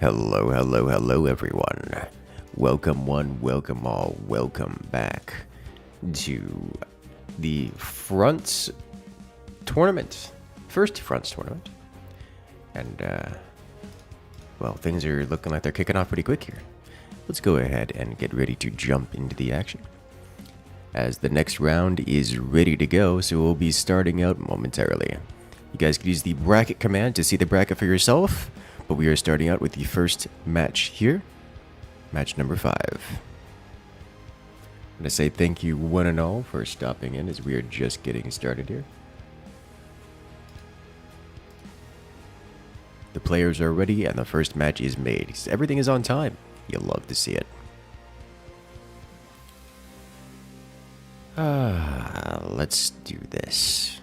Hello, hello, hello, everyone. Welcome one, welcome all, welcome back to the Fronts tournament. First Fronts tournament. And, well, things are looking like they're kicking off pretty quick here. Let's go ahead and get ready to jump into the action, as the next round is ready to go, so we'll be starting out momentarily. You guys can use the bracket command to see the bracket for yourself, but we are starting out with the first match here, match number 5. I'm going to say thank you one and all for stopping in as we are just getting started here. The players are ready and the first match is made. Everything is on time. You'll love to see it. Let's do this.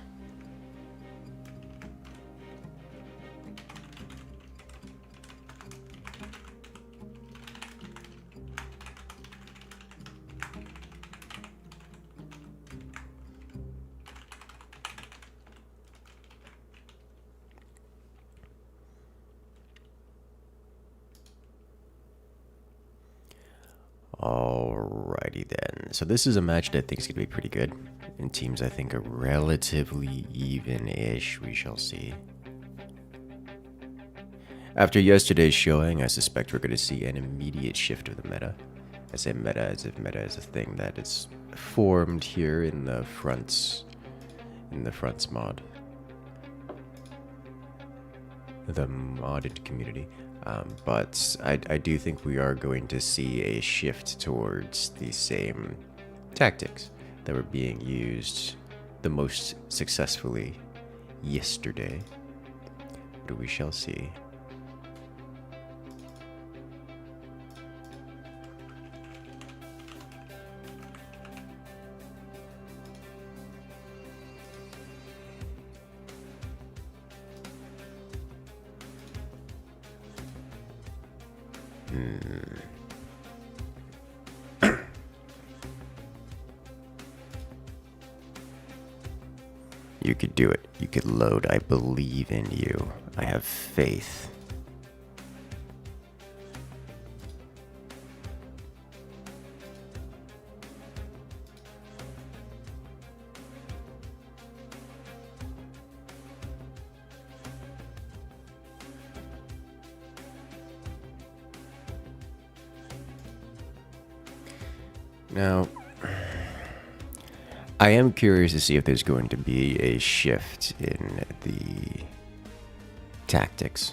Alrighty then. So this is a match that I think is going to be pretty good. And teams I think are relatively even-ish, we shall see. After yesterday's showing, I suspect we're going to see an immediate shift of the meta. I say meta as if meta is a thing that is formed here in the fronts mod. The modded community. But I do think we are going to see a shift towards the same tactics that were being used the most successfully yesterday. But we shall see. You could do it. You could load. I believe in you. I have faith. Now, I am curious to see if there's going to be a shift in the tactics.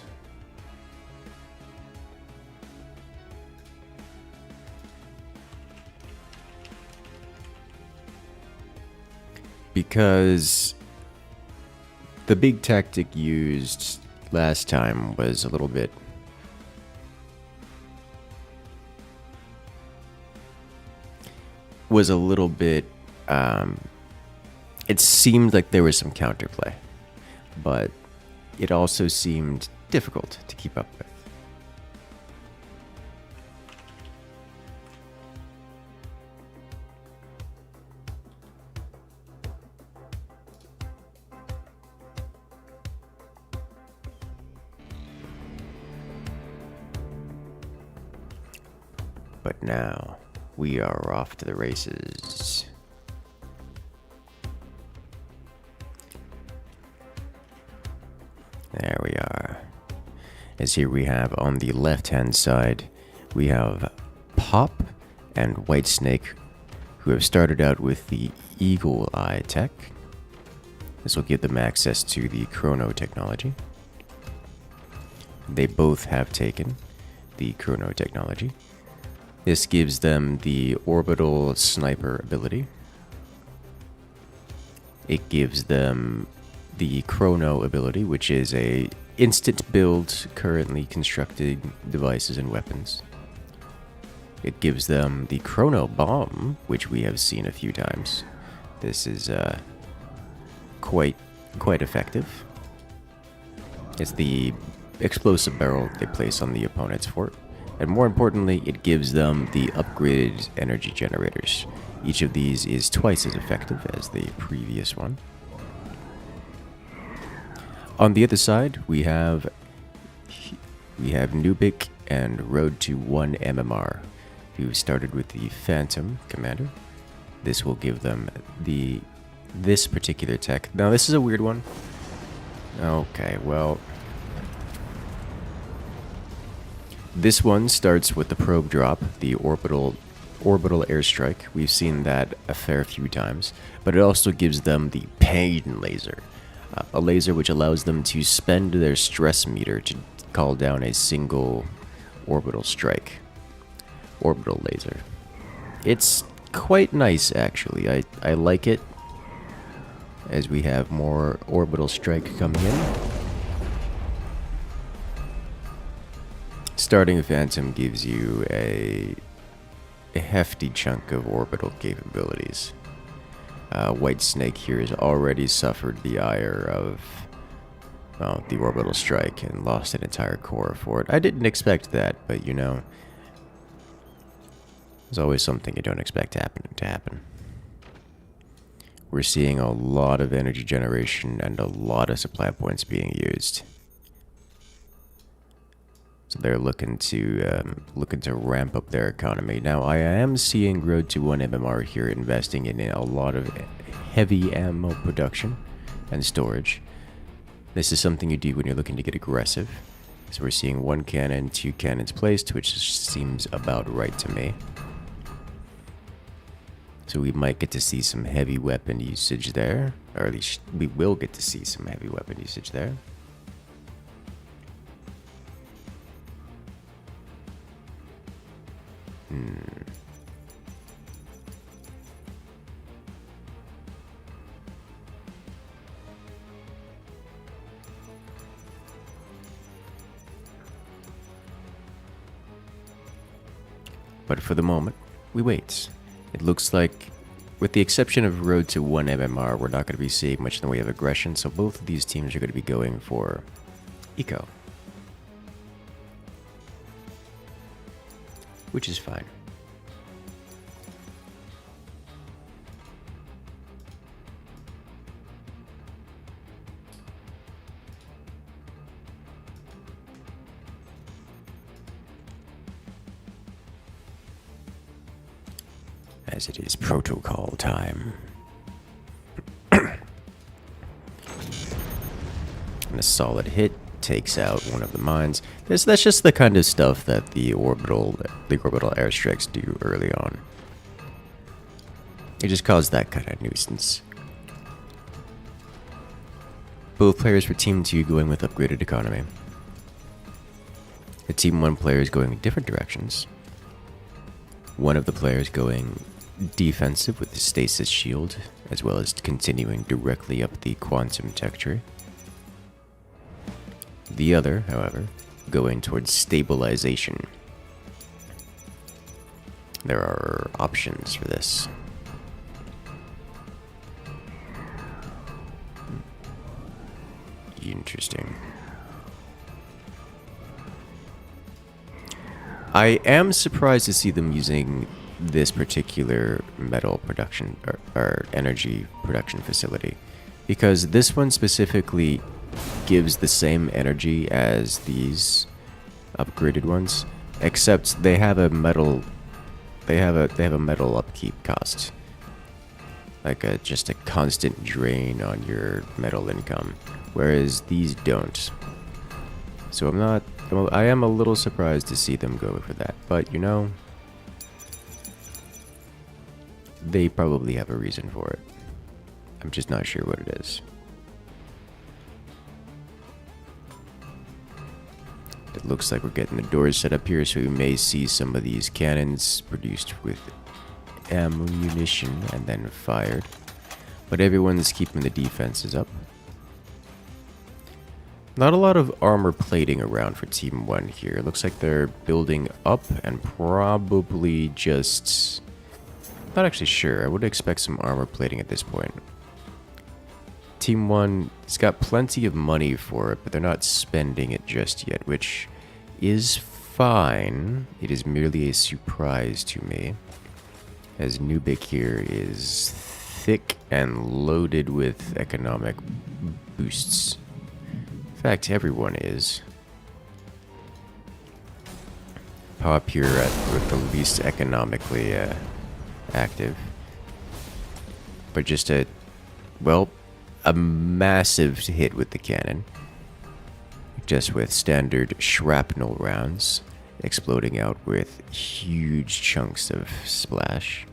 Because the big tactic used last time was a little bit it seemed like there was some counterplay, but it also seemed difficult to keep up with. But now we are off to the races. There we are. As here we have on the left-hand side, we have Pop and White Snake, who have started out with the Eagle Eye tech. This will give them access to the Chrono technology. They both have taken the Chrono technology. This gives them the Orbital Sniper ability. It gives them the Chrono ability, which is a instant build currently constructed devices and weapons. It gives them the Chrono Bomb, which we have seen a few times. This is quite effective. It's the explosive barrel they place on the opponent's fort. And more importantly, it gives them the upgraded energy generators. Each of these is twice as effective as the previous one. On the other side, we have we have Nubik and Road to 1 MMR, who started with the Phantom Commander. This will give them this particular tech. Now, this is a weird one. Okay, well, this one starts with the probe drop, the orbital airstrike. We've seen that a fair few times, but it also gives them the pain laser, a laser which allows them to spend their stress meter to call down a single orbital strike. Orbital laser. It's quite nice, actually. I like it, as we have more orbital strike coming in. Starting Phantom gives you a hefty chunk of orbital capabilities. White Snake here has already suffered the ire of the orbital strike and lost an entire core for it. I didn't expect that, but you know, there's always something you don't expect to happen. We're seeing a lot of energy generation and a lot of supply points being used. So they're looking to ramp up their economy. Now, I am seeing Road to 1 MMR here investing in a lot of heavy ammo production and storage. This is something you do when you're looking to get aggressive. So we're seeing 1 cannon, 2 cannons placed, which seems about right to me. So we might get to see some heavy weapon usage there, or at least we will get to see some heavy weapon usage there. But for the moment, we wait. It looks like, with the exception of Road to 1 MMR, we're not going to be seeing much in the way of aggression, so both of these teams are going to be going for eco. Which is fine. As it is protocol time. And a solid hit takes out one of the mines. That's just the kind of stuff that the orbital airstrikes do early on. It just caused that kind of nuisance. Both players for Team 2 going with upgraded economy. The Team 1 players going in different directions. One of the players going defensive with the stasis shield, as well as continuing directly up the quantum tech tree. The other, however, going towards stabilization. There are options for this. Interesting. I am surprised to see them using this particular metal production or energy production facility, because this one specifically gives the same energy as these upgraded ones, except they have a metal upkeep cost, like just a constant drain on your metal income, whereas these don't. So I am a little surprised to see them go for that, but you know, they probably have a reason for it. I'm just not sure what it is. It looks like we're getting the doors set up here, so we may see some of these cannons produced with ammunition and then fired. But everyone's keeping the defenses up. Not a lot of armor plating around for Team 1 here. It looks like they're building up and probably just... Not actually sure. I would expect some armor plating at this point. Team 1 has got plenty of money for it, but they're not spending it just yet, which is fine. It is merely a surprise to me, as Nubik here is thick and loaded with economic boosts. In fact, everyone is. pop here with the least economically active. But just a massive hit with the cannon. Just with standard shrapnel rounds exploding out with huge chunks of splash.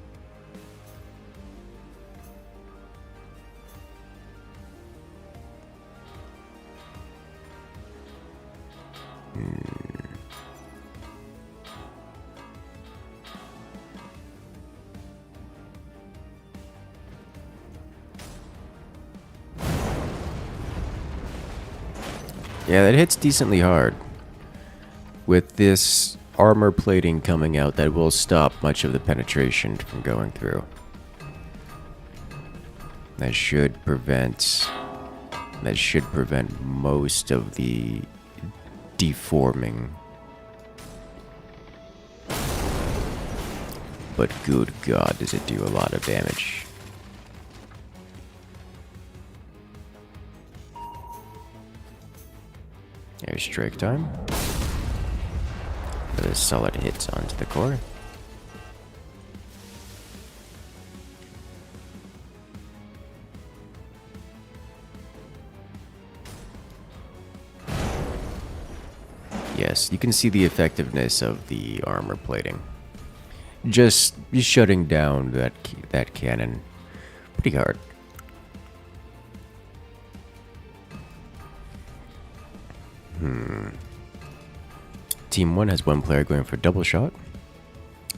Yeah, that hits decently hard. With this armor plating coming out, that will stop much of the penetration from going through. That should prevent most of the deforming. But good God, does it do a lot of damage. There's strike time. Those solid hits onto the core. Yes, you can see the effectiveness of the armor plating. Just shutting down that cannon pretty hard. Team 1 has one player going for double shot.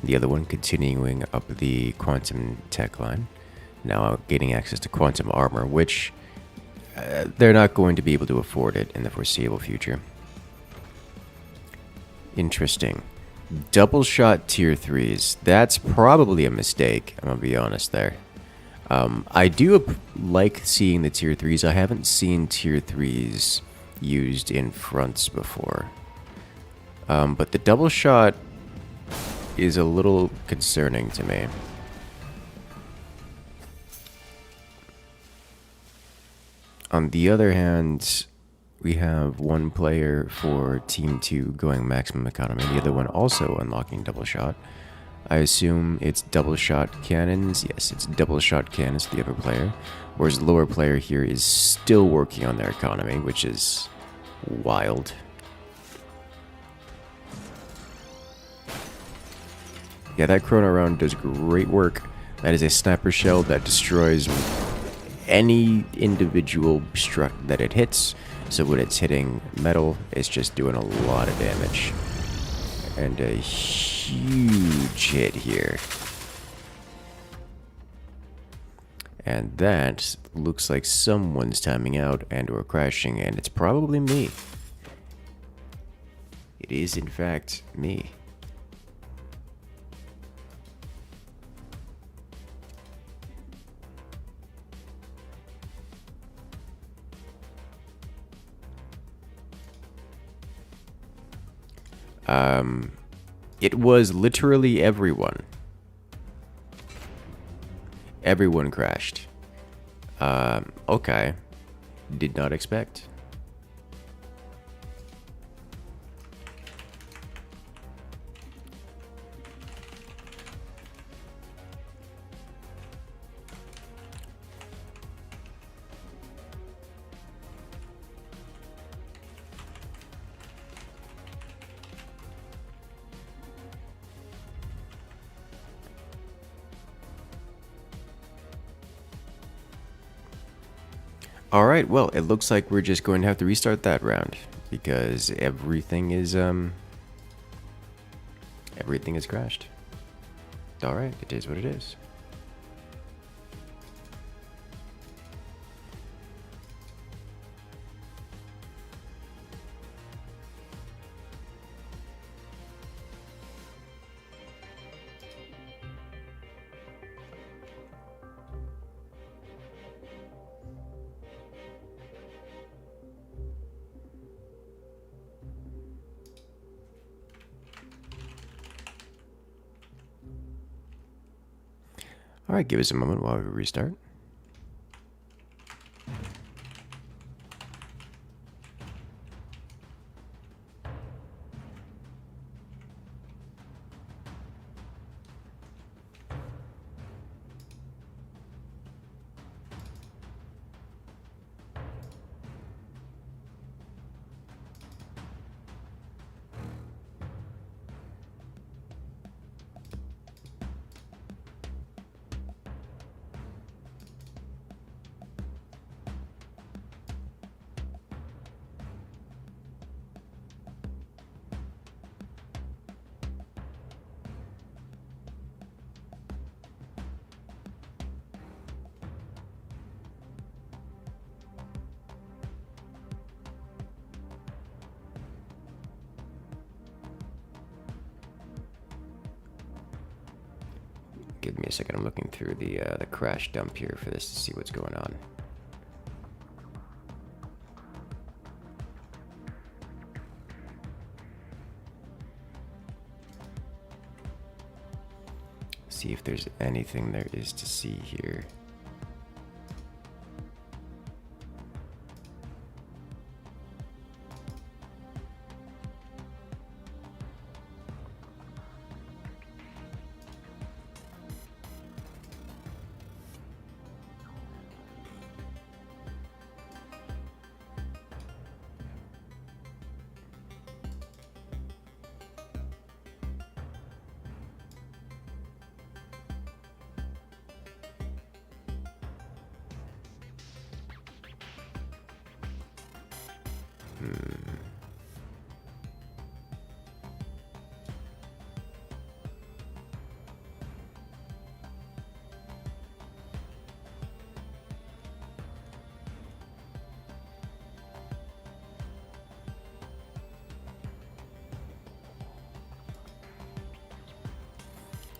The other one continuing up the quantum tech line. Now gaining access to quantum armor, which they're not going to be able to afford it in the foreseeable future. Interesting. Double shot tier 3s. That's probably a mistake, I'm gonna be honest there. I do like seeing the tier 3s. I haven't seen tier 3s used in fronts before. But the double shot is a little concerning to me. On the other hand, we have one player for Team 2 going maximum economy, the other one also unlocking double shot. I assume it's double shot cannons. Yes, it's double shot cannons for the other player. Whereas the lower player here is still working on their economy, which is wild. Yeah, that chrono round does great work. That is a sniper shell that destroys any individual struck that it hits. So when it's hitting metal, it's just doing a lot of damage. And a huge hit here. And that looks like someone's timing out and or crashing, and it's probably me. It is in fact me. It was literally everyone. Everyone crashed. Okay. Did not expect. Alright, well, it looks like we're just going to have to restart that round, because everything is crashed. Alright, it is what it is. Alright, give us a moment while we restart. Give me a second. I'm looking through the crash dump here for this to see what's going on. See if there's anything there is to see here.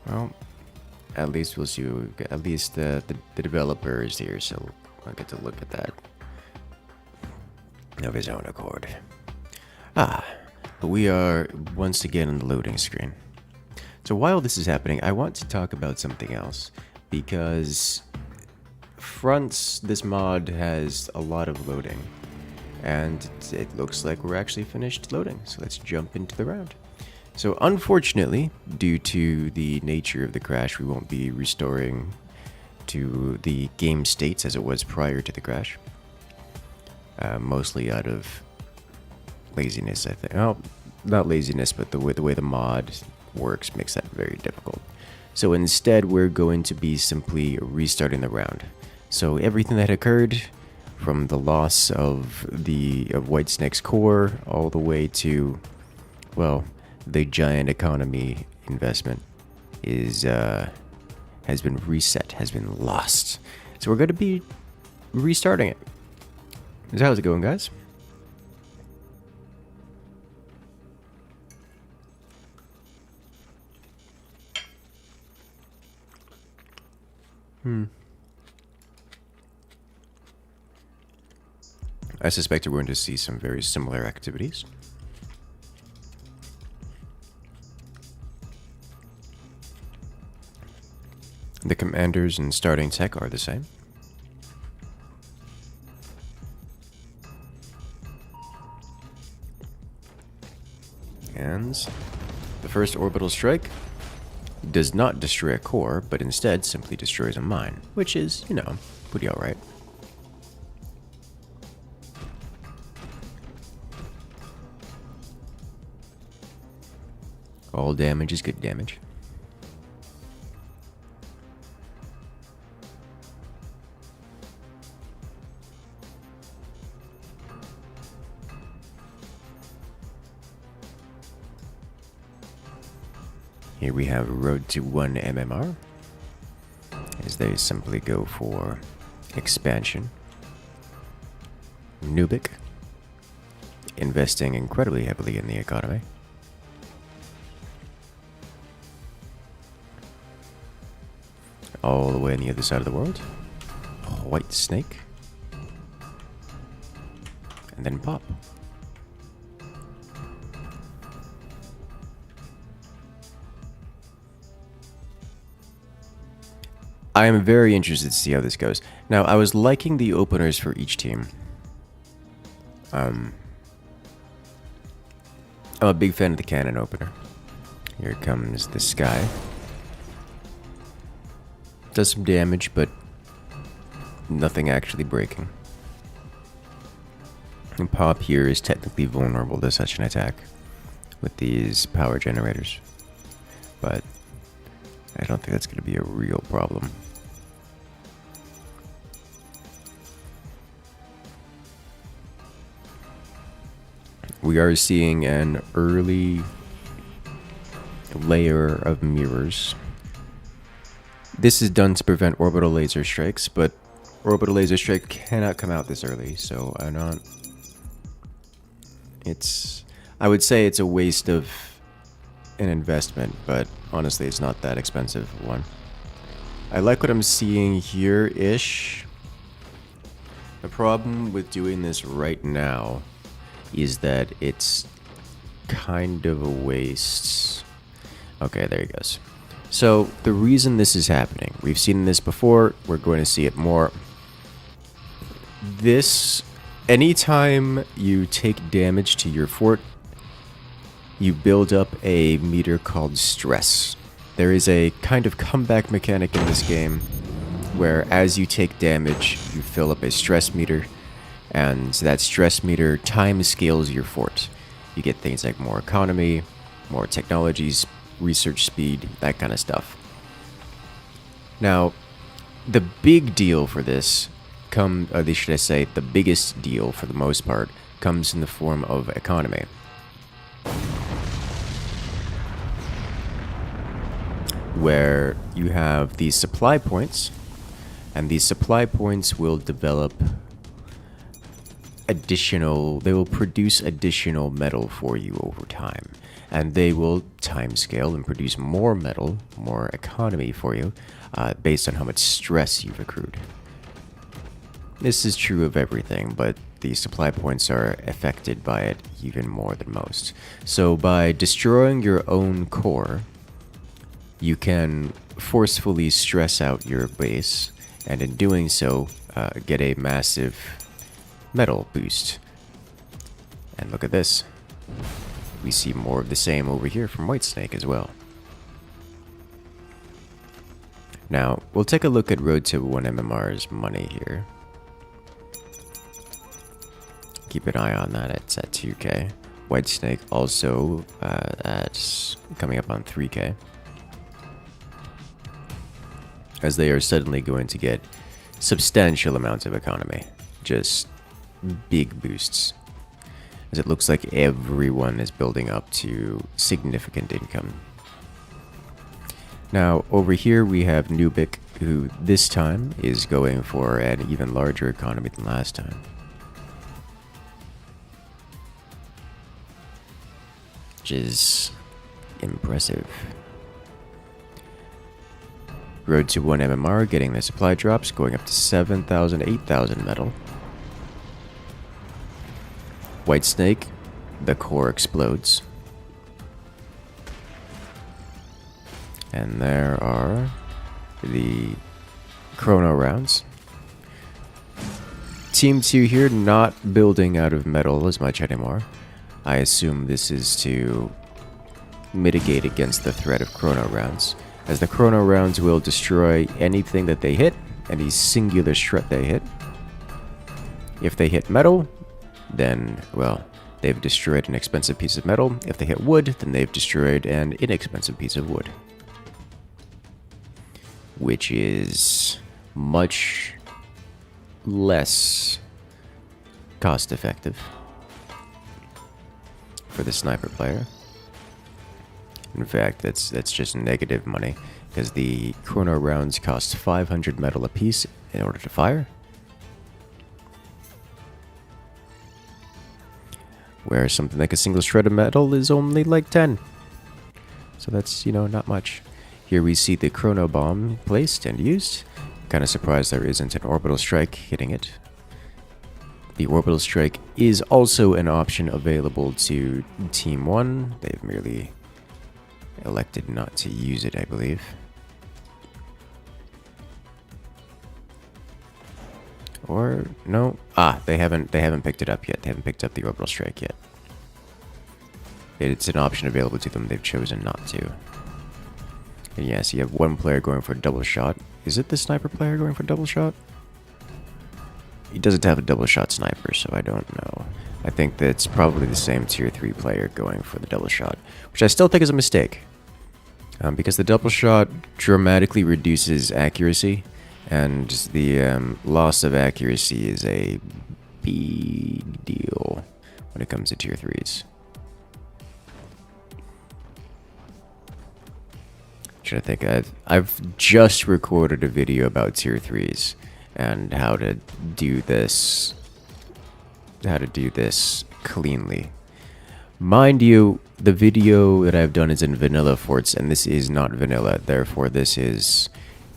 Well, at least we'll see. At least the developer is here, so I'll get to look at that of his own accord. But we are once again on the loading screen. So while this is happening, I want to talk about something else, because this mod has a lot of loading, and it looks like we're actually finished loading. So let's jump into the round. So unfortunately, due to the nature of the crash, we won't be restoring to the game states as it was prior to the crash. Mostly out of laziness, I think. Well, not laziness, but the way the mod works makes that very difficult. So instead, we're going to be simply restarting the round. So everything that occurred, from the loss of Whitesnake's core all the way to, well, the giant economy investment has been reset, has been lost. So we're going to be restarting it. So how's it going, guys? I suspect we're going to see some very similar activities. The commanders and starting tech are the same. And the first orbital strike does not destroy a core, but instead simply destroys a mine, which is, you know, pretty alright. All damage is good damage. Here we have Road to 1 MMR, as they simply go for expansion. Nubic, investing incredibly heavily in the economy. All the way on the other side of the world, Whitesnake, and then Pop. I am very interested to see how this goes. Now, I was liking the openers for each team. I'm a big fan of the cannon opener. Here comes the Sky. Does some damage, but nothing actually breaking. And Pop here is technically vulnerable to such an attack with these power generators. But I don't think that's going to be a real problem. We are seeing an early layer of mirrors. This is done to prevent orbital laser strikes, but orbital laser strike cannot come out this early, so I would say it's a waste of an investment, but honestly it's not that expensive one. I like what I'm seeing here-ish. The problem with doing this right now is that it's kind of a waste. Okay, there he goes. So, the reason this is happening, we've seen this before, we're going to see it more. This, anytime you take damage to your fort, you build up a meter called stress. There is a kind of comeback mechanic in this game where as you take damage, you fill up a stress meter, and that stress meter time scales your fort. You get things like more economy, more technologies, research speed, that kind of stuff. Now, the big deal for this should I say, the biggest deal for the most part, comes in the form of economy. Where you have these supply points, and these supply points will develop they will produce additional metal for you over time. And they will timescale and produce more metal, more economy for you, based on how much stress you've accrued. This is true of everything, but the supply points are affected by it even more than most. So by destroying your own core, you can forcefully stress out your base, and in doing so, get a massive metal boost. And look at this. We see more of the same over here from Whitesnake as well. Now, we'll take a look at Road to 1 MMR's money here. Keep an eye on that, it's at 2k. Whitesnake also at coming up on 3k. As they are suddenly going to get substantial amounts of economy. Just big boosts. As it looks like everyone is building up to significant income. Now, over here we have Nubic, who this time is going for an even larger economy than last time. Which is impressive. Road to 1 MMR getting their supply drops, going up to 7,000, 8,000 metal. Whitesnake, the core explodes. And there are the chrono rounds. Team 2 here not building out of metal as much anymore. I assume this is to mitigate against the threat of chrono rounds, as the chrono rounds will destroy anything that they hit, any singular shred they hit. If they hit metal, then, well, they've destroyed an expensive piece of metal. If they hit wood, then they've destroyed an inexpensive piece of wood. Which is much less cost-effective for the sniper player. In fact, that's just negative money, because the chrono rounds cost 500 metal apiece in order to fire. Where something like a single shred of metal is only like 10. So that's, you know, not much. Here we see the chrono bomb placed and used. Kind of surprised there isn't an orbital strike hitting it. The orbital strike is also an option available to Team 1. They've merely elected not to use it, I believe. Or no, they haven't picked it up yet. They haven't picked up the orbital strike yet. It's an option available to them. They've chosen not to. And yes, you have one player going for a double shot. Is it the sniper player going for a double shot? He doesn't have a double shot sniper, so I don't know. I think that's probably the same tier 3 player going for the double shot, which I still think is a mistake. Because the double shot dramatically reduces accuracy, and the loss of accuracy is a big deal when it comes to tier 3s. I think I've just recorded a video about tier 3s and how to do this cleanly. Mind you, the video that I've done is in vanilla forts, and this is not vanilla, therefore this is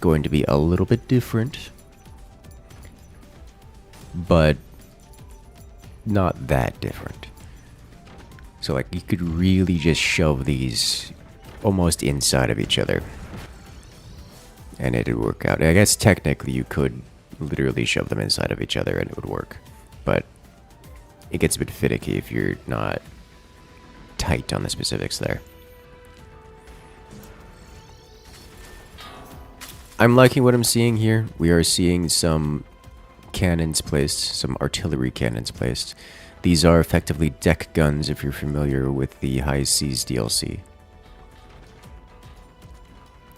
going to be a little bit different, but not that different. So like you could really just shove these almost inside of each other and it'd work out. I guess technically you could literally shove them inside of each other and it would work, but it gets a bit finicky if you're not tight on the specifics there. I'm liking what I'm seeing here. We are seeing some cannons placed, some artillery cannons placed. These are effectively deck guns if you're familiar with the High Seas DLC.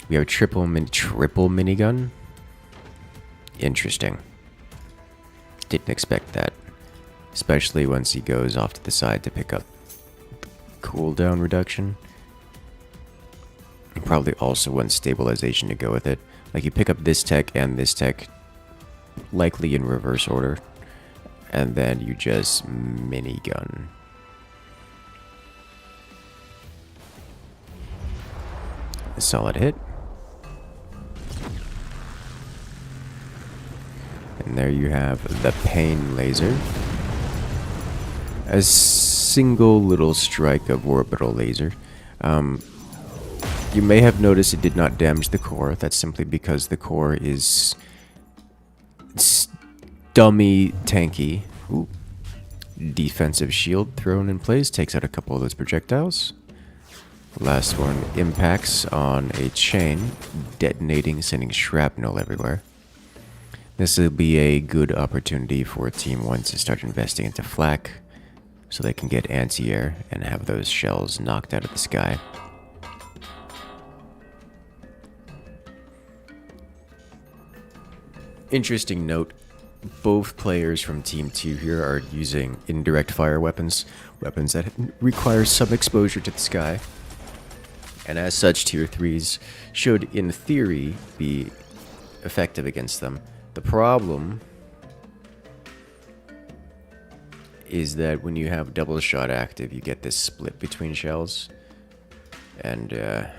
We have a triple minigun. Interesting. Didn't expect that. Especially once he goes off to the side to pick up cooldown reduction. And probably also wants stabilization to go with it. Like you pick up this tech and this tech, likely in reverse order. And then you just minigun. A solid hit. And there you have the pain laser. A single little strike of orbital laser. You may have noticed it did not damage the core. That's simply because the core is dummy tanky. Ooh. Defensive shield thrown in place takes out a couple of those projectiles. Last one impacts on a chain, detonating, sending shrapnel everywhere. This will be a good opportunity for Team 1 to start investing into flak, so they can get anti-air and have those shells knocked out of the sky. Interesting note, both players from Team 2 here are using indirect fire weapons, weapons that require some exposure to the sky. And as such, Tier 3s should, in theory, be effective against them. The problem is that when you have double shot active, you get this split between shells. And I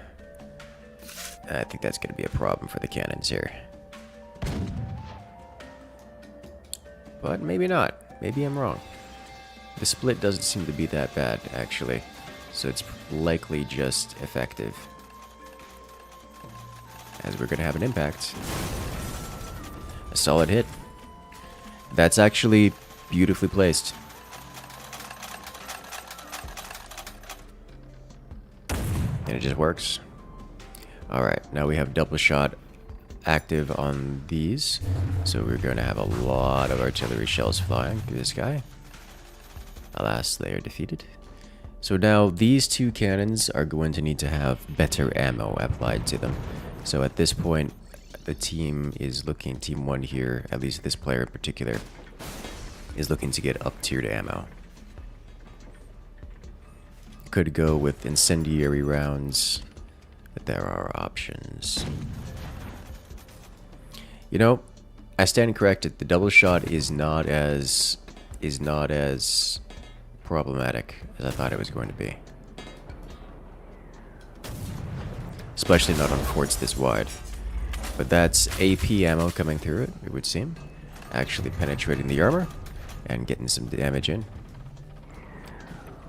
think that's going to be a problem for the cannons here. But maybe not. Maybe I'm wrong. The split doesn't seem to be that bad, actually. So it's likely just effective. As we're going to have an impact. A solid hit. That's actually beautifully placed. And it just works. Alright, now we have double shot active on these. So we're going to have a lot of artillery shells flying through the sky. Alas, they are defeated. So now these two cannons are going to need to have better ammo applied to them. So at this point, the team is looking, Team 1 here, at least this player in particular, is looking to get up-tiered ammo. Could go with incendiary rounds, but there are options. You know, I stand corrected. The double shot is not as problematic as I thought it was going to be. Especially not on forts this wide. But that's AP ammo coming through it, it would seem. Actually penetrating the armor and getting some damage in.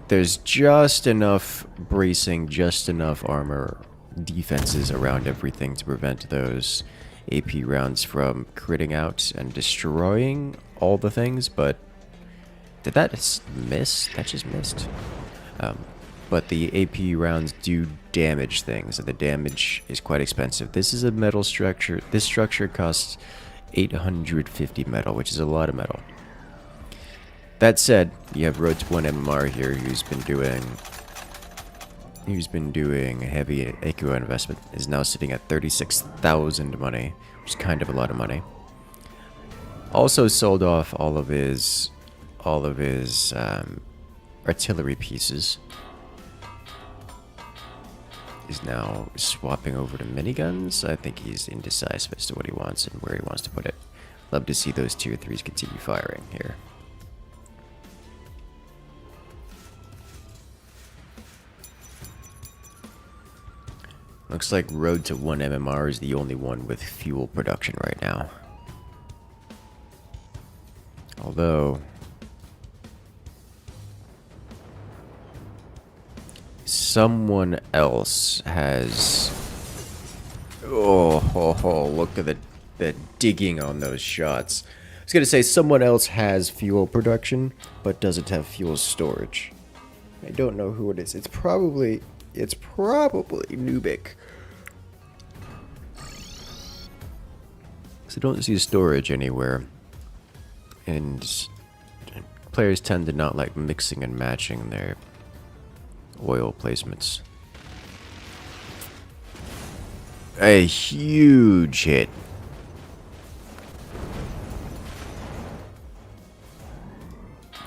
There's just enough bracing, just enough armor defenses around everything to prevent those AP rounds from critting out and destroying all the things, but did that miss? That just missed. But the AP rounds do damage things, and the damage is quite expensive. This is a metal structure. This structure costs 850 metal, which is a lot of metal. That said, you have Road to 1 MMR here, who's been doing heavy eco investment, is now sitting at 36,000 money, which is kind of a lot of money. Also sold off all of his artillery pieces. Is now swapping over to miniguns. I think he's indecisive as to what he wants and where he wants to put it. Love to see those tier 3s continue firing here. Looks like Road to 1 MMR is the only one with fuel production right now. Although... someone else has... Oh, look at the digging on those shots. I was going to say someone else has fuel production, but doesn't have fuel storage. I don't know who it is. It's probably Nubic. So I don't see storage anywhere. And players tend to not like mixing and matching their oil placements. A huge hit.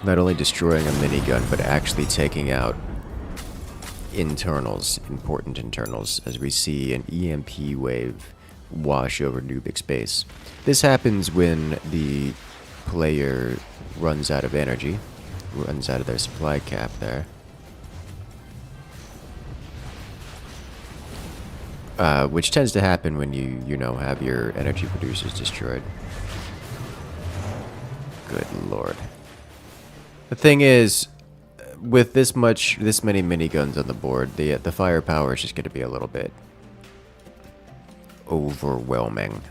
Not only destroying a minigun, but actually taking out internals, important internals, as we see an EMP wave wash over Nubic's base. This happens when the player runs out of energy, runs out of their supply cap there. Which tends to happen when you know, have your energy producers destroyed. Good lord. The thing is, with this many miniguns on the board, the firepower is just going to be a little bit overwhelming.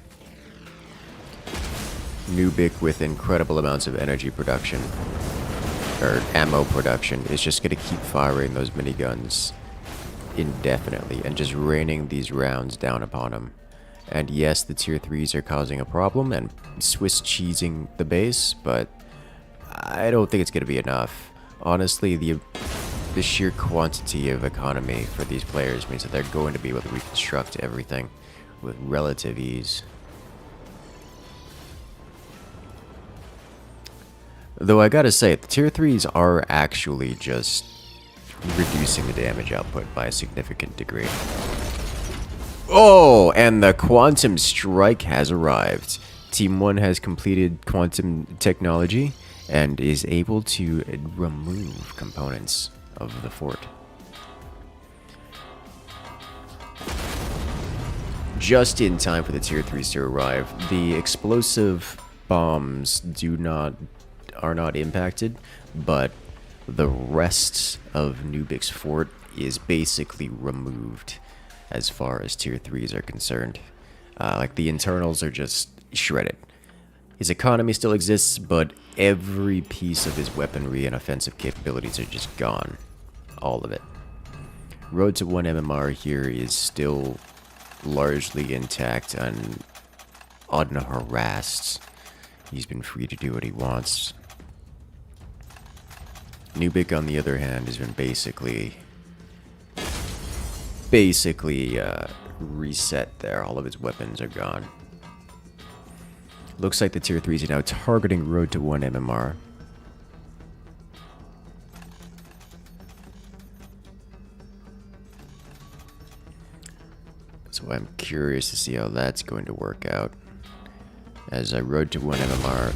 Nubic with incredible amounts of energy production, or ammo production, is just going to keep firing those miniguns indefinitely and just raining these rounds down upon him. And yes, the tier 3s are causing a problem and Swiss cheesing the base, but I don't think it's going to be enough. Honestly, the sheer quantity of economy for these players means that they're going to be able to reconstruct everything with relative ease. Though I gotta say, the tier 3s are actually just reducing the damage output by a significant degree. Oh, and the quantum strike has arrived. Team 1 has completed quantum technology and is able to remove components of the fort. Just in time for the tier 3s to arrive. The explosive bombs are not impacted, but the rest of Nubic's fort is basically removed as far as tier 3s are concerned. Like, the internals are just shredded. His economy still exists, but every piece of his weaponry and offensive capabilities are just gone. All of it. Road to 1 MMR here is still largely intact and unharassed. He's been free to do what he wants. Nubic, on the other hand, has been basically reset there. All of his weapons are gone. Looks like the tier 3s are now targeting Road to 1 MMR. So I'm curious to see how that's going to work out. As Road to 1 MMR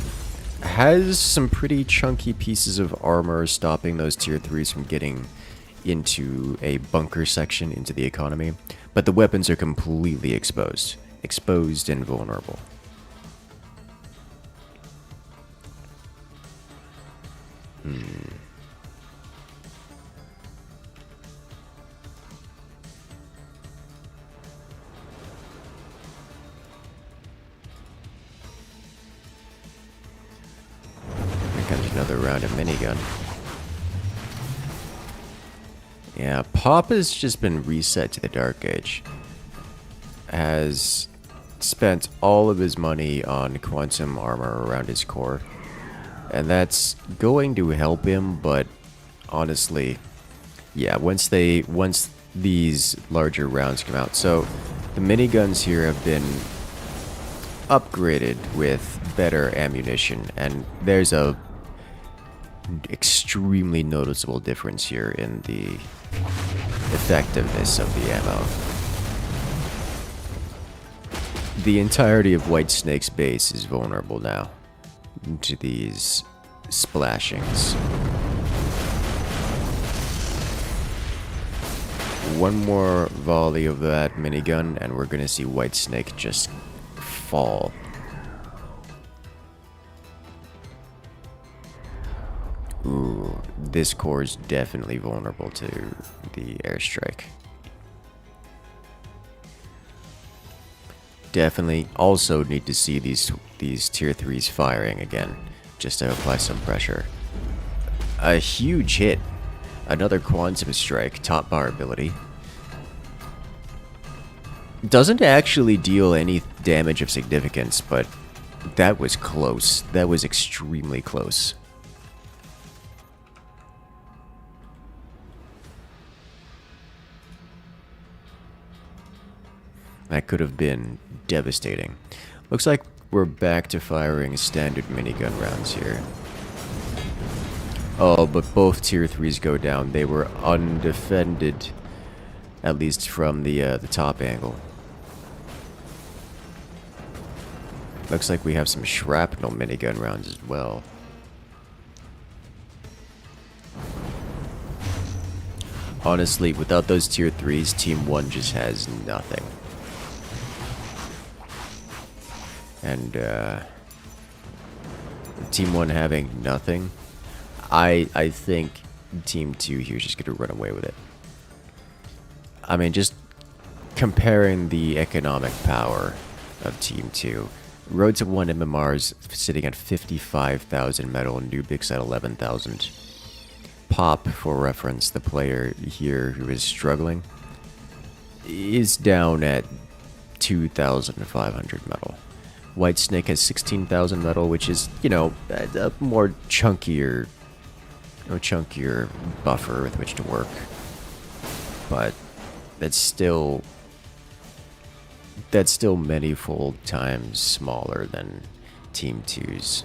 has some pretty chunky pieces of armor stopping those tier 3s from getting into a bunker section into the economy. But the weapons are completely exposed. Exposed and vulnerable. Here comes another round of minigun. Yeah, Pop has just been reset to the Dark Age. Has spent all of his money on quantum armor around his core. And that's going to help him, but honestly, yeah, once these larger rounds come out. So the miniguns here have been upgraded with better ammunition, and there's a extremely noticeable difference here in the effectiveness of the ammo. The entirety of White Snake's base is vulnerable now to these splashings. One more volley of that minigun, and we're gonna see White Snake just fall. Ooh, this core is definitely vulnerable to the airstrike. Definitely also need to see these tier 3s firing again, just to apply some pressure. A huge hit. Another quantum strike, top bar ability. Doesn't actually deal any damage of significance, but that was close. That was extremely close. That could have been devastating. Looks like we're back to firing standard minigun rounds here. Oh, but both tier 3s go down. They were undefended, at least from the top angle. Looks like we have some shrapnel minigun rounds as well. Honestly, without those tier 3s, Team 1 just has nothing. And Team 1 having nothing, I think Team 2 here is just going to run away with it. I mean, just comparing the economic power of Team 2. Road to 1 MMRs sitting at 55,000 metal, and Nubix at 11,000. Pop, for reference, the player here who is struggling, is down at 2,500 metal. White Snake has 16,000 metal, which is, you know, a more chunkier buffer with which to work. But that's still many-fold times smaller than Team 2's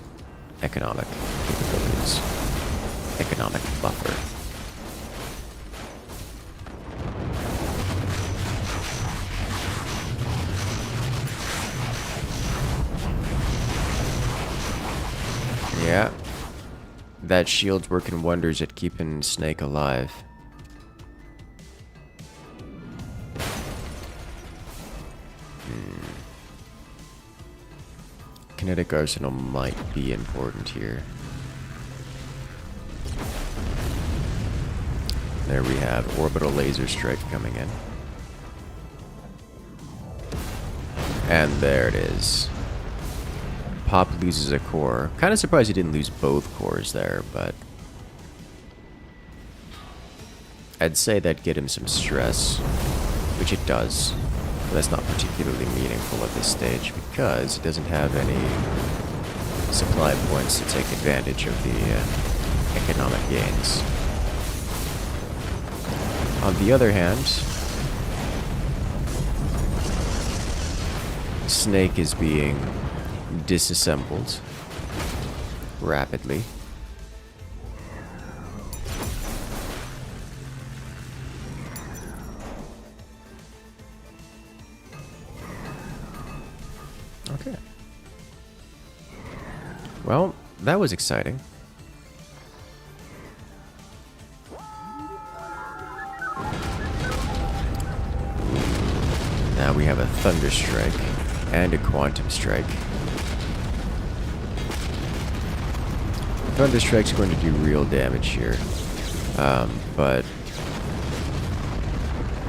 economic capabilities, economic buffer. Yeah, that shield's working wonders at keeping Snake alive. Kinetic arsenal might be important here. There we have orbital laser strike coming in. And there it is. Pop loses a core. Kind of surprised he didn't lose both cores there, but I'd say that'd get him some stress, which it does. But that's not particularly meaningful at this stage because he doesn't have any supply points to take advantage of the economic gains. On the other hand, Snake is being disassembled rapidly. Okay. Well, that was exciting. Now we have a Thunder Strike and a Quantum Strike. Thunder Strike's going to do real damage here, but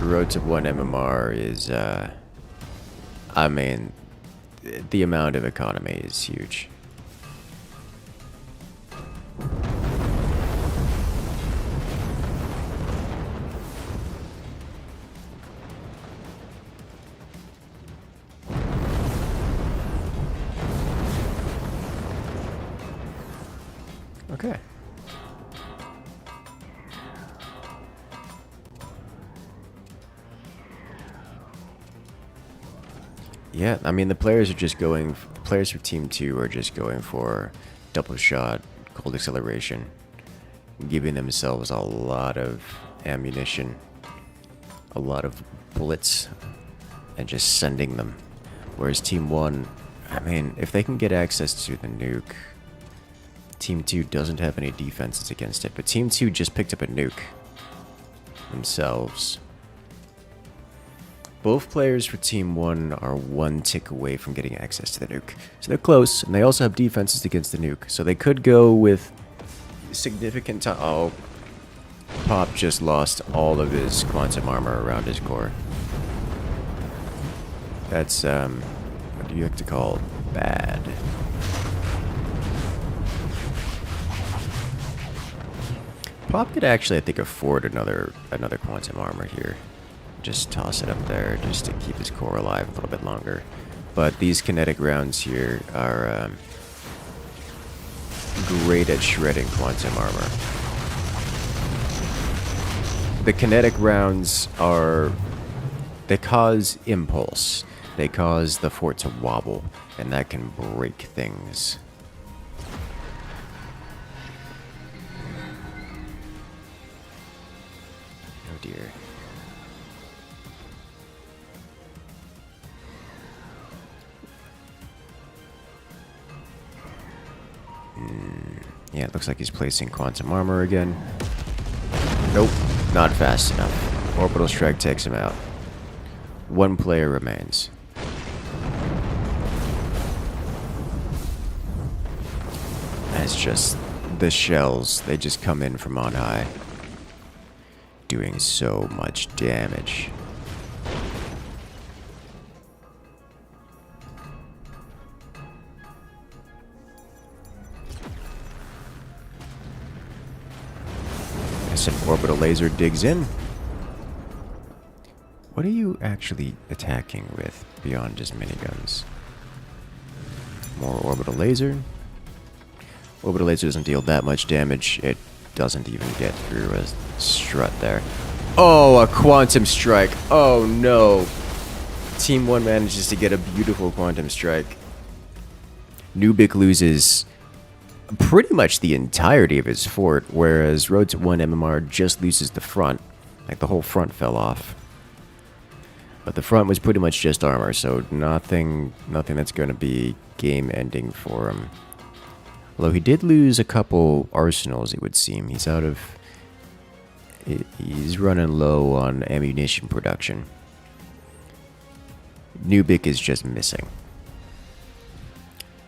Road to 1 MMR is, I mean, the amount of economy is huge. Okay. Yeah, I mean the players for Team 2 are just going for double shot, cold acceleration, giving themselves a lot of ammunition, a lot of bullets, and just sending them. Whereas Team 1, I mean, if they can get access to the nuke, Team 2 doesn't have any defenses against it, but Team 2 just picked up a nuke themselves. Both players for Team 1 are one tick away from getting access to the nuke. So they're close, and they also have defenses against the nuke. So they could go with significant time. Oh, Pop just lost all of his quantum armor around his core. That's, what do you like to call bad? Pop could actually, I think, afford another quantum armor here. Just toss it up there just to keep his core alive a little bit longer. But these kinetic rounds here are great at shredding quantum armor. The kinetic rounds they cause impulse. They cause the fort to wobble, and that can break things. Oh dear. Yeah, it looks like he's placing quantum armor again. Nope, not fast enough. Orbital strike takes him out. One player remains. That's just the shells. They just come in from on high, doing so much damage. An orbital laser digs in. What are you actually attacking with beyond just miniguns? More orbital laser. Orbital laser doesn't deal that much damage. It doesn't even get through a strut there. Oh, a quantum strike. Oh no. Team 1 manages to get a beautiful quantum strike. Nubik loses pretty much the entirety of his fort, whereas Road to 1 MMR just loses the front. Like, the whole front fell off. But the front was pretty much just armor, so nothing that's going to be game-ending for him. Although he did lose a couple arsenals, it would seem. He's running low on ammunition production. Nubik is just missing.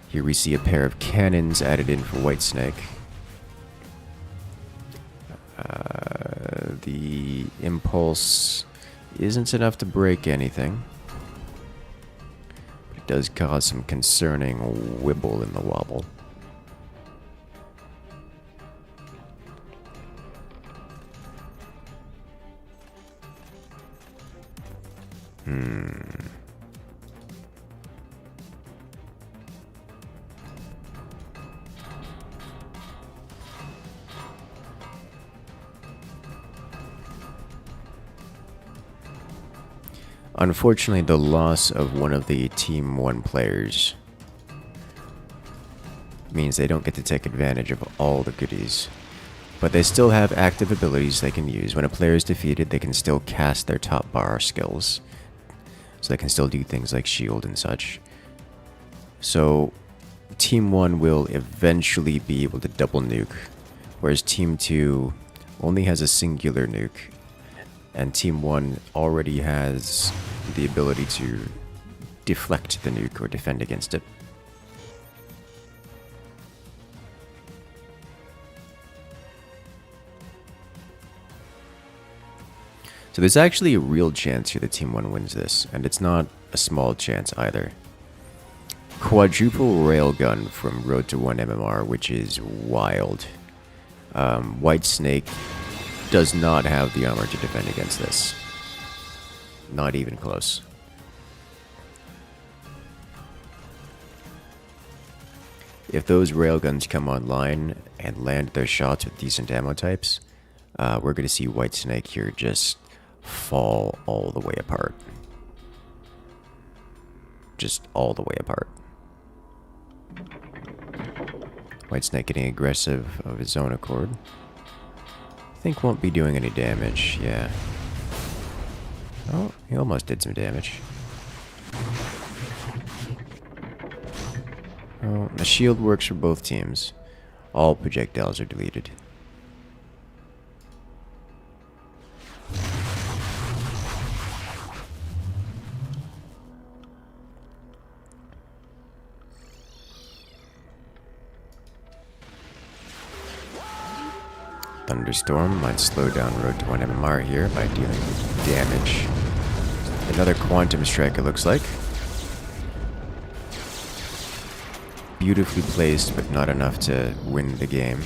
Here we see a pair of cannons added in for Whitesnake. The impulse isn't enough to break anything. But it does cause some concerning wibble in the wobble. Unfortunately, the loss of one of the Team 1 players means they don't get to take advantage of all the goodies. But they still have active abilities they can use. When a player is defeated, they can still cast their top bar skills. So they can still do things like shield and such. So Team 1 will eventually be able to double nuke, whereas Team 2 only has a singular nuke. And Team 1 already has the ability to deflect the nuke or defend against it. So there's actually a real chance here that Team 1 wins this, and it's not a small chance either. Quadruple railgun from Road to 1 MMR, which is wild. Whitesnake does not have the armor to defend against this. Not even close. If those railguns come online and land their shots with decent ammo types, we're going to see Whitesnake here just fall all the way apart. Just all the way apart. Whitesnake getting aggressive of his own accord. I think won't be doing any damage, yeah. Oh, he almost did some damage. Oh, the shield works for both teams. All projectiles are deleted. thunderstorm might slow down Road to 1 MMR here by dealing damage. Another quantum strike, it looks like. Beautifully placed, but not enough to win the game.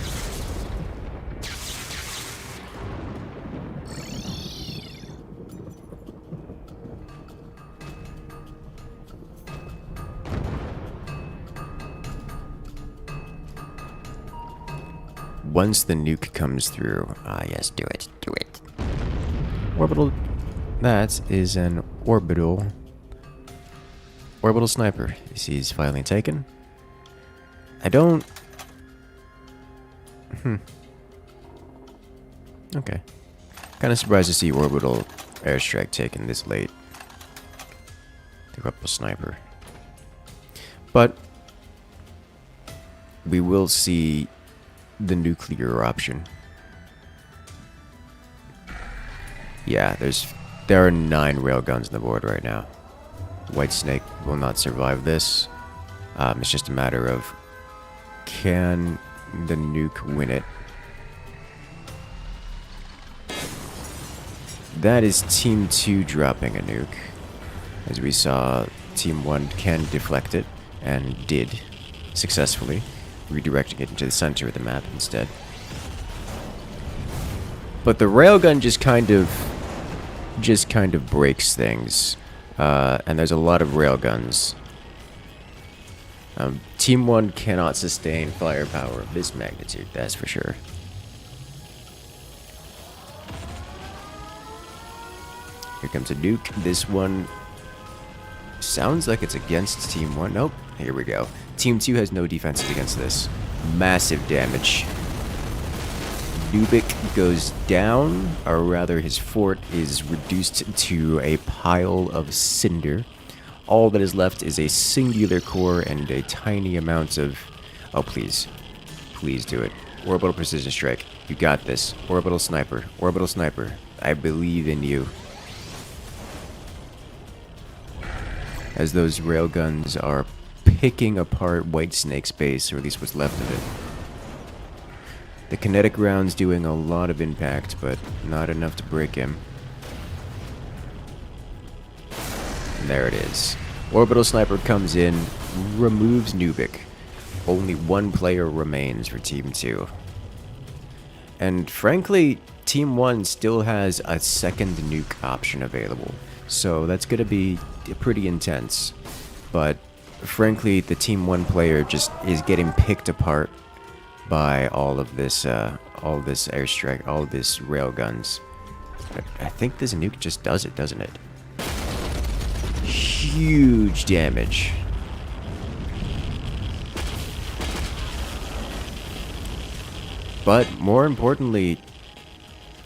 Once the nuke comes through, yes, do it. Orbital, that is an orbital sniper. You see he's finally taken. I don't... Okay. Kind of surprised to see orbital airstrike taken this late. The orbital sniper. But we will see the nuclear option. Yeah, there are 9 railguns on the board right now. White Snake will not survive this. It's just a matter of, can the nuke win it? That is Team 2 dropping a nuke. As we saw, Team 1 can deflect it, and did successfully, redirecting it into the center of the map instead. But the railgun just kind of breaks things, and there's a lot of railguns. Team 1 cannot sustain firepower of this magnitude, that's for sure. Here comes a nuke. This one sounds like it's against Team 1. Nope, here we go. Team 2 has no defenses against this. Massive damage. Nubik goes down, or rather his fort is reduced to a pile of cinder. All that is left is a singular core and a tiny amount of... Oh, please. Please do it. Orbital precision strike. You got this. Orbital sniper. Orbital sniper. I believe in you. As those railguns are picking apart White Snake's base, or at least what's left of it. The kinetic round's doing a lot of impact, but not enough to break him. And there it is. Orbital Sniper comes in, removes Nubik. Only 1 player remains for Team 2. And frankly, Team 1 still has a second nuke option available. So that's going to be pretty intense. But frankly, the Team 1 player just is getting picked apart by all of this airstrike, all of this railguns. I think this nuke just does it, doesn't it? Huge damage. But more importantly,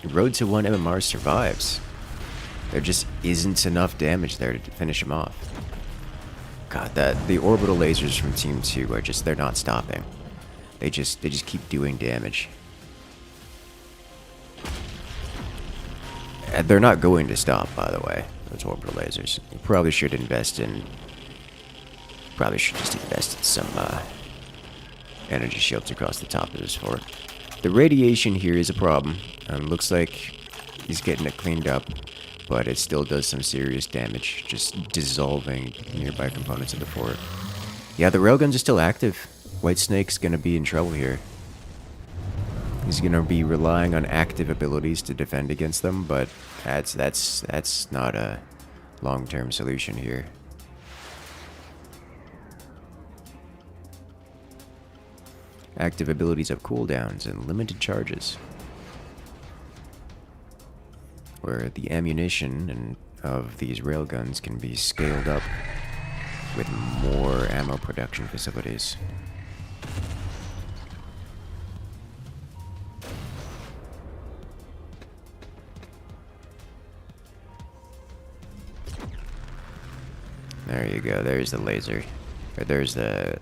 Road to 1 MMR survives. There just isn't enough damage there to finish him off. God, the orbital lasers from Team 2 are just, they're not stopping. They just keep doing damage. And they're not going to stop, by the way, those orbital lasers. You probably should just invest in some energy shields across the top of this fort. The radiation here is a problem. Looks like he's getting it cleaned up, but it still does some serious damage, just dissolving nearby components of the fort. Yeah, the railguns are still active. White Snake's gonna be in trouble here. He's gonna be relying on active abilities to defend against them, but that's not a long-term solution here. Active abilities have cooldowns and limited charges, where the ammunition of these railguns can be scaled up with more ammo production facilities. There you go, there's the laser. Or there's the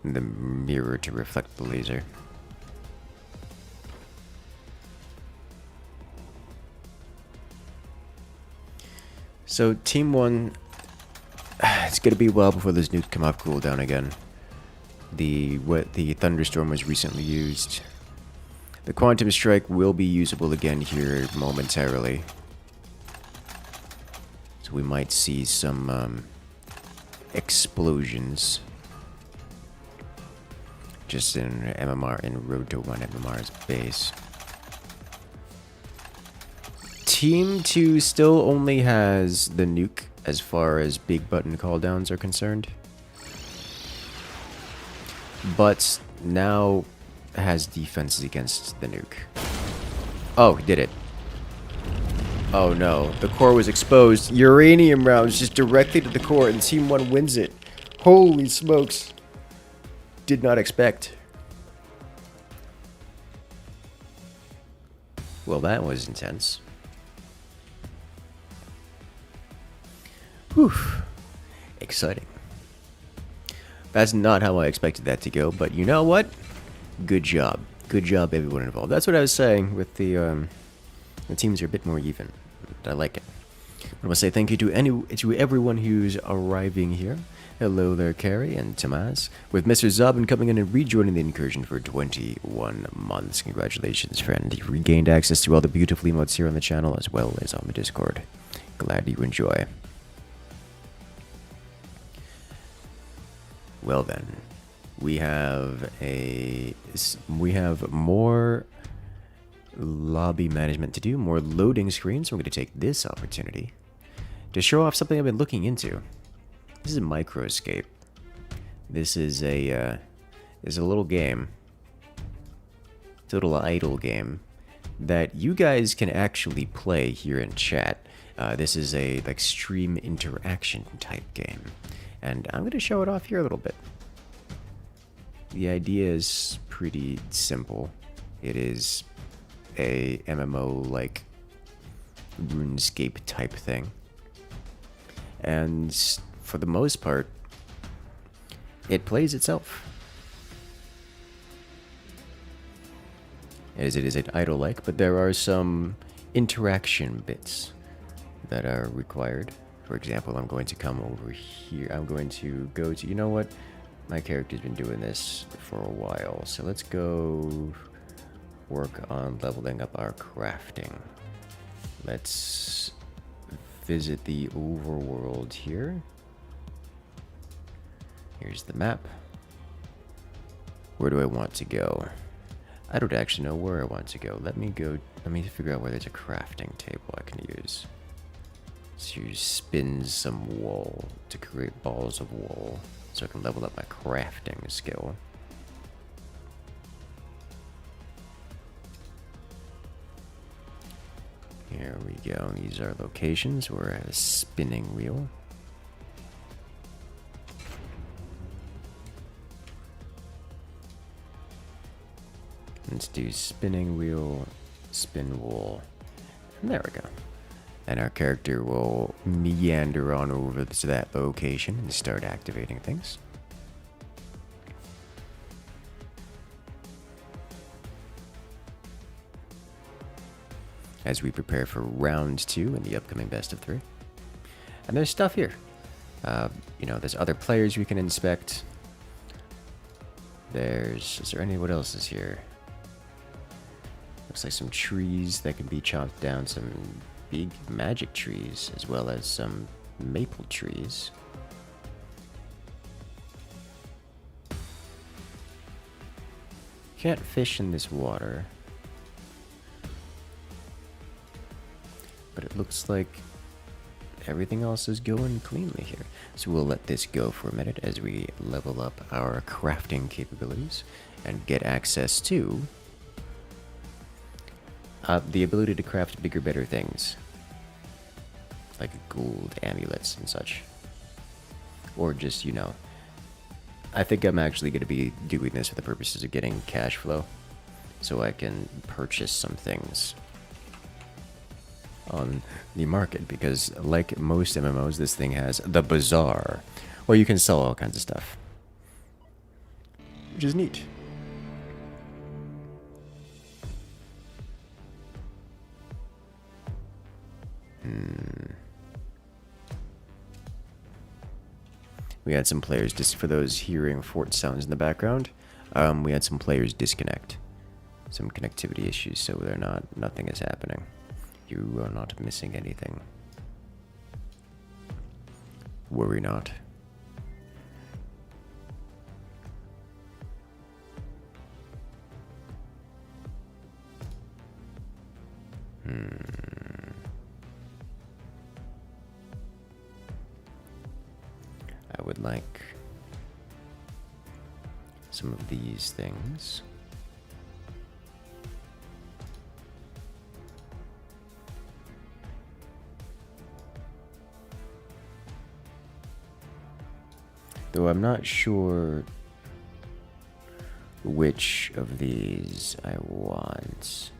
mirror to reflect the laser. So Team 1, it's gonna be a while before those nukes come off cooldown again. The thunderstorm was recently used. The Quantum Strike will be usable again here momentarily. So we might see some explosions. Just in MMR, in Road to 1 MMR's base. Team 2 still only has the nuke as far as big button cooldowns are concerned. But now has defenses against the nuke. Oh, he did it. Oh no, the core was exposed. Uranium rounds just directly to the core and Team 1 wins it. Holy smokes. Did not expect. Well, that was intense. Whew. Exciting. That's not how I expected that to go, but you know what? Good job. Good job, everyone involved. That's what I was saying with the teams are a bit more even. I like it. I want to say thank you to everyone who's arriving here. Hello there, Carrie and Tomas. With Mr. Zobin coming in and rejoining the incursion for 21 months. Congratulations, friend. You've regained access to all the beautiful emotes here on the channel as well as on the Discord. Glad you enjoy. Well then, we have more lobby management to do, more loading screens. So we're going to take this opportunity to show off something I've been looking into. This is a microscape. This is a little game. It's a little idle game that you guys can actually play here in chat. This is a like stream interaction type game, and I'm gonna show it off here a little bit. The idea is pretty simple. It is a MMO like RuneScape type thing, and for the most part, it plays itself. As it is an idle-like, but there are some interaction bits that are required. For example, I'm going to come over here. I'm going to go to, you know what? My character's been doing this for a while, so let's go work on leveling up our crafting. Let's visit the overworld here. Here's the map. Where do I want to go? I don't actually know where I want to go. Let me figure out where there's a crafting table I can use to spin some wool to create balls of wool so I can level up my crafting skill. Here we go. These are locations. We're at a spinning wheel. Let's do spinning wheel, spin wool. And there we go. And our character will meander on over to that location and start activating things. As we prepare for round 2 in the upcoming best of 3. And there's stuff here. You know, there's other players we can inspect. What else is here? Looks like some trees that can be chopped down, some big magic trees, as well as some maple trees. Can't fish in this water. But it looks like everything else is going cleanly here. So we'll let this go for a minute as we level up our crafting capabilities and get access to the ability to craft bigger, better things. Like gold amulets and such. Or just, you know, I think I'm actually going to be doing this for the purposes of getting cash flow. So I can purchase some things on the market. Because like most MMOs, this thing has the bazaar, where you can sell all kinds of stuff. Which is neat. We had some players, just for those hearing fort sounds in the background, we had some players disconnect. some connectivity issues, so nothing is happening. You are not missing anything. Worry not. I would like some of these things. Though I'm not sure which of these I want.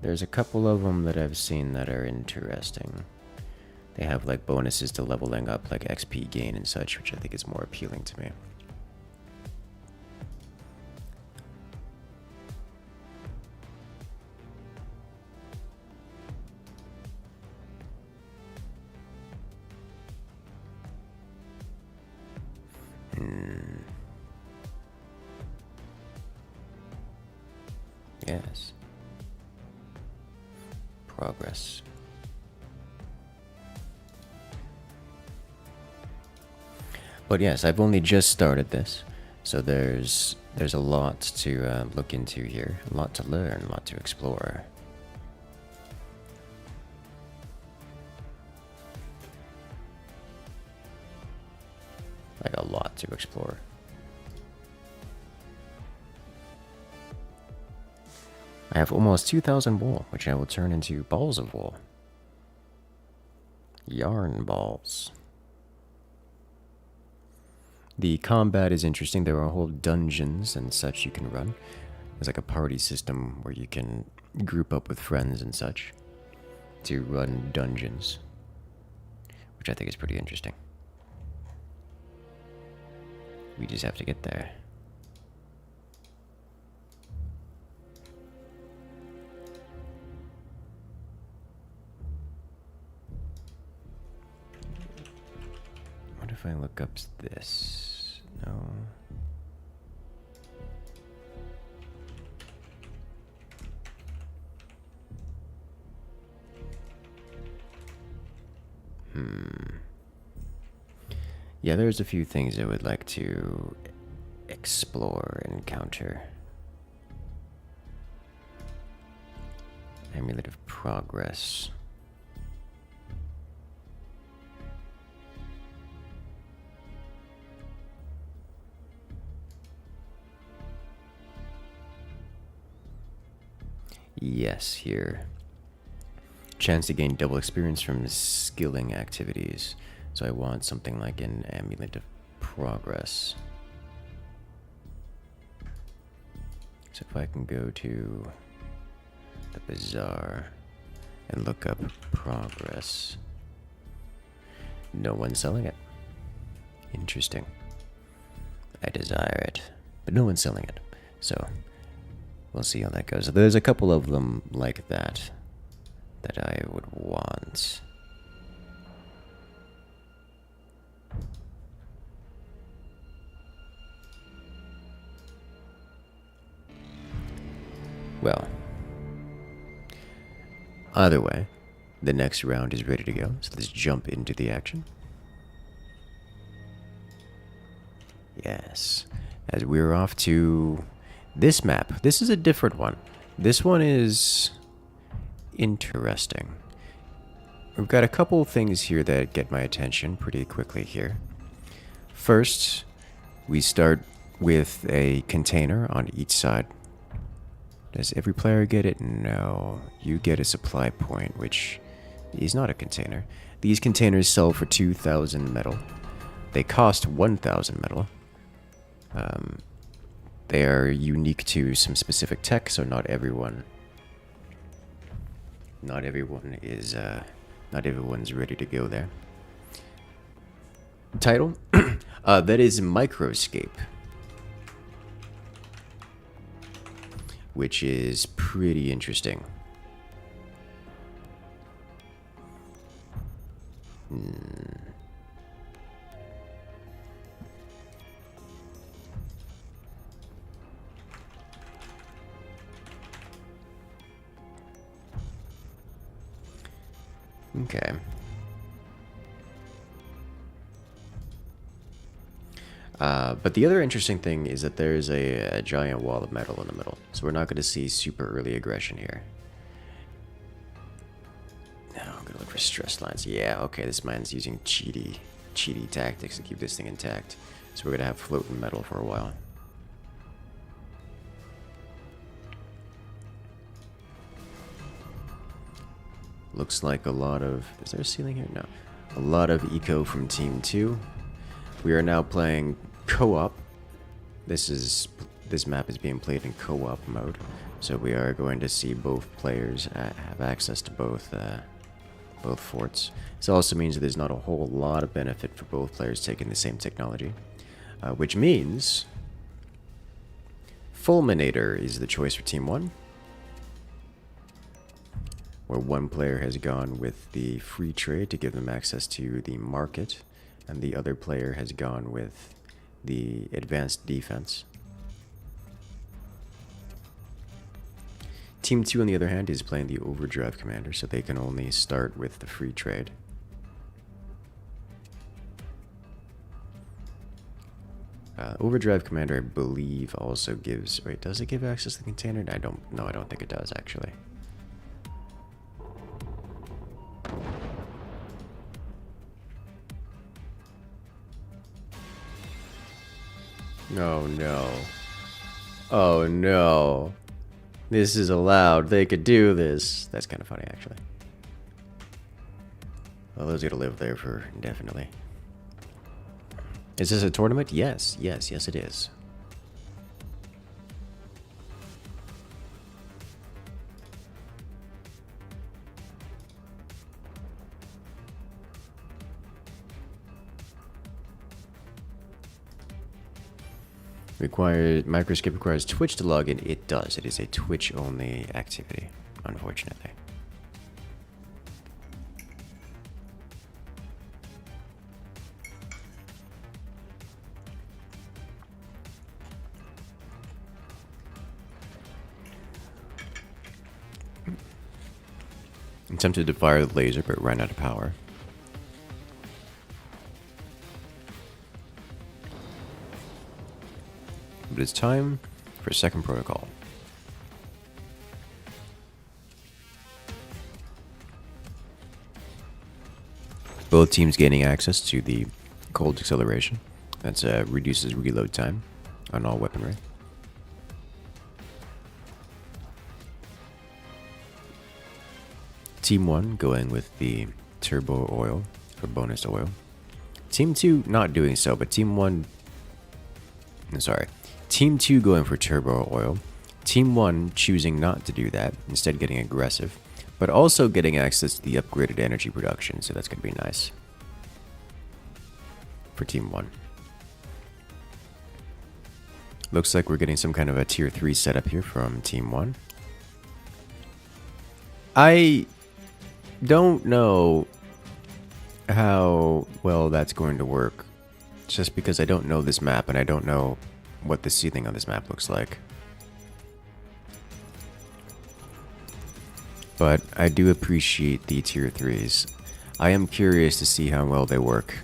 There's a couple of them that I've seen that are interesting. They have like bonuses to leveling up, like XP gain and such, which I think is more appealing to me. Yes. Progress. But yes, I've only just started this, so there's a lot to look into here, a lot to learn, a lot to explore. Like a lot to explore. I have almost 2,000 wool, which I will turn into balls of wool. Yarn balls. The combat is interesting. There are whole dungeons and such you can run. There's like a party system where you can group up with friends and such to run dungeons, which I think is pretty interesting. We just have to get there. What if I look up this? No. Yeah, there's a few things I would like to explore and encounter. Amulet of Progress. Yes, here. Chance to gain double experience from skilling activities. So I want something like an Amulet of Progress. So if I can go to the bazaar and look up Progress. No one's selling it. Interesting. I desire it, but no one's selling it. So we'll see how that goes. There's a couple of them like that I would want. Well, either way, the next round is ready to go, so let's jump into the action. Yes, as we're off to this map. This is a different one. This one is interesting. We've got a couple things here that get my attention pretty quickly here. First, we start with a container on each side. Does every player get it? No. You get a supply point, which is not a container. These containers sell for 2,000 metal. They cost 1,000 metal. They are unique to some specific tech, so not everyone is not everyone's ready to go there. Title? That is Microscape, which is pretty interesting. Okay. But the other interesting thing is that there's a giant wall of metal in the middle, so we're not going to see super early aggression here. Now I'm going to look for stress lines. Yeah, okay, this man's using cheaty tactics to keep this thing intact. So we're going to have floating metal for a while. Looks like a lot of... Is there a ceiling here? No. A lot of eco from Team 2. We are now playing co-op. This map is being played in co-op mode, so we are going to see both players have access to both forts. This also means that there's not a whole lot of benefit for both players taking the same technology, which means Fulminator is the choice for Team 1, where one player has gone with the free trade to give them access to the market, and the other player has gone with the advanced defense. Team 2, on the other hand, is playing the overdrive commander, so they can only start with the free trade. Overdrive commander, I believe, also gives... Wait, does it give access to the container? I don't think it does, actually. Oh no. Oh no. This is allowed. They could do this. That's kind of funny, actually. Well, those are gonna live there for indefinitely. Is this a tournament? Yes. Yes, it is. Microscape requires Twitch to log in. It does. It is a Twitch-only activity, unfortunately. I'm tempted to fire the laser, but ran out of power. But it's time for a second protocol. Both teams gaining access to the cold acceleration. That reduces reload time on all weaponry. Team 1 going with the turbo oil for bonus oil. Team 2 not doing so, but Team 1... Sorry. Team 2 going for turbo oil. Team 1 choosing not to do that, instead getting aggressive, but also getting access to the upgraded energy production, so that's going to be nice for Team 1. Looks like we're getting some kind of a tier 3 setup here from Team 1. I don't know how well that's going to work, just because I don't know this map and I don't know what the ceiling on this map looks like. But I do appreciate the tier 3s. I am curious to see how well they work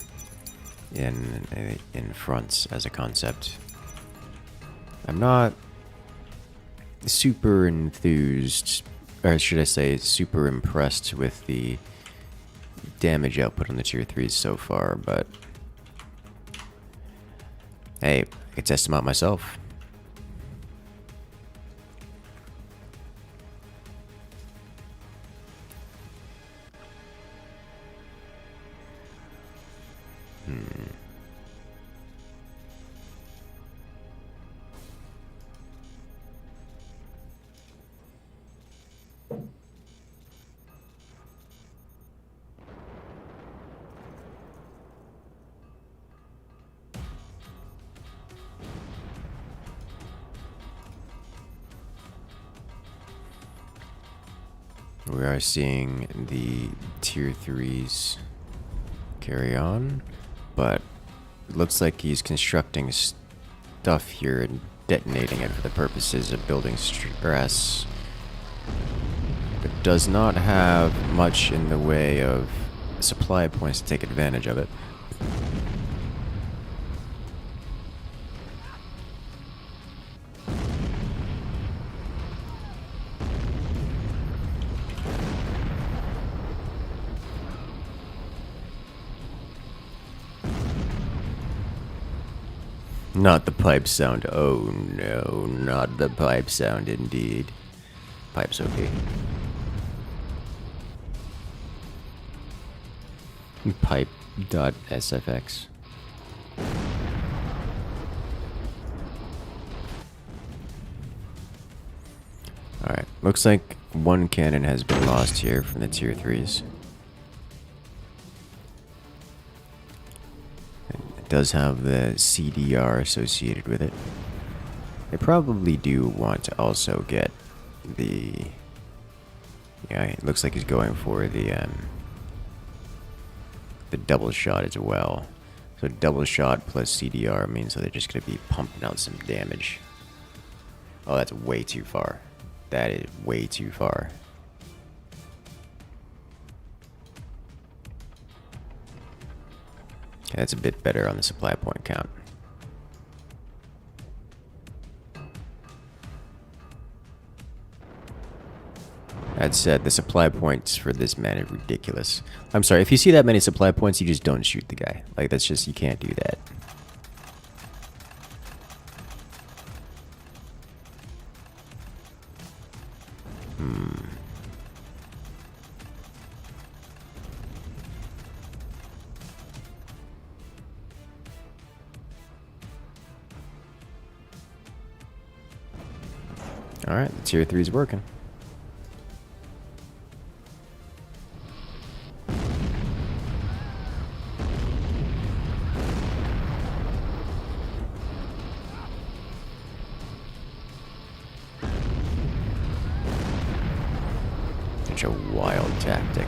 in fronts as a concept. I'm not super enthused, or should I say super impressed with the damage output on the tier 3s so far, but hey, I can test them out myself. We are seeing the tier 3s carry on, but it looks like he's constructing stuff here and detonating it for the purposes of building stress. But does not have much in the way of supply points to take advantage of it. Not the pipe sound. Oh no, not the pipe sound indeed. Pipe's okay. Pipe.sfx. Alright, looks like one cannon has been lost here from the tier 3s. Does have the CDR associated with it. They probably do want to also get the... Yeah, it looks like he's going for the double shot as well. So double shot plus CDR means that they're just going to be pumping out some damage. Oh, that's way too far. That is way too far. Okay, that's a bit better on the supply point count. That said, the supply points for this man are ridiculous. I'm sorry, if you see that many supply points, you just don't shoot the guy. Like, that's just, you can't do that. Alright, the tier 3 is working. Such a wild tactic.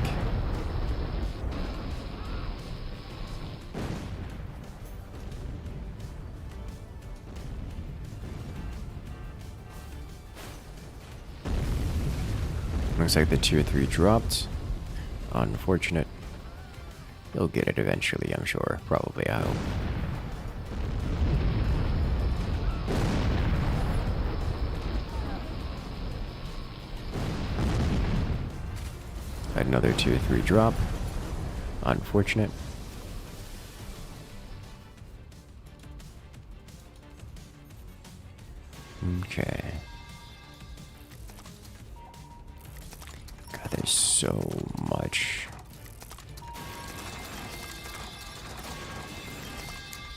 Looks like the tier 3 dropped. Unfortunate. He'll get it eventually, I'm sure. Probably, I hope. Another tier 3 drop. Unfortunate. Okay. God, there's so much.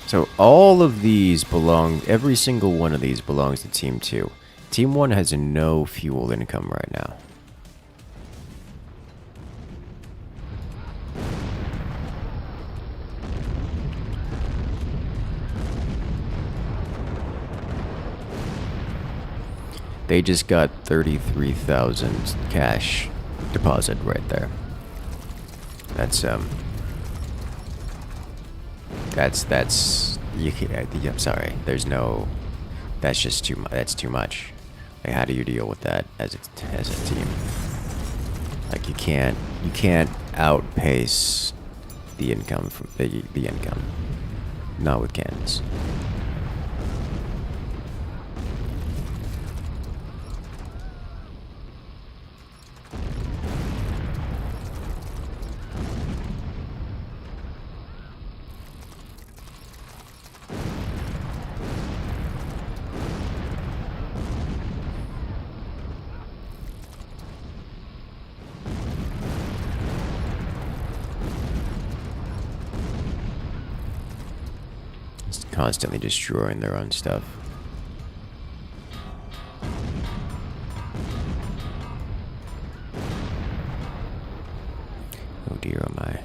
So all of these belong, every single one of these belongs to Team 2. Team 1 has no fuel income right now. They just got 33,000 cash deposit right there. That's you can, I'm sorry. There's no. That's just too much. That's too much. Like, how do you deal with that as a team? Like, you can't outpace the income from the income. Not with cannons. Constantly destroying their own stuff. Oh dear, oh my.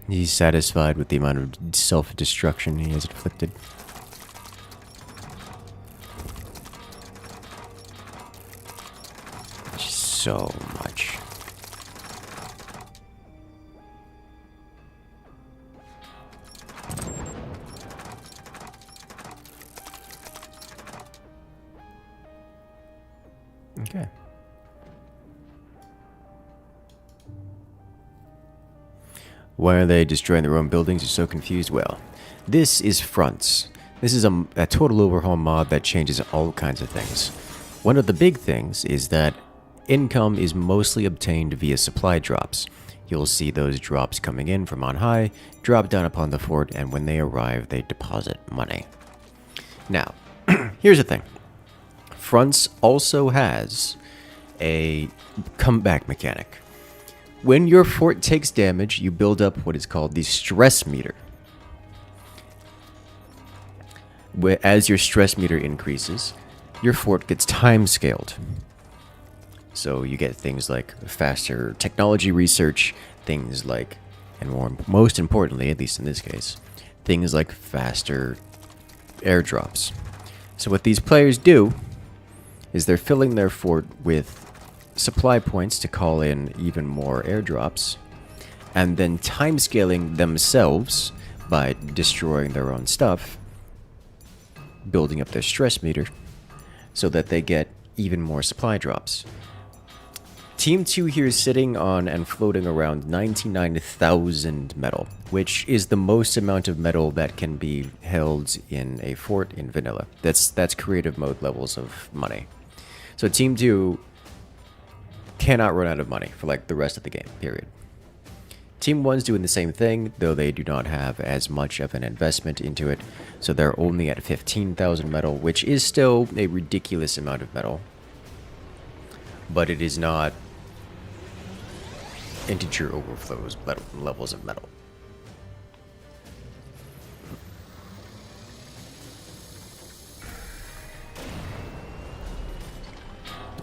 He's satisfied with the amount of self-destruction he has inflicted. So much. Okay. Why are they destroying their own buildings? You're so confused. Well, this is fronts. This is a total overhaul mod that changes all kinds of things. One of the big things is that income is mostly obtained via supply drops. You'll see those drops coming in from on high, drop down upon the fort, and when they arrive, they deposit money. Now, here's the thing. Fronts also has a comeback mechanic. When your fort takes damage, you build up what is called the stress meter. As your stress meter increases, your fort gets time scaled. So you get things like faster technology research, things like, and most importantly, at least in this case, things like faster airdrops. So what these players do is they're filling their fort with supply points to call in even more airdrops, and then time scaling themselves by destroying their own stuff, building up their stress meter, so that they get even more supply drops. Team 2 here is sitting on and floating around 99,000 metal, which is the most amount of metal that can be held in a fort in vanilla. That's creative mode levels of money. So Team 2 cannot run out of money for like the rest of the game, period. Team 1's doing the same thing, though they do not have as much of an investment into it, so they're only at 15,000 metal, which is still a ridiculous amount of metal. But it is not integer overflows levels of metal.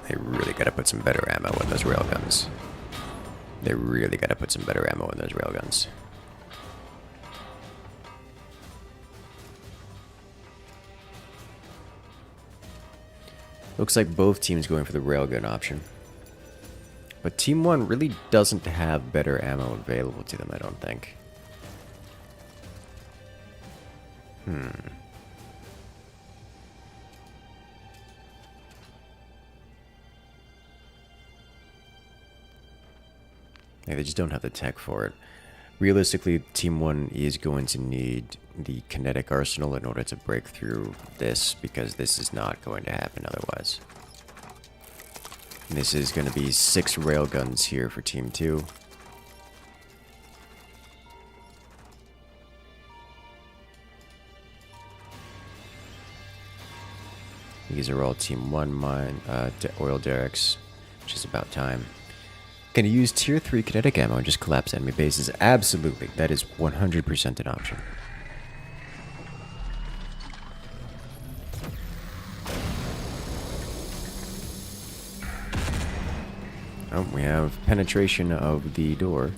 They really gotta put some better ammo in those railguns. They really gotta put some better ammo in those railguns. Looks like both teams going for the railgun option. But Team 1 really doesn't have better ammo available to them, I don't think. Yeah, they just don't have the tech for it. Realistically, Team 1 is going to need the kinetic arsenal in order to break through this, because this is not going to happen otherwise. And this is going to be 6 railguns here for Team 2. These are all Team 1 oil derricks, which is about time. Can you use tier 3 kinetic ammo and just collapse enemy bases? Absolutely. That is 100% an option. Oh, we have penetration of the door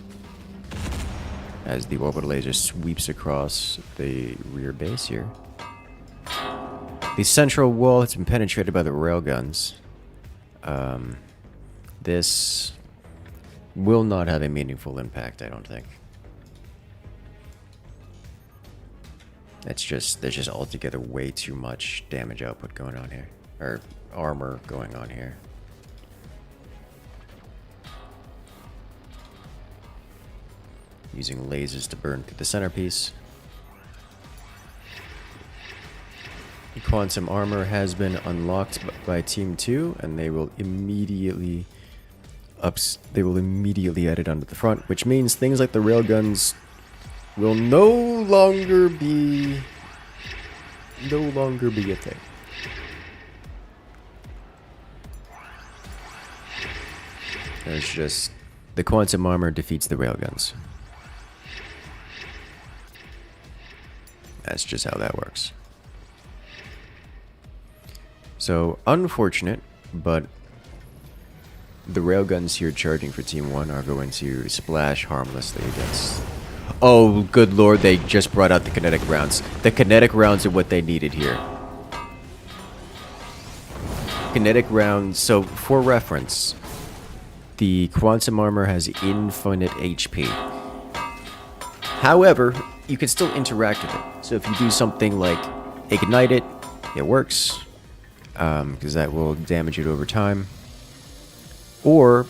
as the orbital laser sweeps across the rear base here. The central wall has been penetrated by the railguns. This will not have a meaningful impact, I don't think. There's just altogether way too much damage output going on here. Or armor going on here. Using lasers to burn through the centerpiece. The quantum armor has been unlocked by Team 2, and they will immediately add it onto the front, which means things like the railguns will no longer be a thing. There's just the quantum armor defeats the railguns. That's just how that works. So, unfortunate, but the railguns here charging for Team 1 are going to splash harmlessly against... Oh, good lord, they just brought out the kinetic rounds. The kinetic rounds are what they needed here. Kinetic rounds... So, for reference, the quantum armor has infinite HP. However, you can still interact with it. So if you do something like ignite it, it works. Because that will damage it over time. Or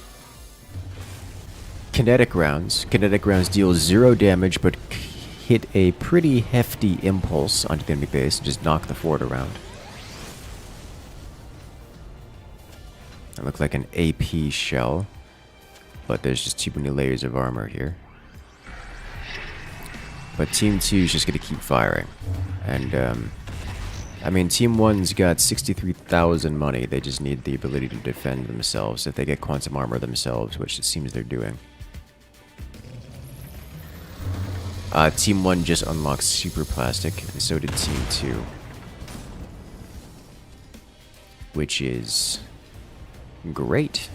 kinetic rounds. Kinetic rounds deal 0 damage, but hit a pretty hefty impulse onto the enemy base and just knock the fort around. It looks like an AP shell, but there's just too many layers of armor here. But Team 2 is just going to keep firing. And, I mean, Team 1's got 63,000 money. They just need the ability to defend themselves if they get quantum armor themselves, which it seems they're doing. Team 1 just unlocked Super Plastic, and so did Team 2. Which is great.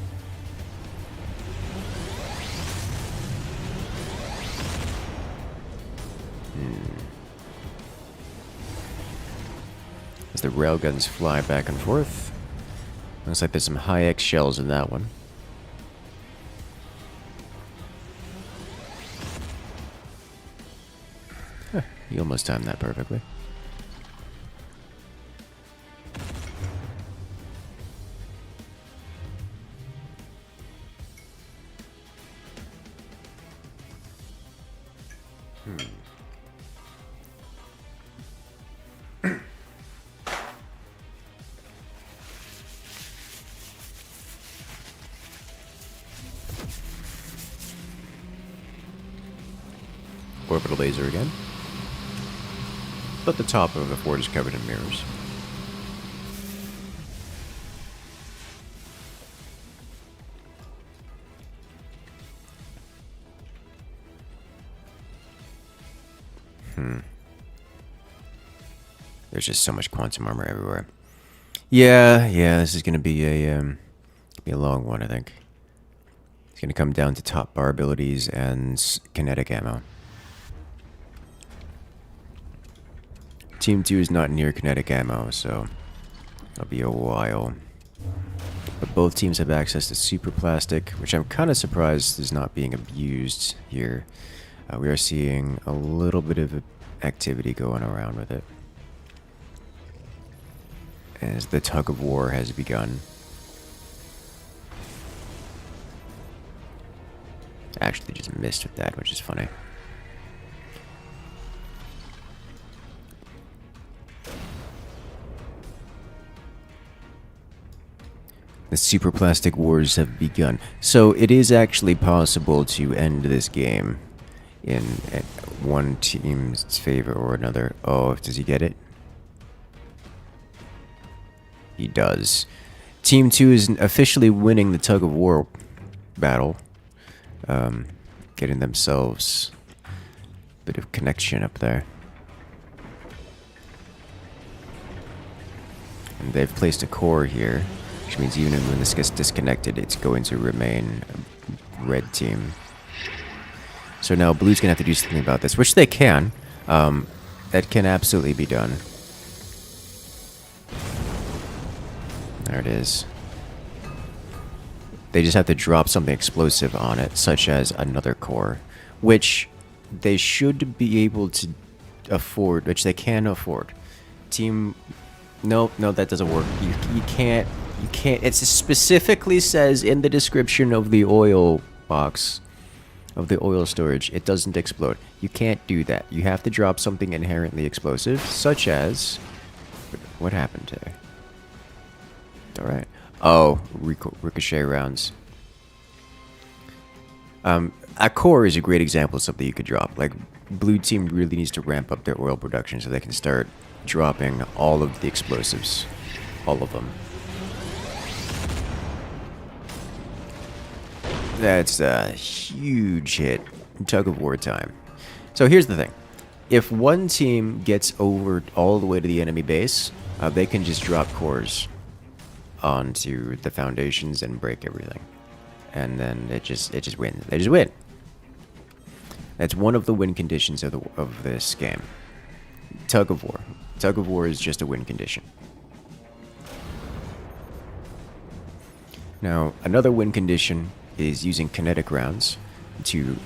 As the railguns fly back and forth. Looks like there's some high-X shells in that one. Huh, you almost timed that perfectly. Orbital laser again. But the top of the fort is covered in mirrors. There's just so much quantum armor everywhere. Yeah, this is gonna be a long one, I think. It's gonna come down to top bar abilities and kinetic ammo. Team 2 is not near kinetic ammo, so it'll be a while. But both teams have access to super plastic, which I'm kind of surprised is not being abused here. We are seeing a little bit of activity going around with it, as the tug of war has begun. Actually, they just missed with that, which is funny. The super plastic wars have begun. So it is actually possible to end this game in one team's favor or another. Oh, does he get it? He does. Team 2 is officially winning the tug of war battle. Getting themselves a bit of connection up there. And they've placed a core here, which means even when this gets disconnected, it's going to remain a red team. So now blue's going to have to do something about this, which they can. That can absolutely be done. There it is. They just have to drop something explosive on it, such as another core, which they should be able to afford, which they can afford. Team... No, that doesn't work. You can't... It specifically says in the description of the oil box, of the oil storage, it doesn't explode. You can't do that. You have to drop something inherently explosive, such as... What happened there? Alright. Oh, ricochet rounds. A core is a great example of something you could drop. Like, blue team really needs to ramp up their oil production so they can start dropping all of the explosives. All of them. That's a huge hit. Tug of war time. So here's the thing. If one team gets over all the way to the enemy base, they can just drop cores onto the foundations and break everything. And then it just wins. They just win. That's one of the win conditions of this game. Tug of war. Tug of war is just a win condition. Now, another win condition is using kinetic rounds to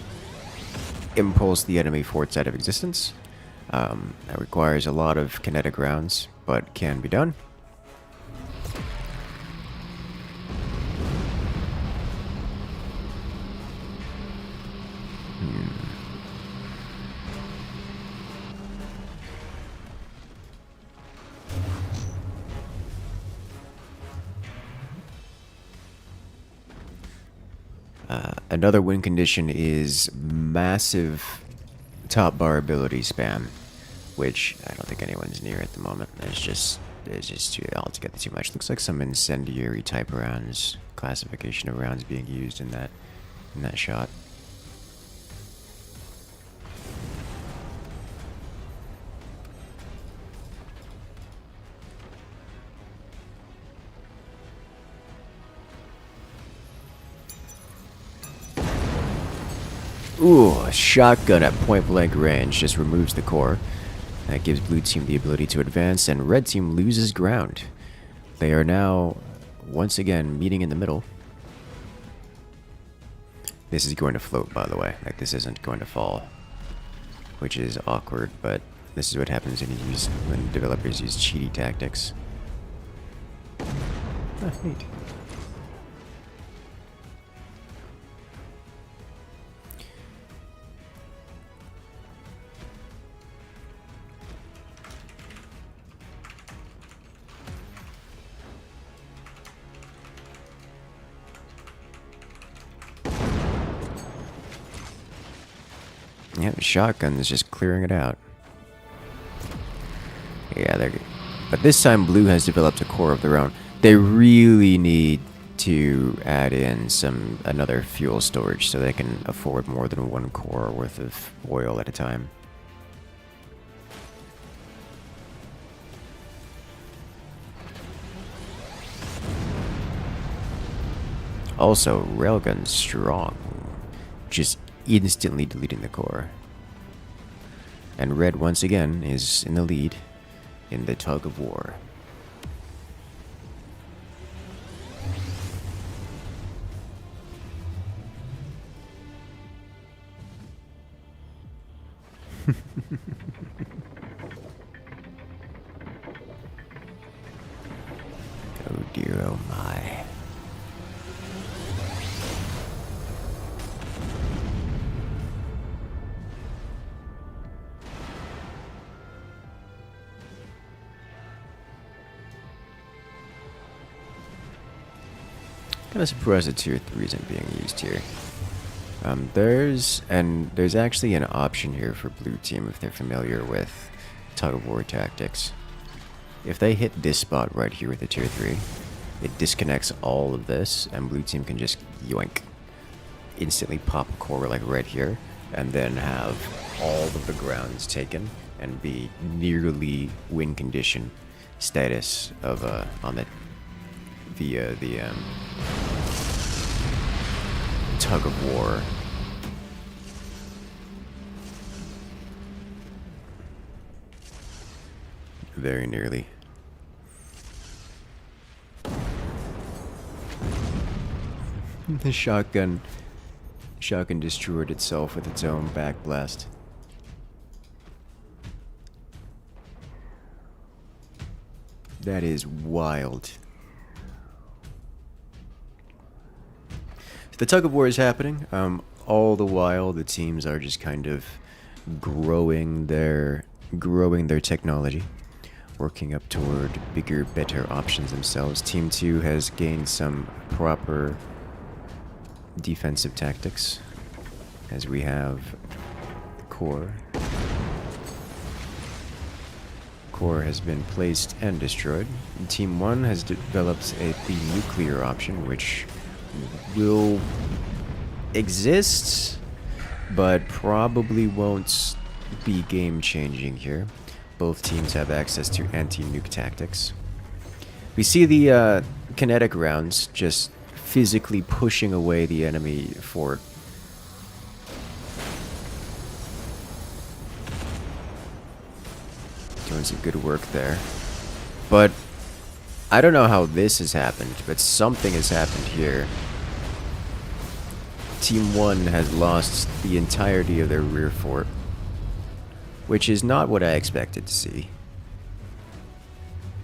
impulse the enemy forts out of existence. That requires a lot of kinetic rounds, but can be done. Another win condition is massive top bar ability spam, which I don't think anyone's near at the moment. It's just altogether too much. Looks like some incendiary type rounds, classification of rounds being used in that shot. Ooh, a shotgun at point blank range just removes the core. That gives blue team the ability to advance, and red team loses ground. They are now, once again, meeting in the middle. This is going to float, by the way. Like, this isn't going to fall, which is awkward, but this is what happens when developers use cheaty tactics. Ah, neat. Yep, shotgun is just clearing it out. Yeah, they're good. But this time blue has developed a core of their own. They really need to add in another fuel storage so they can afford more than one core worth of oil at a time. Also, railgun's strong. Just instantly deleting the core. And red once again is in the lead in the tug of war. Oh dear, oh my. Kind of surprised that tier 3 isn't being used here. There's actually an option here for blue team if they're familiar with tug of war tactics. If they hit this spot right here with the tier 3, it disconnects all of this, and blue team can just yoink, instantly pop a core like right here, and then have all of the grounds taken and be nearly win condition status of on the via the tug of war. Very nearly. The shotgun destroyed itself with its own backblast. That is wild. The tug of war is happening. All the while, the teams are just kind of growing their technology, working up toward bigger, better options themselves. Team 2 has gained some proper defensive tactics, as we have the core. Core has been placed and destroyed. Team 1 has developed the nuclear option, which will exist, but probably won't be game-changing here. Both teams have access to anti-nuke tactics. We see the kinetic rounds just physically pushing away the enemy fort. Doing some good work there. But I don't know how this has happened, but something has happened here. Team 1 has lost the entirety of their rear fort, which is not what I expected to see.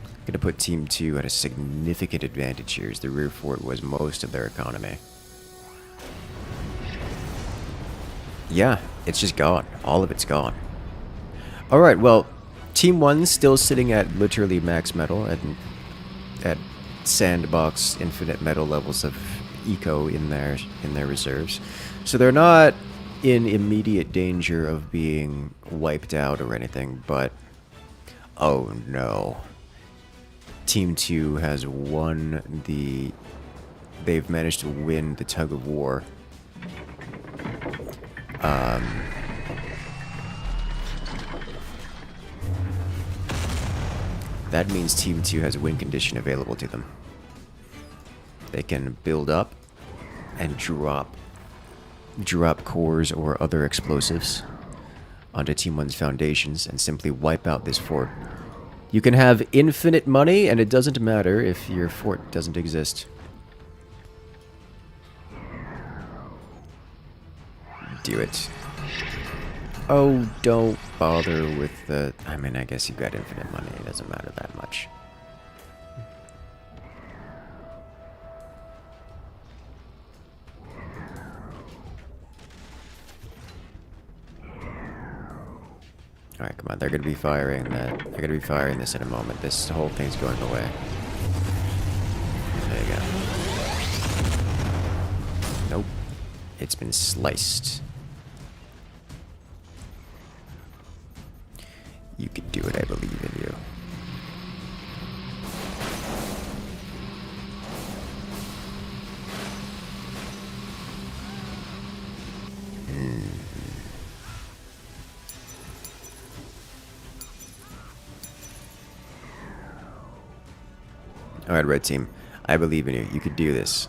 I'm gonna put Team 2 at a significant advantage here, as the rear fort was most of their economy. Yeah, it's just gone. All of it's gone. Alright, well, Team 1's still sitting at literally max metal, at sandbox infinite metal levels of eco in their reserves, so they're not in immediate danger of being wiped out or anything. But oh no, Team 2 has won the. They've managed to win the tug of war. That means Team 2 has win condition available to them. They can build up and drop cores or other explosives onto Team 1's foundations and simply wipe out this fort. You can have infinite money, and it doesn't matter if your fort doesn't exist. Do it. Oh, don't bother with the... I mean, I guess you've got infinite money. It doesn't matter that much. Alright, come on. They're going to be firing that. They're going to be firing this in a moment. This whole thing's going away. There you go. Nope. It's been sliced. You can do it, I believe in you. Alright, red team. I believe in you. You could do this.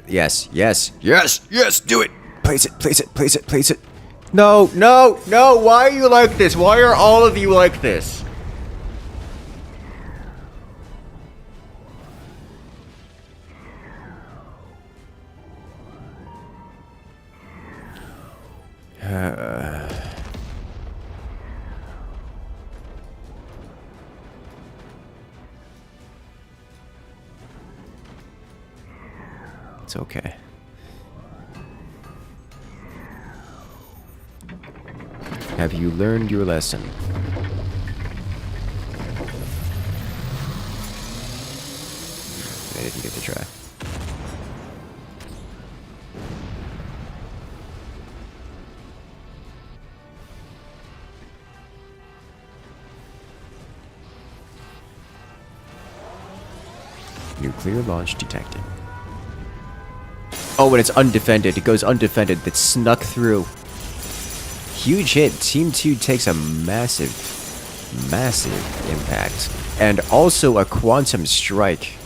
Yes, yes, yes, yes, do it! Place it, place it, place it, place it. No, no, no, why are you like this? Why are all of you like this? It's okay. Have you learned your lesson? I didn't get to try. Nuclear launch detected. Oh, and it's undefended. It goes undefended. That snuck through. Huge hit. Team 2 takes a massive, massive impact. And also a quantum strike.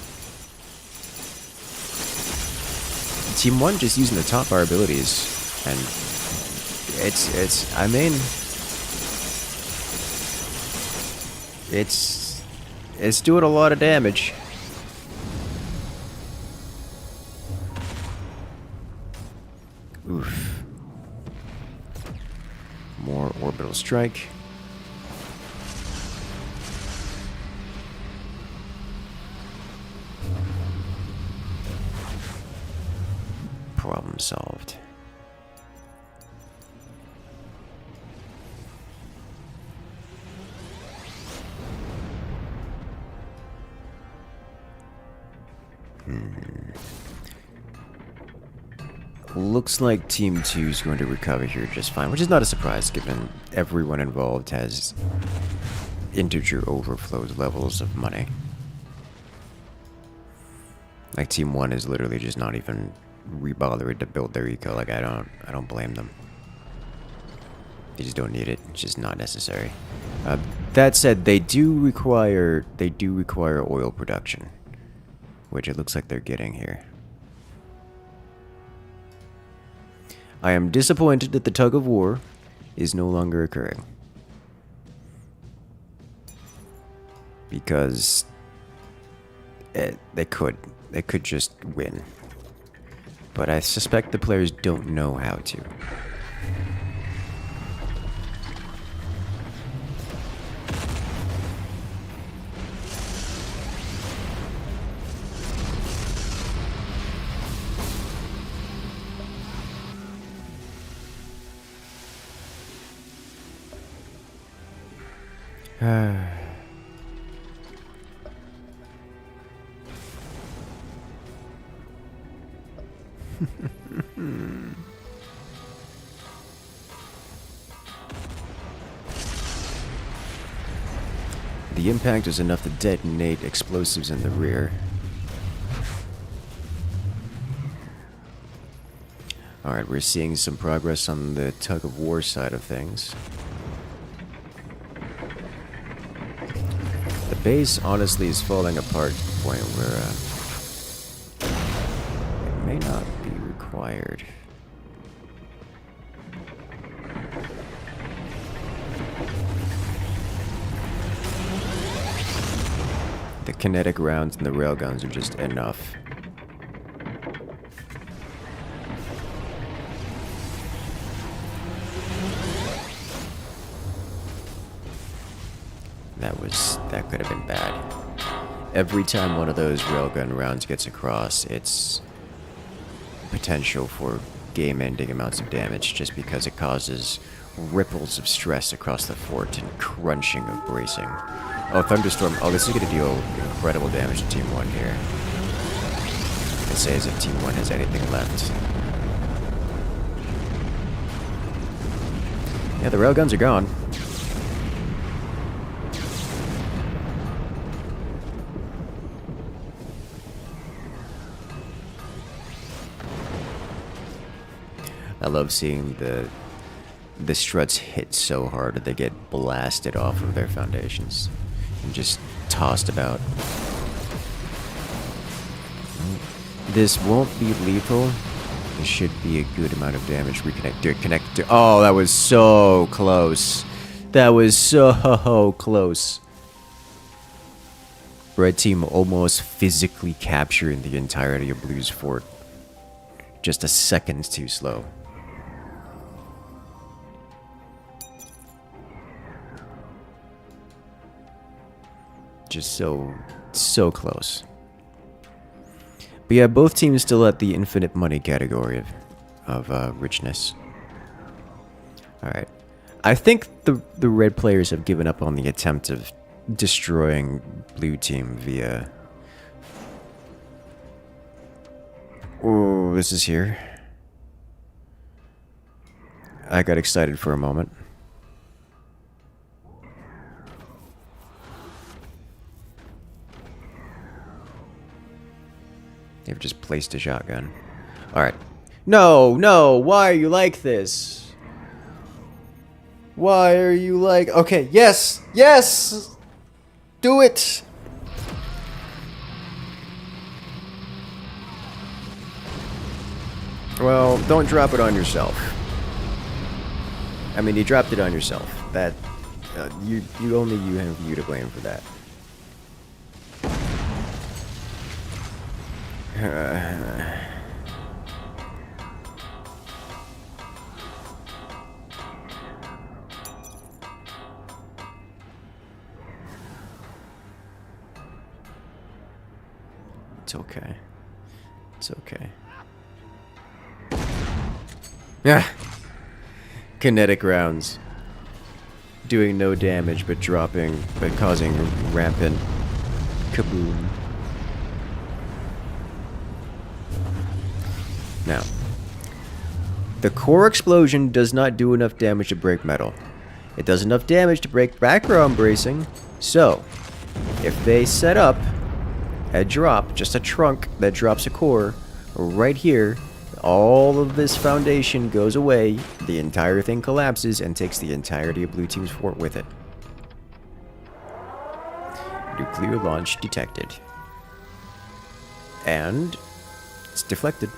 Team 1 just using the top bar abilities. And I mean... It's doing a lot of damage. Oof. More orbital strike. Problem solved. Looks like Team 2 is going to recover here just fine, which is not a surprise given everyone involved has integer overflows levels of money. Like Team 1 is literally just not even bothering to build their eco. Like I don't blame them. They just don't need it. It's just not necessary. That said, they do require oil production, which it looks like they're getting here. I am disappointed that the tug of war is no longer occurring. Because they could just win. But I suspect the players don't know how to. The impact is enough to detonate explosives in the rear. Alright, we're seeing some progress on the tug-of-war side of things. The base, honestly, is falling apart to the point where it may not be required. The kinetic rounds and the railguns are just enough. That could have been bad. Every time one of those railgun rounds gets across, it's potential for game-ending amounts of damage just because it causes ripples of stress across the fort and crunching of bracing. Oh, Thunderstorm. Oh, this is going to deal incredible damage to Team 1 here. Let's say as if Team 1 has anything left. Yeah, the railguns are gone. I love seeing the struts hit so hard that they get blasted off of their foundations and just tossed about. This won't be lethal. It should be a good amount of damage. Reconnect. Dude, connect. Oh, that was so close. That was so close. Red team almost physically capturing the entirety of Blue's fort. Just a second too slow. Just so close. But yeah, both teams still at the infinite money category of richness. Alright. I think the red players have given up on the attempt of destroying blue team via... Oh, this is here. I got excited for a moment. They've just placed a shotgun. Alright. No, no, why are you like this? Why are you like... Okay, yes! Yes! Do it! Well, don't drop it on yourself. I mean, you dropped it on yourself. That... you only have you to blame for that. It's okay. It's okay. Yeah. Kinetic rounds. Doing no damage, but causing rampant kaboom. Now, the core explosion does not do enough damage to break metal. It does enough damage to break background bracing, so if they set up a drop, just a trunk that drops a core right here, all of this foundation goes away, the entire thing collapses and takes the entirety of blue team's fort with it. Nuclear launch detected. And it's deflected.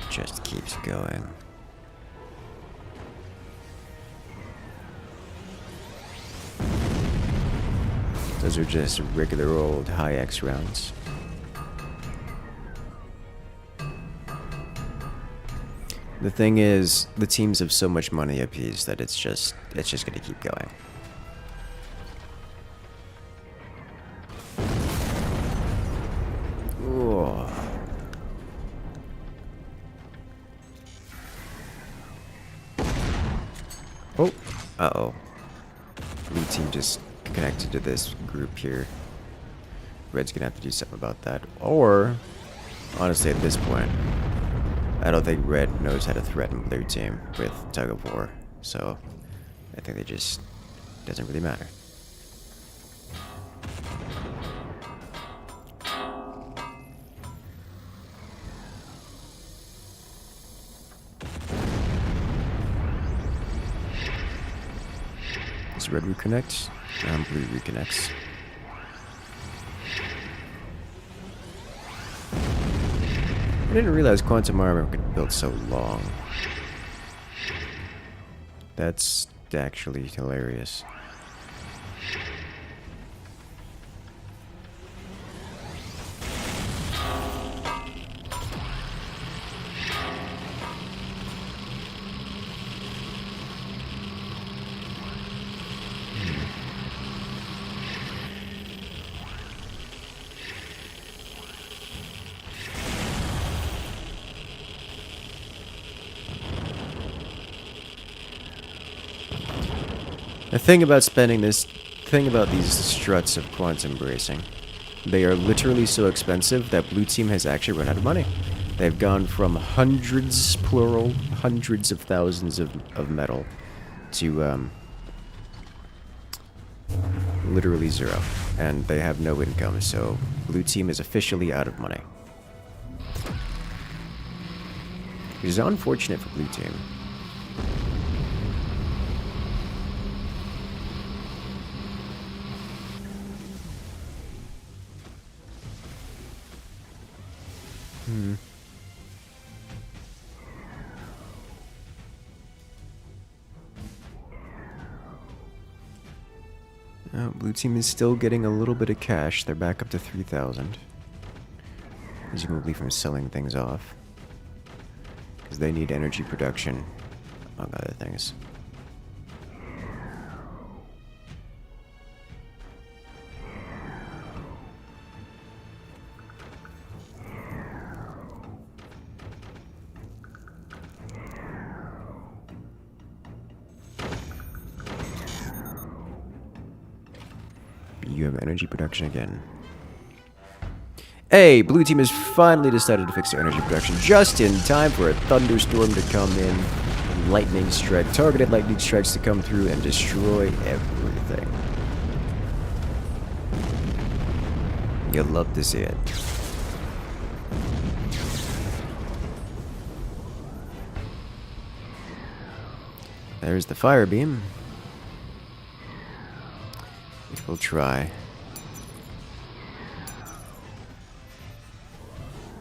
Just keeps going. Those are just regular old high X rounds. The thing is, the teams have so much money apiece that it's just gonna keep going. Ooh. Oh, uh-oh. Blue team just connected to this group here. Red's gonna have to do something about that. Or, honestly, at this point, I don't think Red knows how to threaten Blue team with tug of war. So, I think it just doesn't really matter. Does Red reconnect? Blue reconnects. I didn't realize quantum armor could build so long. That's actually hilarious. The thing about these struts of quantum bracing, they are literally so expensive that Blue Team has actually run out of money. They've gone from hundreds, plural, hundreds of thousands of metal to literally zero. And they have no income, so Blue Team is officially out of money. Which is unfortunate for Blue Team. Blue team is still getting a little bit of cash. They're back up to 3,000. Presumably from selling things off. Because they need energy production, among other things. You have energy production again. Hey, Blue team has finally decided to fix their energy production just in time for a thunderstorm to come in. Lightning strike, targeted lightning strikes to come through and destroy everything. You'll love to see it. There's the fire beam. We'll try.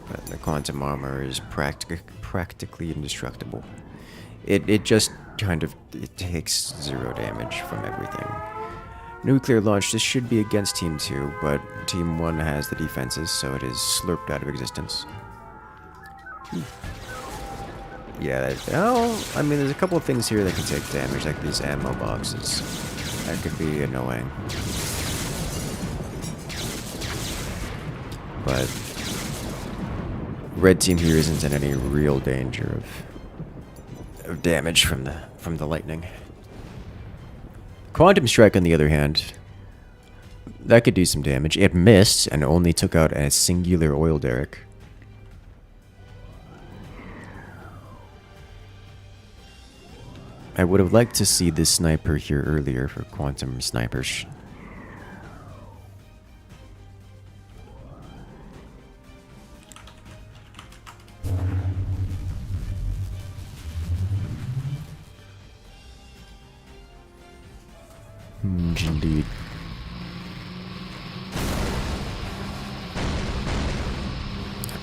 But the quantum armor is practically indestructible. It just kind of takes 0 damage from everything. Nuclear launch, this should be against Team 2, but Team 1 has the defenses, so it is slurped out of existence. Yeah, I mean, there's a couple of things here that can take damage, like these ammo boxes. That could be annoying. But red team here isn't in any real danger of damage from the lightning. Quantum strike, on the other hand, that could do some damage. It missed and only took out a singular oil derrick. I would have liked to see this sniper here earlier for quantum snipers. Indeed.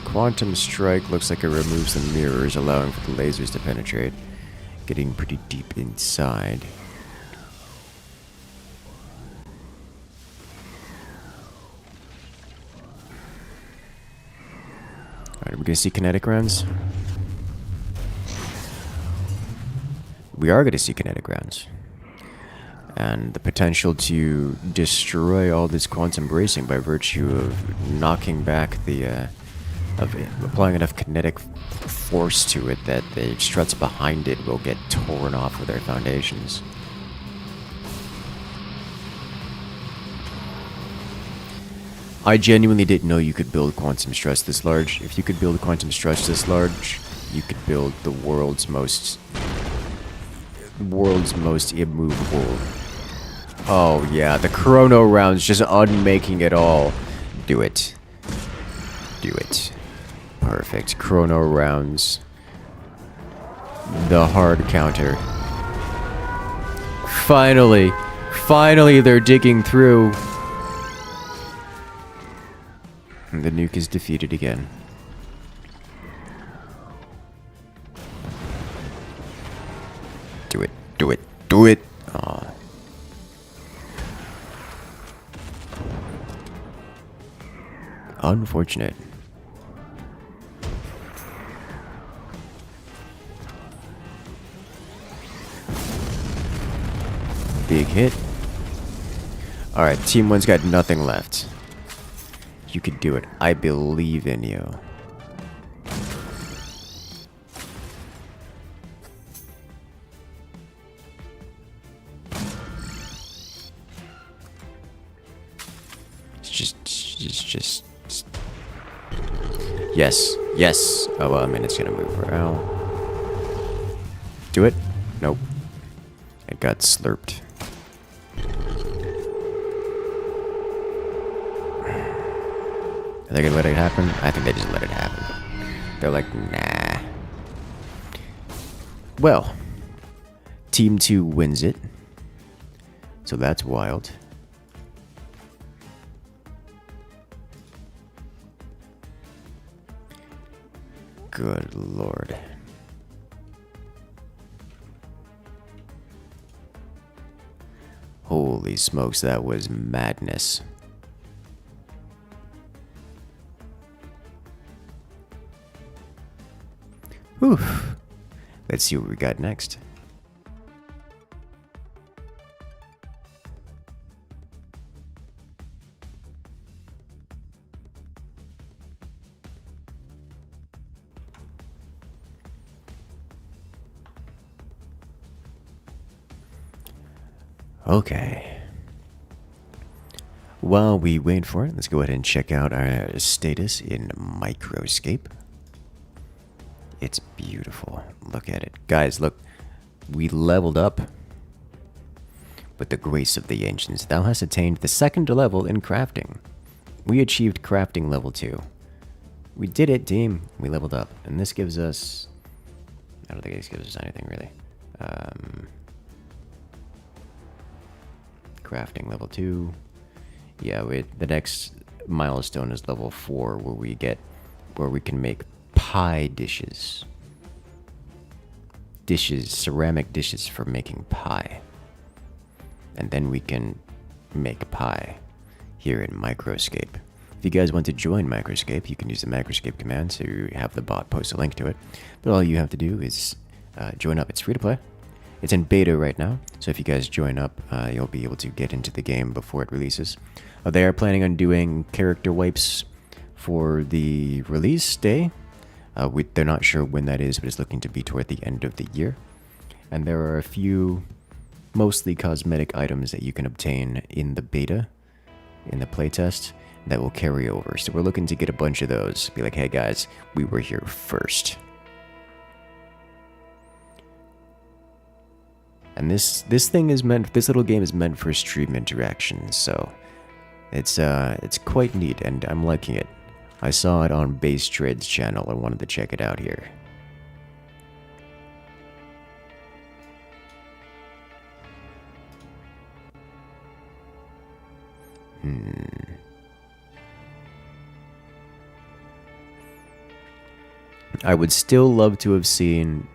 Quantum strike looks like it removes the mirrors, allowing for the lasers to penetrate. Getting pretty deep inside. Alright, we're gonna see kinetic rounds. we are going to see kinetic rounds. And the potential to destroy all this quantum bracing by virtue of knocking back the, of applying enough kinetic force to it that the struts behind it will get torn off of their foundations. I genuinely didn't know you could build quantum struts this large. If you could build quantum struts this large, you could build the world's most immovable. Oh yeah, the chrono rounds just unmaking it all. Do it. Do it. Perfect. Chrono rounds. The hard counter. Finally. Finally they're digging through. The nuke is defeated again. Do it. Do it. Do it. Aw. Unfortunate. Big hit. Alright, Team 1's got nothing left. You can do it. I believe in you. It's just... Yes. Yes. Oh, well, I mean, it's gonna move around. Do it? Nope. It got slurped. Are they gonna let it happen? I think they just let it happen. They're like, nah. Well, Team 2 wins it. So that's wild. Good lord. Holy smokes, that was madness. Whew. Let's see what we got next. Okay. While we wait for it, let's go ahead and check out our status in Microscape. It's beautiful. Look at it. Guys, look. We leveled up with the grace of the ancients. Thou hast attained the 2nd level in crafting. We achieved crafting level 2. We did it, team. We leveled up. And this gives us... I don't think this gives us anything, really. Crafting level 2. Yeah, the next milestone is level 4, where we can make pie dishes. Ceramic dishes for making pie. And then we can make pie here in Microscape. If you guys want to join Microscape, you can use the Microscape command to have the bot post a link to it. But all you have to do is join up. It's free to play. It's in beta right now, so if you guys join up, you'll be able to get into the game before it releases. They are planning on doing character wipes for the release day. They're not sure when that is, but it's looking to be toward the end of the year. And there are a few mostly cosmetic items that you can obtain in the beta, in the playtest, that will carry over. So we're looking to get a bunch of those. Be like, hey guys, we were here first. And this little game is meant for stream interaction, so it's quite neat, and I'm liking it. I saw it on Base Trade's channel. I wanted to check it out here. I would still love to have seen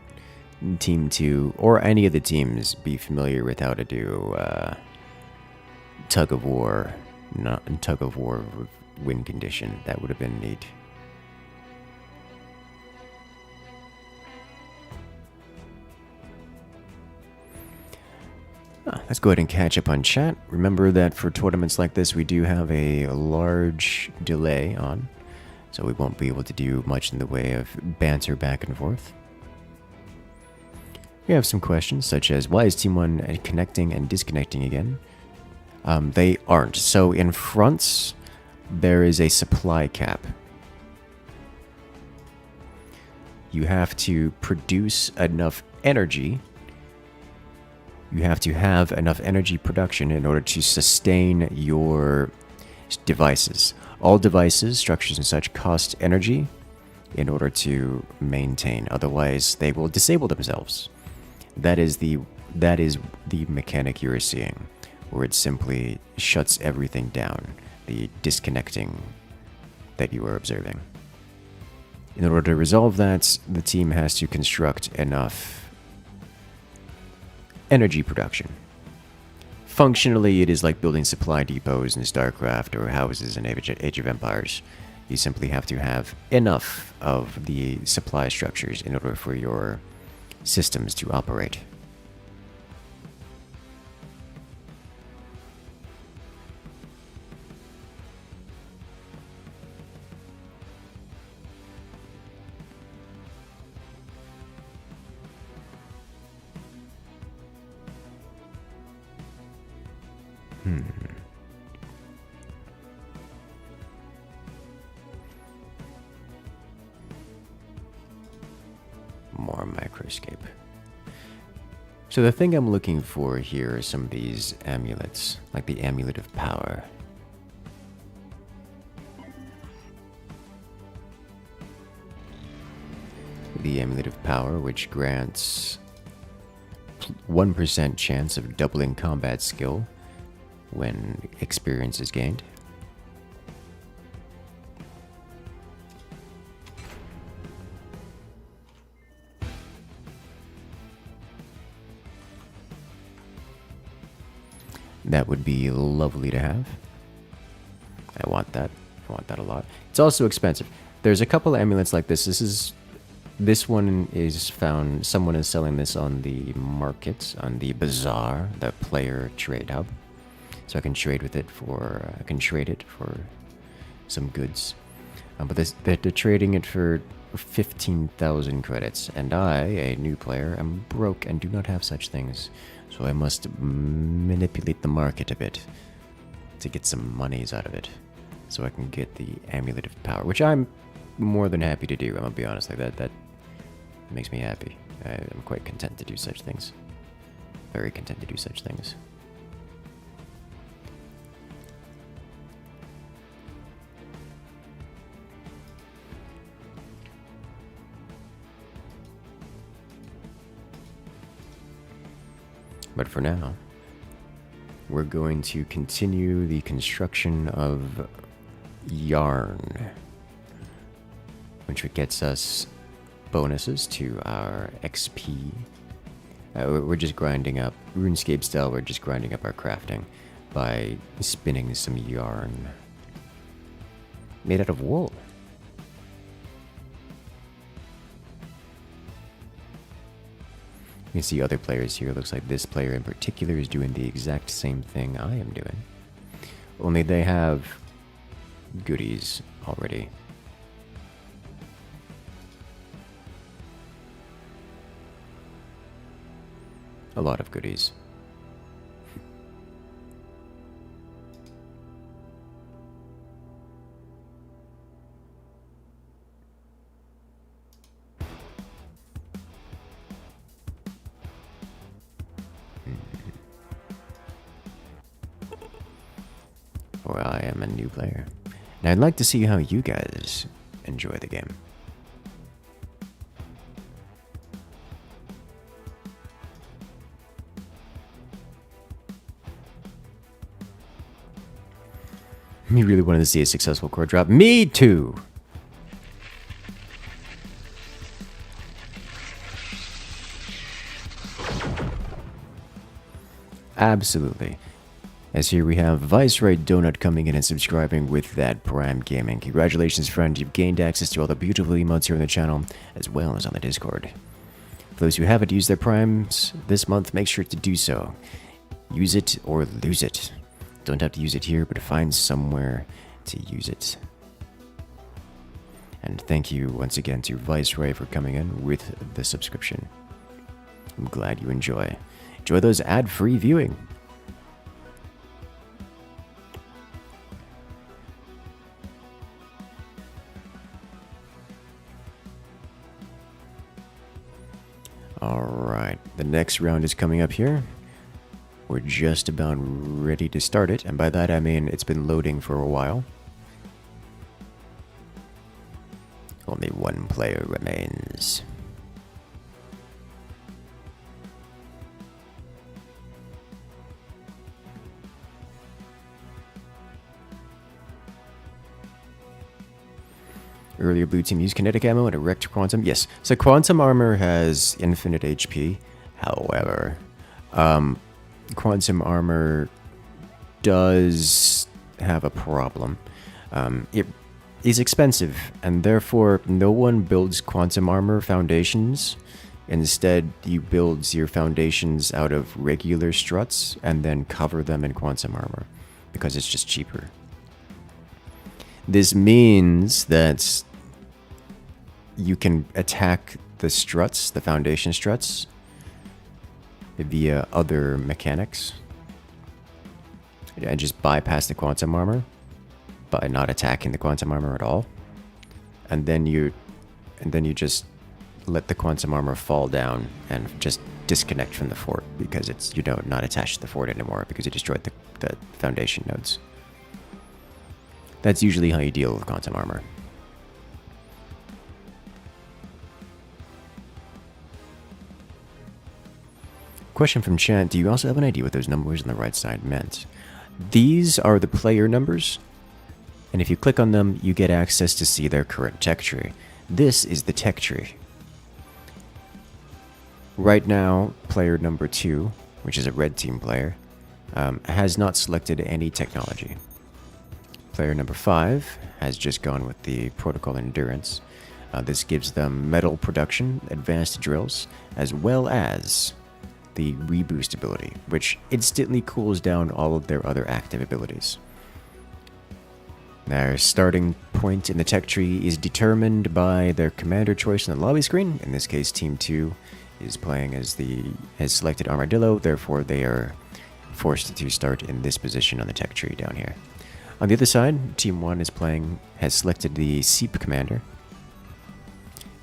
Team 2, or any of the teams, be familiar with how to do tug of war with win condition. That would have been neat. Let's go ahead and catch up on chat. Remember that for tournaments like this, we do have a large delay on, so we won't be able to do much in the way of banter back and forth. We have some questions, such as, why is Team 1 connecting and disconnecting again? They aren't. So in fronts, there is a supply cap. You have to produce enough energy. You have to have enough energy production in order to sustain your devices. All devices, structures and such cost energy in order to maintain. Otherwise, they will disable themselves. That is the mechanic you're seeing, where it simply shuts everything down, the disconnecting that you are observing. In order to resolve that, the team has to construct enough energy production. Functionally, it is like building supply depots in StarCraft or houses in Age of Empires. You simply have to have enough of the supply structures in order for your systems to operate. More microscape. So the thing I'm looking for here are some of these amulets, like the Amulet of Power. The Amulet of Power, which grants 1% chance of doubling combat skill when experience is gained. That would be lovely to have. I want that. I want that a lot. It's also expensive. There's a couple amulets like this. This one is found, someone is selling this on the market, on the bazaar, the player trade hub. So I can trade with it for, I can trade it for some goods. But they're trading it for 15,000 credits. And I, a new player, am broke and do not have such things. So I must manipulate the market a bit to get some monies out of it. So I can get the Amulet of Power, which I'm more than happy to do. I'm gonna be honest, like that makes me happy. I'm quite content to do such things. Very content to do such things. But for now, we're going to continue the construction of yarn, which gets us bonuses to our XP. We're just grinding up, RuneScape style, we're just grinding up our crafting by spinning some yarn made out of wool. You can see other players here. Looks like this player in particular is doing the exact same thing I am doing. Only they have goodies already. A lot of goodies. For I am a new player. And I'd like to see how you guys enjoy the game. Me really wanted to see a successful core drop. Me too! Absolutely. As here we have Viceroy Donut coming in and subscribing with that Prime Gaming. Congratulations, friend. You've gained access to all the beautiful emotes here on the channel, as well as on the Discord. For those who haven't used their Primes this month, make sure to do so. Use it or lose it. Don't have to use it here, but find somewhere to use it. And thank you once again to Viceroy for coming in with the subscription. I'm glad you enjoy. Enjoy those ad-free viewing. Alright, the next round is coming up here. We're just about ready to start it, and by that I mean it's been loading for a while. Only one player remains. Earlier blue team used kinetic ammo and erect quantum. Yes, so quantum armor has infinite HP. However, quantum armor does have a problem. It is expensive, and therefore no one builds quantum armor foundations. Instead, you build your foundations out of regular struts and then cover them in quantum armor because it's just cheaper. This means that you can attack the struts, the foundation struts, via other mechanics and just bypass the quantum armor by not attacking the quantum armor at all. And then you just let the quantum armor fall down and just disconnect from the fort because it's, you know, not attached to the fort anymore because you destroyed the foundation nodes. That's usually how you deal with quantum armor. Question from chat, do you also have an idea what those numbers on the right side meant? These are the player numbers, and if you click on them, you get access to see their current tech tree. This is the tech tree. Right now, player number 2, which is a red team player, has not selected any technology. Player number 5 has just gone with the protocol endurance. This gives them metal production, advanced drills, as well as the reboost ability, which instantly cools down all of their other active abilities. Their starting point in the tech tree is determined by their commander choice on the lobby screen. In this case, Team 2 is playing as has selected Armadillo, therefore they are forced to start in this position on the tech tree down here. On the other side, Team 1 has selected the Seep commander,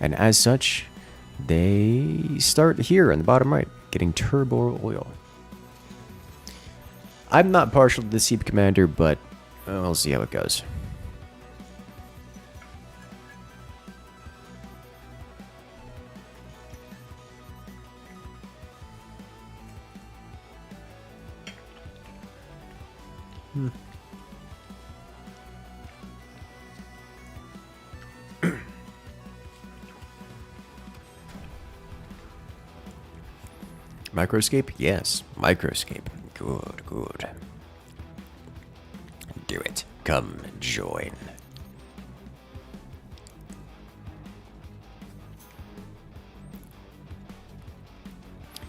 and as such, they start here on the bottom right, getting turbo oil. I'm not partial to the Seep commander, but we'll see how it goes. Microscape? Yes, microscape. Good, good. Do it. Come join.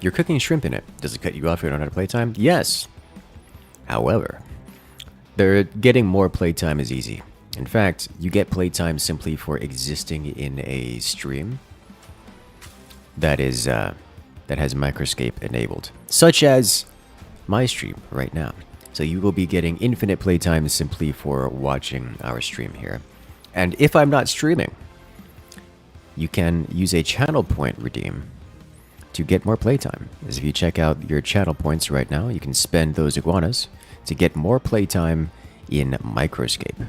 You're cooking shrimp in it. Does it cut you off if you don't have playtime? Yes. However, getting more playtime is easy. In fact, you get playtime simply for existing in a stream that has microscape enabled, such as my stream right now. So you will be getting infinite playtime simply for watching our stream here. And if I'm not streaming, you can use a channel point redeem to get more playtime. As if you check out your channel points right now, you can spend those iguanas to get more playtime in microscape.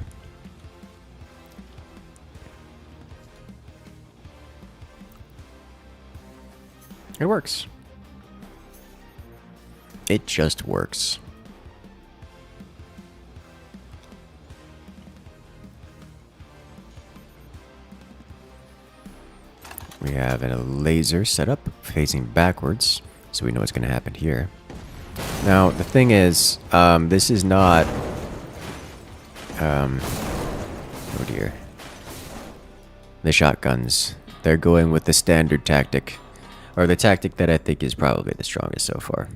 It works. It just works. We have a laser set up facing backwards, so we know what's going to happen here. Now, the thing is, this is not... oh dear. The shotguns. They're going with the standard tactic. Or the tactic that I think is probably the strongest so far.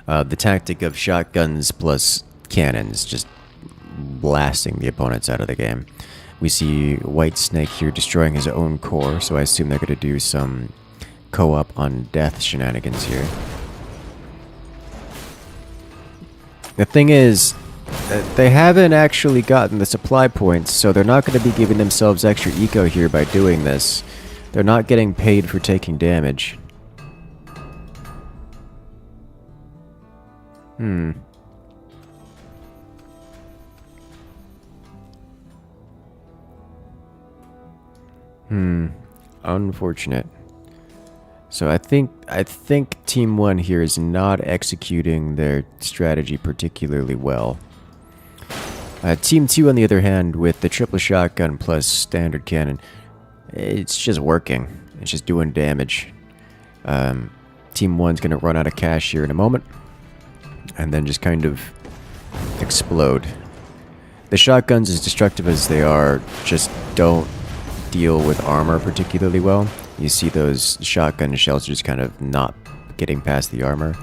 The tactic of shotguns plus cannons just blasting the opponents out of the game. We see White Snake here destroying his own core, so I assume they're going to do some co-op on death shenanigans here. The thing is, they haven't actually gotten the supply points, so they're not going to be giving themselves extra eco here by doing this. They're not getting paid for taking damage. Unfortunate. So I think Team 1 here is not executing their strategy particularly well. Team 2, on the other hand, with the triple shotgun plus standard cannon, it's just working. It's just doing damage. Team 1's going to run out of cash here in a moment, and then just kind of explode. The shotguns, as destructive as they are, just don't deal with armor particularly well. You see those shotgun shells just kind of not getting past the armor.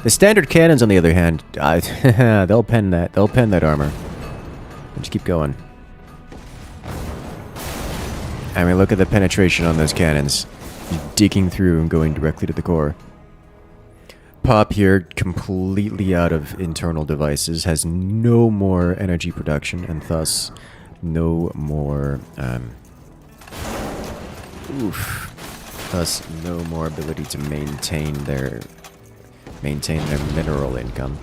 The standard cannons, on the other hand, they'll pen that. They'll pen that armor. Just keep going. I mean, look at the penetration on those cannons. Just digging through and going directly to the core. Pop here, completely out of internal devices, has no more energy production, and thus no more thus no more ability to maintain their mineral income.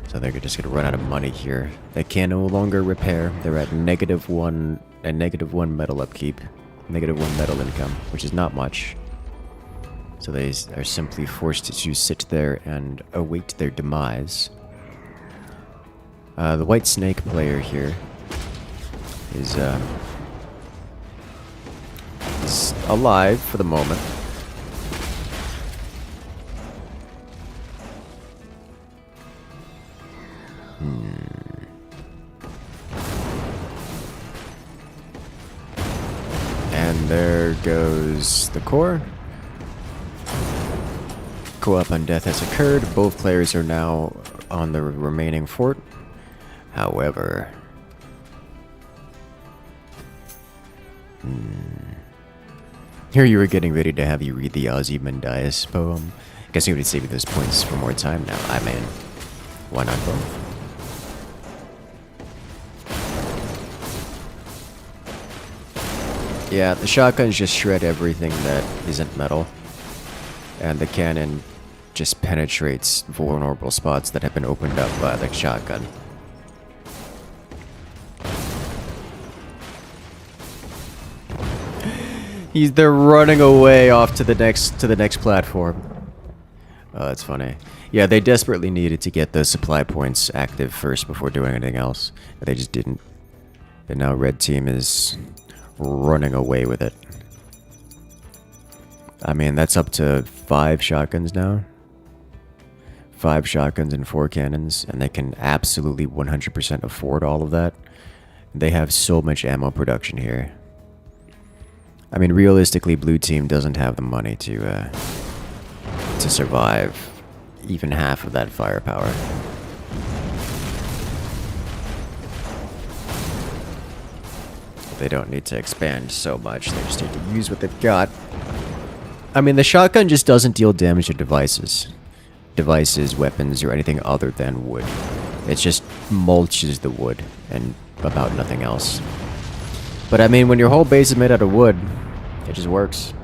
So they're just gonna run out of money here. They can no longer repair. They're at -1 metal upkeep, -1 metal income, which is not much. So they are simply forced to sit there and await their demise. The White Snake player here is alive for the moment. And there goes the core. Co-op on death has occurred. Both players are now on the remaining fort. However, here you were getting ready to have you read the Ozymandias poem. Guessing we'd save you those points for more time now. I mean, why not both? Yeah, the shotguns just shred everything that isn't metal. And the cannon just penetrates vulnerable spots that have been opened up by the shotgun. They're running away off to the next platform. Oh, that's funny. Yeah, they desperately needed to get the supply points active first before doing anything else. But they just didn't. And now red team is running away with it. I mean, that's up to 5 shotguns now. 5 shotguns and 4 cannons, and they can absolutely 100% afford all of that. They have so much ammo production here. I mean, realistically, blue team doesn't have the money to survive even half of that firepower. They don't need to expand so much. They just need to use what they've got. I mean, the shotgun just doesn't deal damage to devices. Devices, weapons, or anything other than wood. It just mulches the wood and about nothing else. But I mean, when your whole base is made out of wood, it just works.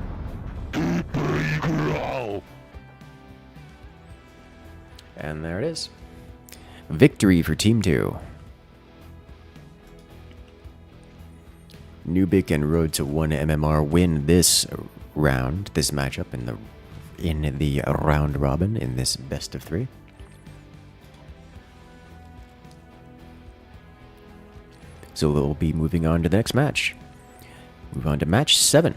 And there it is. Victory for Team 2. Nubik and Road to 1 MMR win this round, this matchup in the round robin in this best of 3. So we'll be moving on to the next match. Move on to match 7.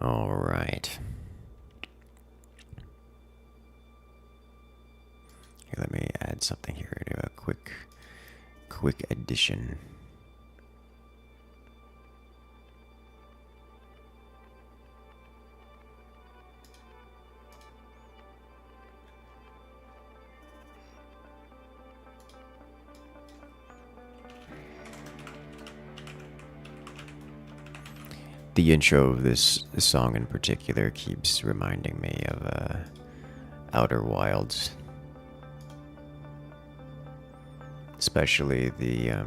All right. add something here. Do a quick addition. The intro of this song in particular keeps reminding me of Outer Wilds. Especially the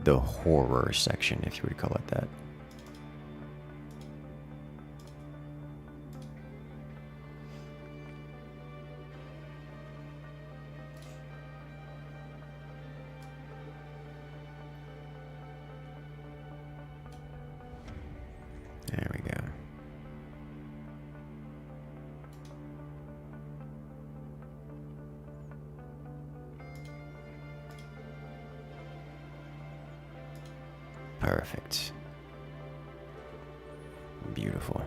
the horror section, if you would call it that. There we go. Perfect. Beautiful.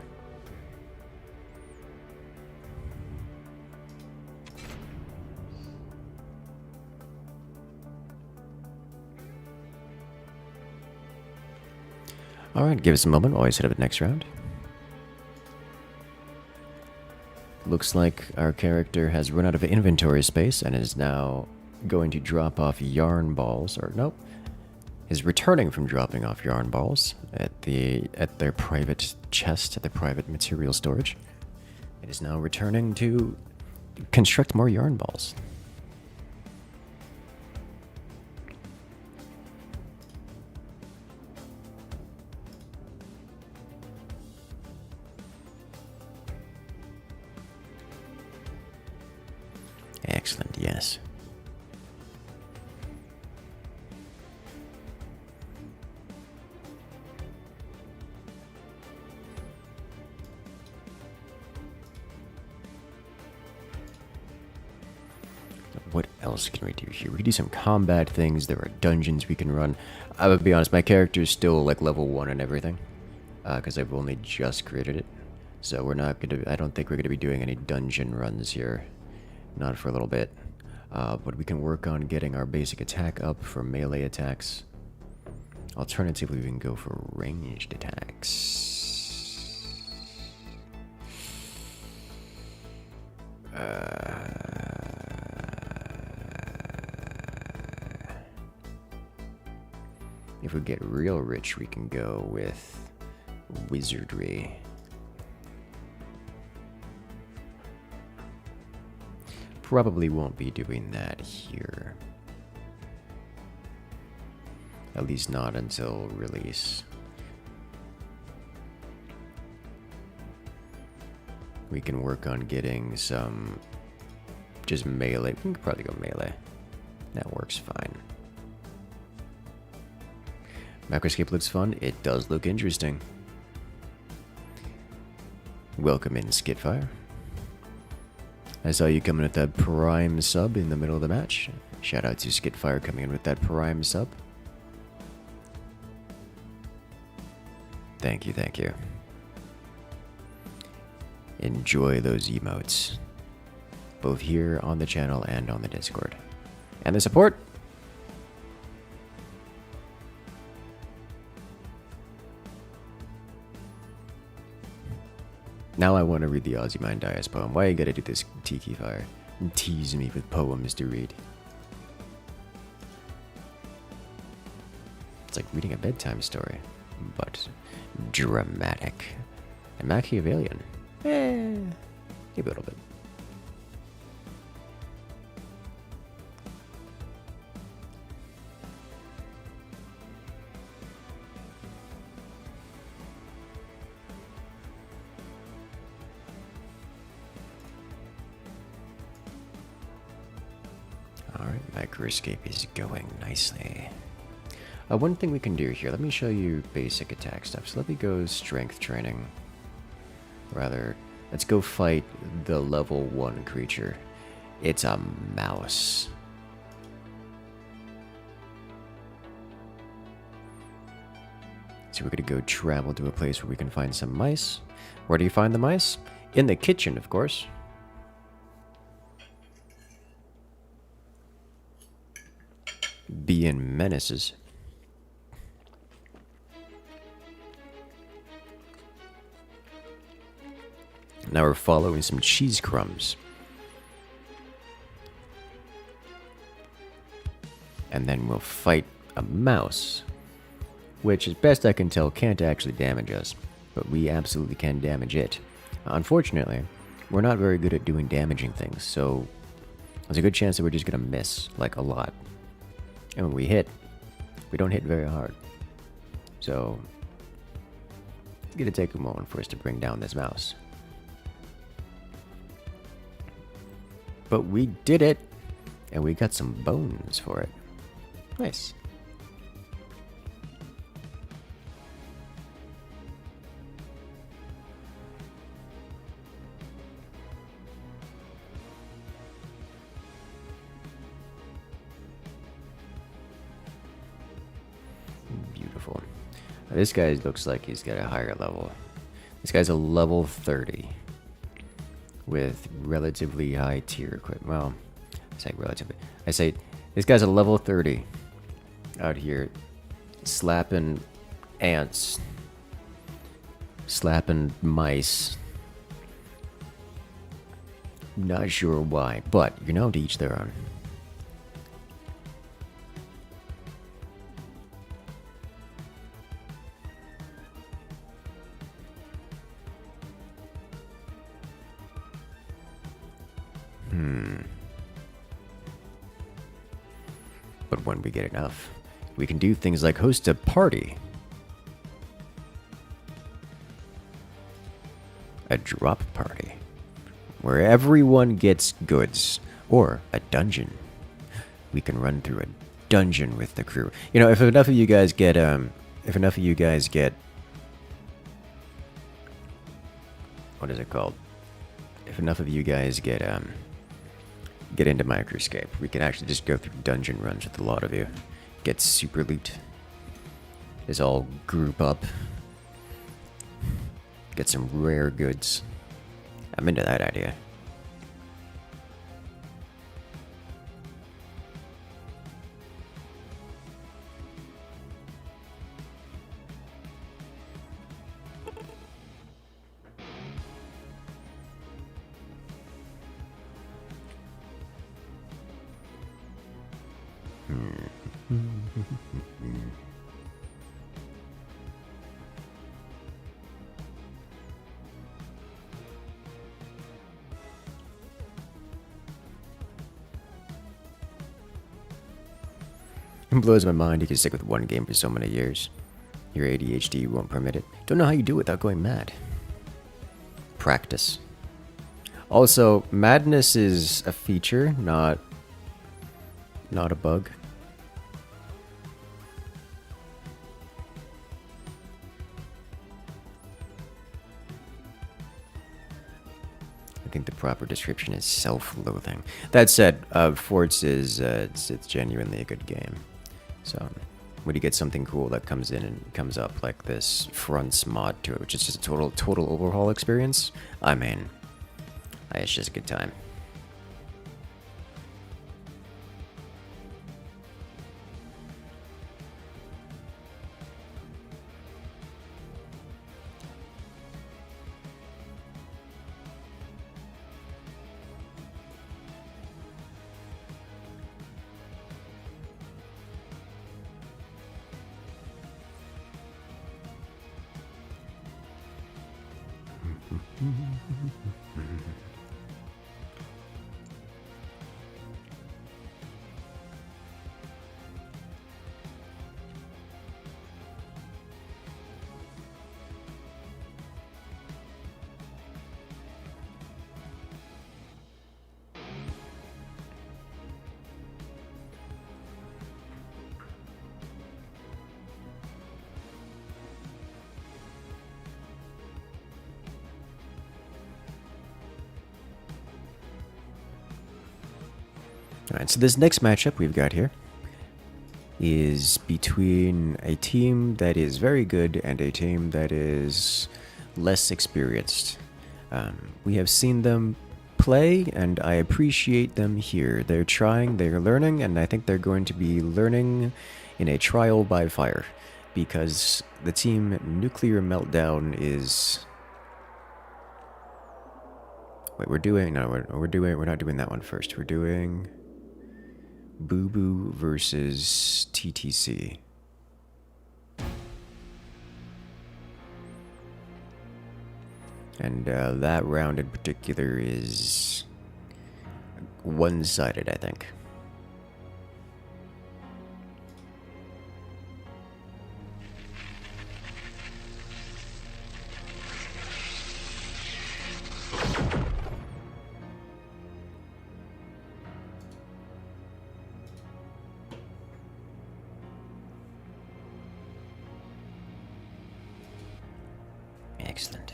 Alright, give us a moment while I set up the next round. Looks like our character has run out of inventory space and is now going to drop off yarn balls, or nope, is returning from dropping off yarn balls at their private chest, at their private material storage. It is now returning to construct more yarn balls. Excellent, yes. What else can we do here? We can do some combat things. There are dungeons we can run. I would be honest, my character is still like level 1 and everything, because I've only just created it. So we're not gonna. I don't think we're gonna be doing any dungeon runs here. Not for a little bit. But we can work on getting our basic attack up for melee attacks. Alternatively, we can go for ranged attacks. If we get real rich, we can go with wizardry. Probably won't be doing that here. At least not until release. We can work on getting some just melee. We can probably go melee. That works fine. Macroscape looks fun. It does look interesting. Welcome in, Skitfire. I saw you coming with that prime sub in the middle of the match. Shout out to Skitfire coming in with that prime sub. Thank you, thank you. Enjoy those emotes. Both here on the channel and on the Discord. And the support! Now I want to read the Ozymandias poem. Why you gotta do this, Tiki Fire? And tease me with poems to read. It's like reading a bedtime story, but dramatic. And Machiavellian. Maybe a little bit. Alright, Microscape is going nicely. One thing we can do here, let me show you basic attack stuff. So let me go strength training. Rather, let's go fight the level 1 creature. It's a mouse. So we're gonna go travel to a place where we can find some mice. Where do you find the mice? In the kitchen, of course. being menaces. Now we're following some cheese crumbs. And then we'll fight a mouse, which, as best I can tell, can't actually damage us, but we absolutely can damage it. Unfortunately, we're not very good at doing damaging things, so there's a good chance that we're just gonna miss, like, a lot. And when we hit, we don't hit very hard. So, it's gonna take a moment for us to bring down this mouse. But we did it, and we got some bones for it. Nice. Beautiful. Now, this guy looks like he's got a higher level. This guy's a level 30 with relatively high tier equipment. Well, I say relatively. I say this guy's a level 30 out here slapping ants, slapping mice. Not sure why, but you know, to each their own. But when we get enough, we can do things like host a party, a drop party, where everyone gets goods, or a dungeon. We can run through a dungeon with the crew. You know, if enough of you guys get, what is it called? If enough of you guys get into Microscape, we can actually just go through dungeon runs with a lot of you. Get super loot. Just all group up. Get some rare goods. I'm into that idea. It blows my mind you can stick with one game for so many years. Your ADHD won't permit it. Don't know how you do it without going mad. Practice. Also, madness is a feature, not a bug. I think the proper description is self-loathing. That said, Forts is it's genuinely a good game. So when you get something cool that comes in and comes up like this fronts mod to it, which is just a total overhaul experience, I mean, it's just a good time. Alright, so this next matchup we've got here is between a team that is very good and a team that is less experienced. We have seen them play, and I appreciate them here. They're trying, they're learning, and I think they're going to be learning in a trial by fire, because the team Nuclear Meltdown is... Wait, we're not doing that one first. We're doing Boo Boo versus TTC. And that round in particular is one-sided, I think. Excellent.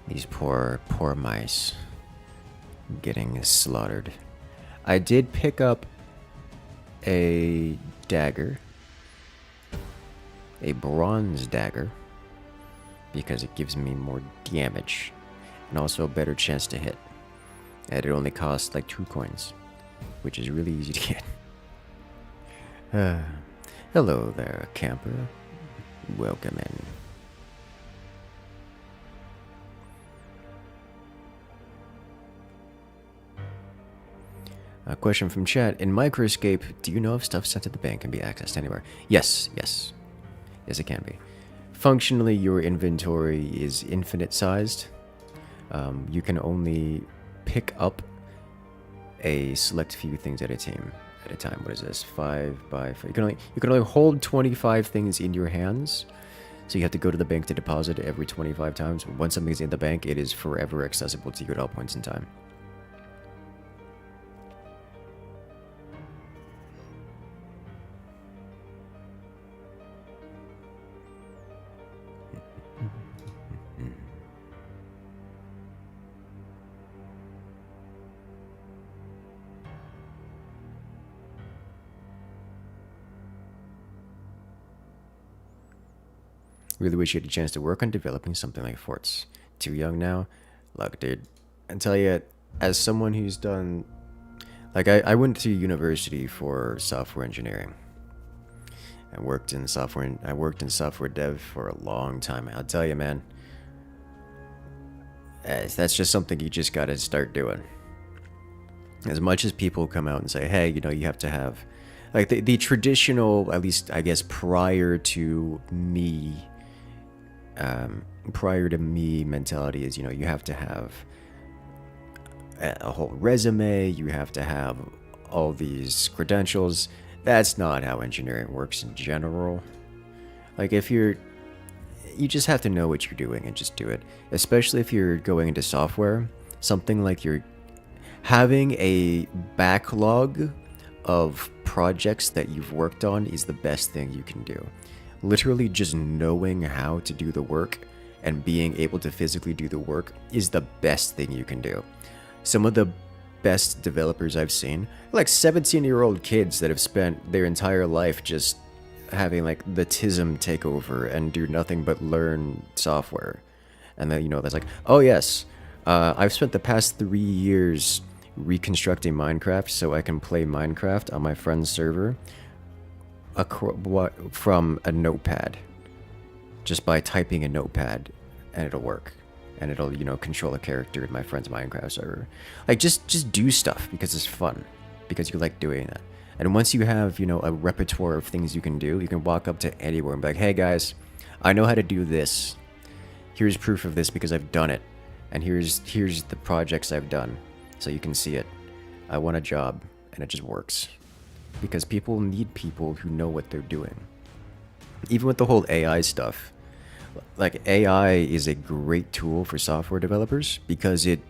These poor mice getting slaughtered. I did pick up a dagger, a bronze dagger, because it gives me more damage and also a better chance to hit. And it only costs like 2 coins, which is really easy to get. Hello there, camper. Welcome in. A question from chat. In Microscape, do you know if stuff sent to the bank can be accessed anywhere? Yes, yes. Yes, it can be. Functionally, your inventory is infinite sized. You can only pick up a select few things at a time. What is this? 5 by 5. You can only hold 25 things in your hands. So you have to go to the bank to deposit every 25 times. Once something's in the bank, it is forever accessible to you at all points in time. Really wish you had a chance to work on developing something like forts. Too young now? Look, dude, I tell you, as someone who's done... Like, I went to university for software engineering. I worked in software dev for a long time. I'll tell you, man, that's just something you just gotta start doing. As much as people come out and say, hey, you know, you have to have... Like, the traditional, at least, I guess, prior to me mentality is, you know, you have to have a whole resume, you have to have all these credentials. That's not how engineering works in general. Like, you just have to know what you're doing and just do it. Especially if you're going into software, something like you're having a backlog of projects that you've worked on is the best thing you can do. Literally just knowing how to do the work and being able to physically do the work is the best thing you can do. Some of the best developers I've seen, like 17-year-old kids that have spent their entire life just having like the TISM take over and do nothing but learn software. And then, you know, that's like, oh yes, I've spent the past 3 years reconstructing Minecraft so I can play Minecraft on my friend's server from a notepad, just by typing a notepad, and it'll work, and it'll, you know, control a character in my friend's Minecraft server. Like, just do stuff because it's fun, because you like doing that. And once you have, you know, a repertoire of things you can do, you can walk up to anywhere and be like, hey guys, I know how to do this. Here's proof of this because I've done it, and here's the projects I've done, so you can see it. I want a job, and it just works. because people need people who know what they're doing. Even with the whole AI stuff, like AI is a great tool for software developers because it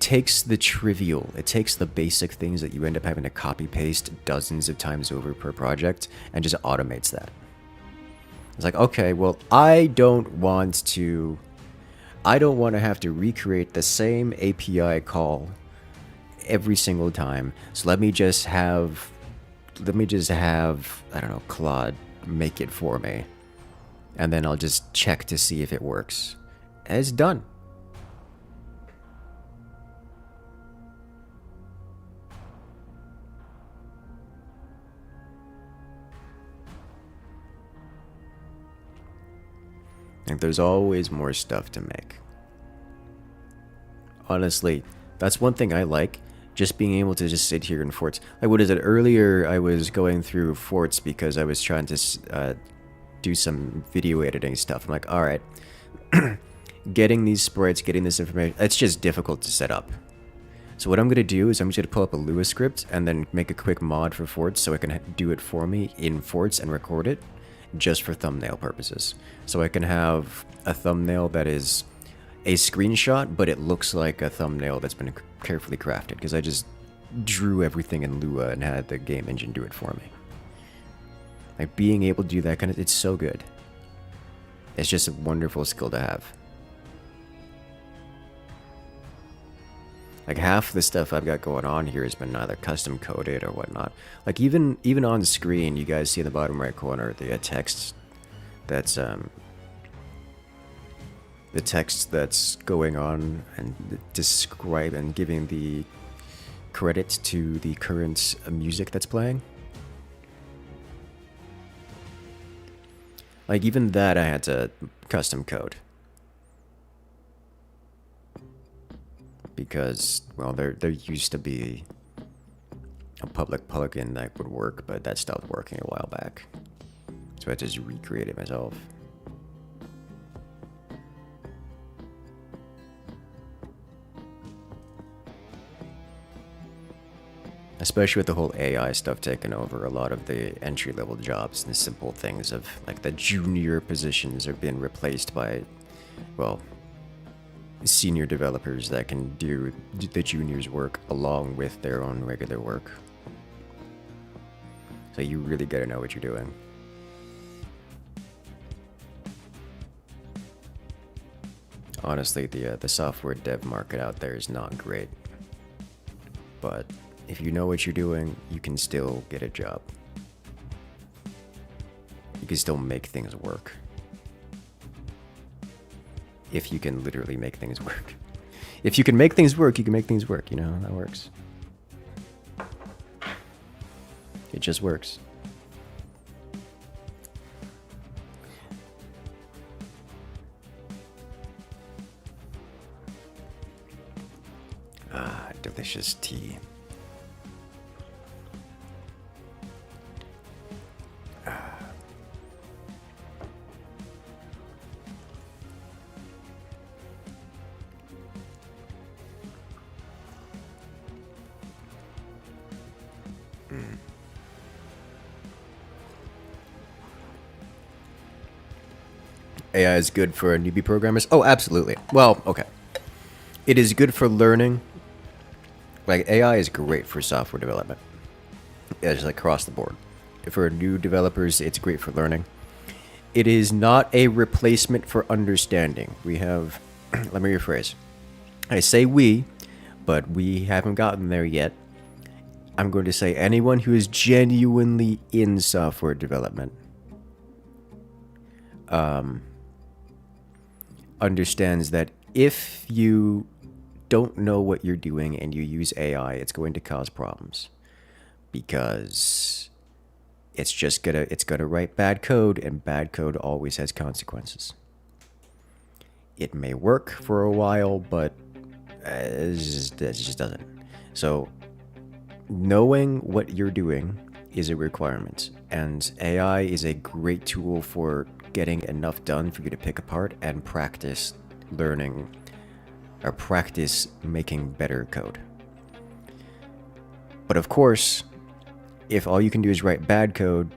takes the trivial, it takes the basic things that you end up having to copy paste dozens of times over per project and just automates that. It's like, okay, well, I don't want to have to recreate the same API call every single time. So let me just have, I don't know, Claude make it for me. And then I'll just check to see if it works. And it's done. Like, there's always more stuff to make. Honestly, that's one thing I like. Just being able to just sit here in forts. Like, what is it? Earlier, I was going through forts because I was trying to do some video editing stuff. I'm like, all right, getting these sprites, getting this information, it's just difficult to set up. So what I'm going to do is I'm just going to pull up a Lua script and then make a quick mod for forts so it can do it for me in forts and record it just for thumbnail purposes. So I can have a thumbnail that is a screenshot, but it looks like a thumbnail that's been carefully crafted because I just drew everything in Lua and had the game engine do it for me. Like, being able to do that kind of, it's so good. It's just a wonderful skill to have. Like, half the stuff I've got going on here has been either custom coded or whatnot. Like, even on screen, you guys see in the bottom right corner the text that's the text that's going on and describe and giving the credit to the current music that's playing. Like, even that I had to custom code. Because, well, there used to be a public plugin that would work, but that stopped working a while back. So I had to just recreate it myself. Especially with the whole AI stuff taking over, a lot of the entry-level jobs and simple things of, like, the junior positions are being replaced by, well, senior developers that can do the juniors' work along with their own regular work. So you really gotta know what you're doing. Honestly, the software dev market out there is not great. But if you know what you're doing, you can still get a job. You can still make things work. If you can literally make things work. If you can make things work, you can make things work. You know how that works. It just works. Ah, delicious tea. AI is good for newbie programmers? Oh, absolutely. Well, okay. It is good for learning. Like, AI is great for software development. Yeah, just like across the board. For new developers, it's great for learning. It is not a replacement for understanding. We have, let me rephrase. I say we, but we haven't gotten there yet. I'm going to say anyone who is genuinely in software development understands that if you don't know what you're doing and you use AI, it's going to cause problems. Because it's gonna write bad code, and bad code always has consequences. It may work for a while, but it just doesn't. So knowing what you're doing is a requirement, and AI is a great tool for getting enough done for you to pick apart and practice learning or practice making better code. But of course, if all you can do is write bad code,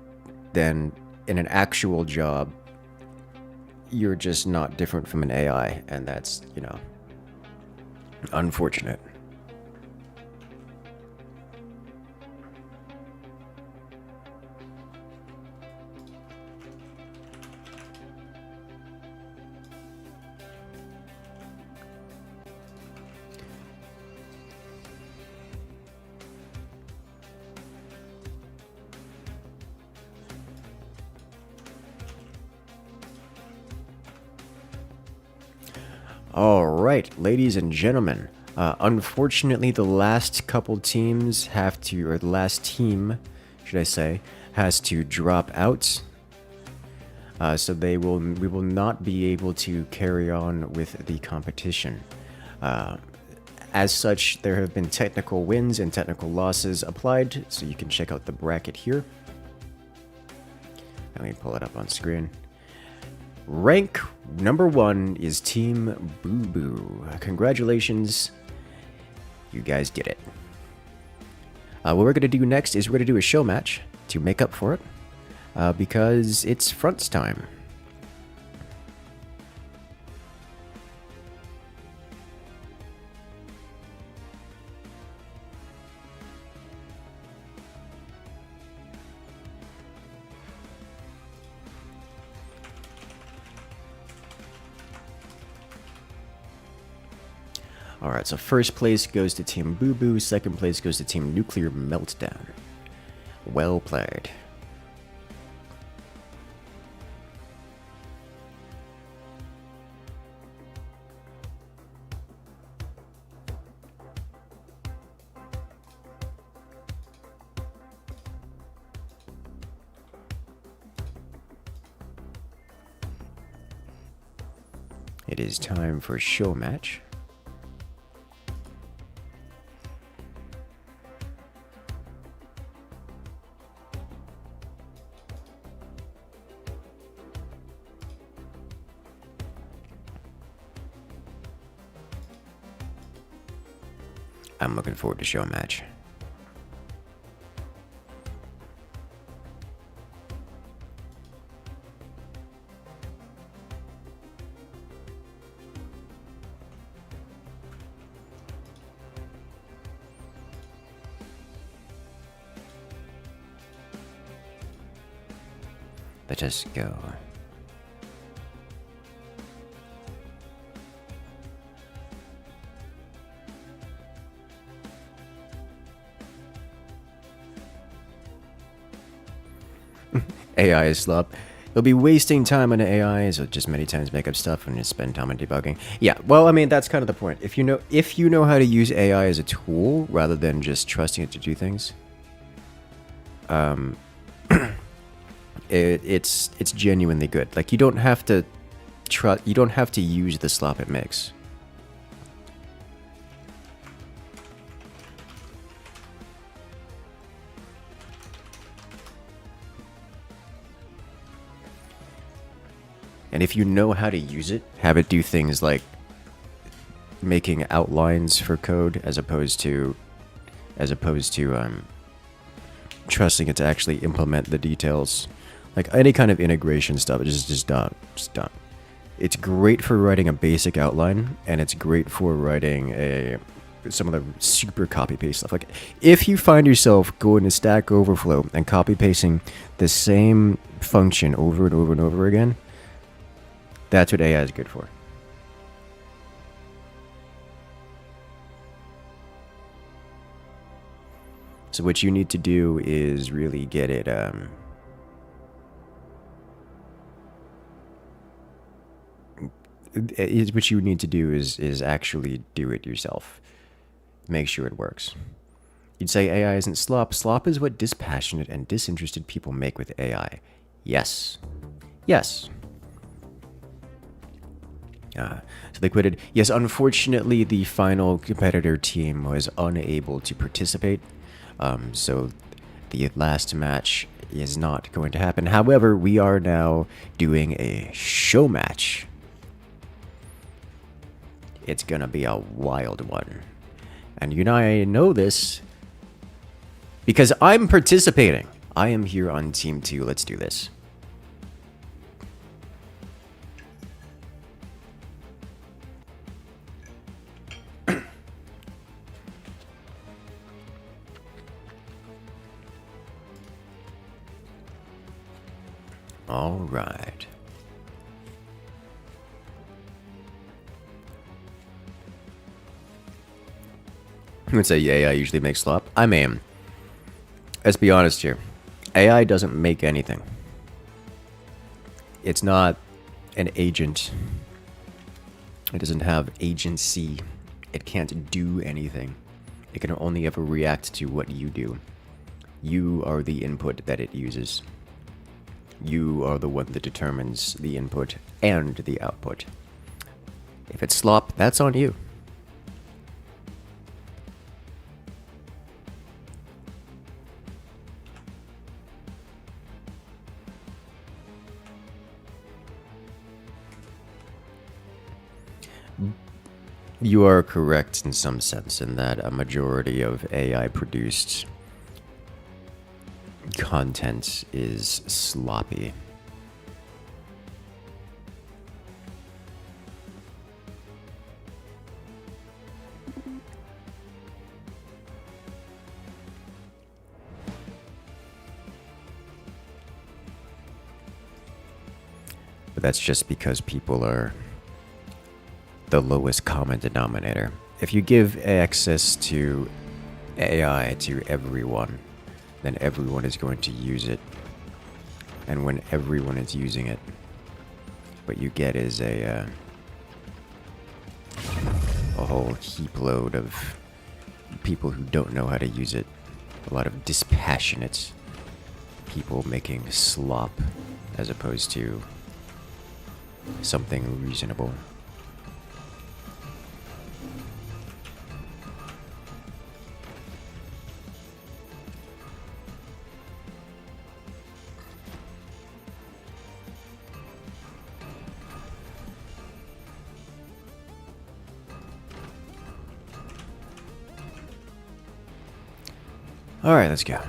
then in an actual job, you're just not different from an AI, and that's, you know, unfortunate. All right, ladies and gentlemen. Unfortunately, the last couple teams have to, or the last team, should I say, has to drop out. So we will not be able to carry on with the competition. As such, there have been technical wins and technical losses applied, so you can check out the bracket here. Let me pull it up on screen. Rank number 1 is Team Boo Boo. Congratulations. You guys did it. What we're going to do next is we're going to do a show match to make up for it, because it's fronts time. Alright, so first place goes to Team Boo Boo, second place goes to Team Nuclear Meltdown. Well played. It is time for show match. I'm looking forward to show match. Let us go. AI is slop. You'll be wasting time on AI, so just many times make up stuff and just spend time on debugging. Yeah, well, I mean, that's kind of the point. If you know how to use AI as a tool rather than just trusting it to do things, it's genuinely good. Like, you don't have to use the slop it makes. And if you know how to use it, have it do things like making outlines for code as opposed to trusting it to actually implement the details. Like any kind of integration stuff, it's just done. It's great for writing a basic outline, and it's great for writing some of the super copy paste stuff. Like if you find yourself going to Stack Overflow and copy pasting the same function over and over and over again, that's what AI is good for. So what you need to do is really get it, what you need to do is actually do it yourself. Make sure it works. You'd say AI isn't slop. Slop is what dispassionate and disinterested people make with AI. Yes. Yes. So they quitted. Yes, unfortunately, the final competitor team was unable to participate. So the last match is not going to happen. However, we are now doing a show match. It's gonna be a wild one. And you and I know this Because I'm participating. I am here on Team 2. Let's do this. All right. I would say AI usually makes slop. I mean, let's be honest here. AI doesn't make anything. It's not an agent. It doesn't have agency. It can't do anything. It can only ever react to what you do. You are the input that it uses. You are the one that determines the input and the output. If it's slop, that's on you. You are correct in some sense in that a majority of AI-produced content is sloppy. But that's just because people are the lowest common denominator. If you give access to AI to everyone, then everyone is going to use it. And when everyone is using it, what you get is a whole heap load of people who don't know how to use it. A lot of dispassionate people making slop as opposed to something reasonable. All right, let's go.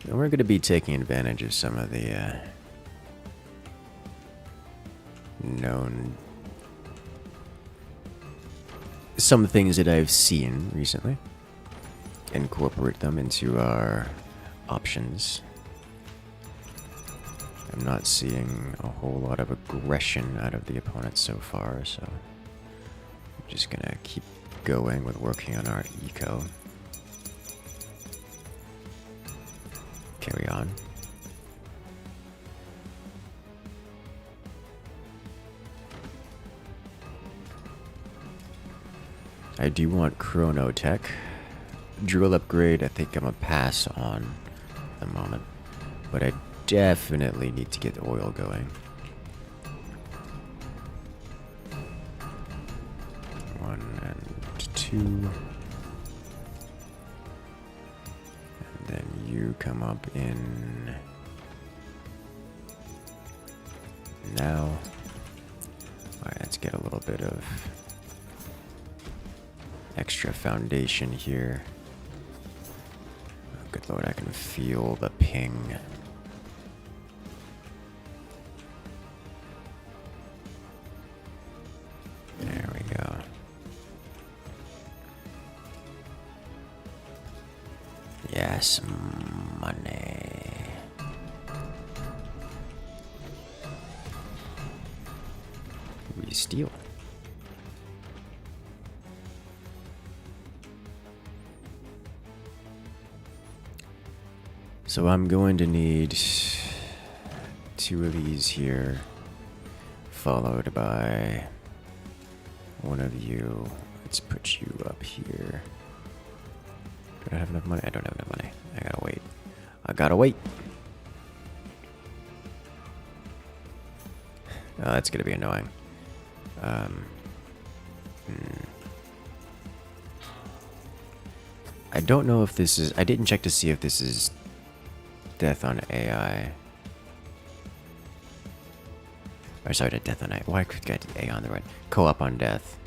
And we're going to be taking advantage of some of the some things that I've seen recently. Incorporate them into our options. I'm not seeing a whole lot of aggression out of the opponent so far, so I'm just gonna keep going with working on our eco. Carry on. I do want Chrono Tech. Drill upgrade, I think I'm a pass on at the moment. But I definitely need to get oil going. One and two. And then you come up in now. Alright, let's get a little bit of extra foundation here. Good lord, I can feel the ping. There we go. Yes, money. We steal. So I'm going to need 2 of these here, followed by 1 of you. Let's put you up here. Do I have enough money? I don't have enough money. I gotta wait. I gotta wait. Oh, that's gonna be annoying. I don't know if this is... I didn't check to see if this is death on AI. Or sorry, to death on AI. Why could get A on the right? Co-op on death.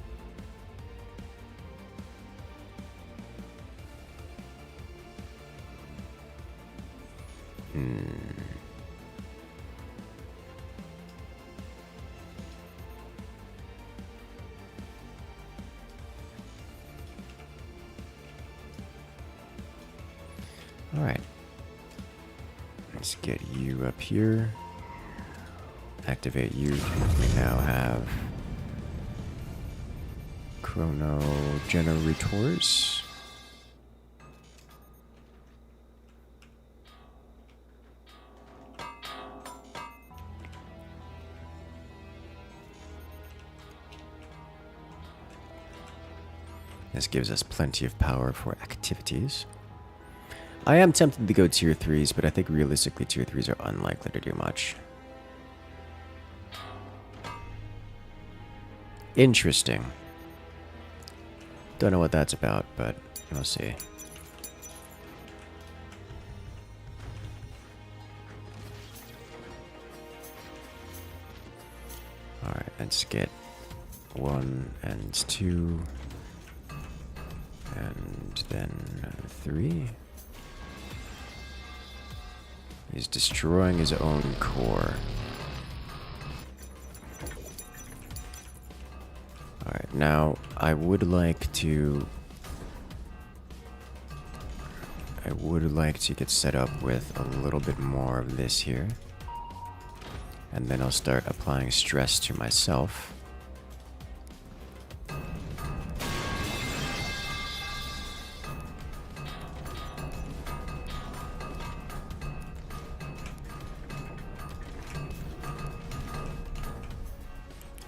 Alright. Let's get you up here. Activate you. We now have chrono generators. This gives us plenty of power for activities. I am tempted to go tier 3s, but I think realistically tier 3s are unlikely to do much. Interesting. Don't know what that's about, but we'll see. Alright, let's get 1 and 2. And then 3. He's destroying his own core. Alright, now I would like to get set up with a little bit more of this here. And then I'll start applying stress to myself.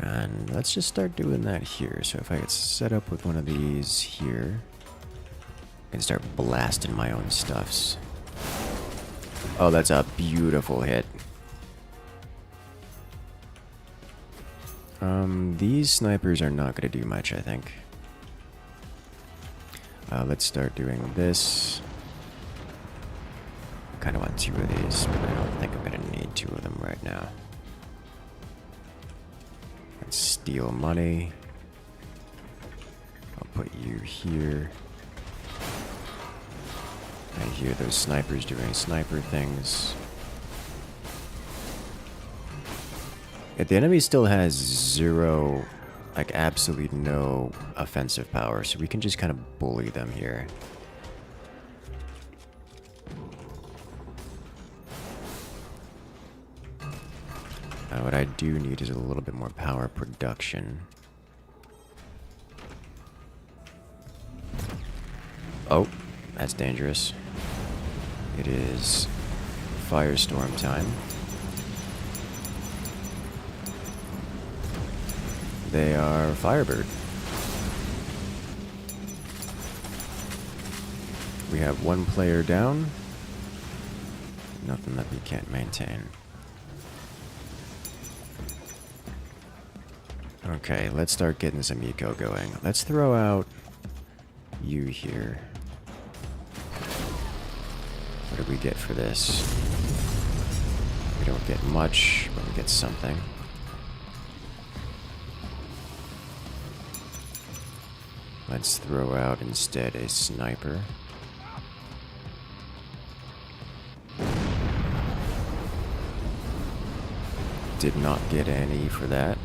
And let's just start doing that here. So if I get set up with one of these here, I can start blasting my own stuffs. Oh, that's a beautiful hit. These snipers are not going to do much, I think. Let's start doing this. I kind of want 2 of these, but I don't think I'm going to need 2 of them right now. Let's steal money. I'll put you here. I hear those snipers doing sniper things. If the enemy still has 0, like absolutely no offensive power, so we can just kind of bully them here. What I do need is a little bit more power production. Oh, that's dangerous. It is firestorm time. They are Firebird. We have 1 player down. Nothing that we can't maintain. Okay, let's start getting some eco going. Let's throw out you here. What do we get for this? We don't get much, but we get something. Let's throw out instead a sniper. Did not get any for that.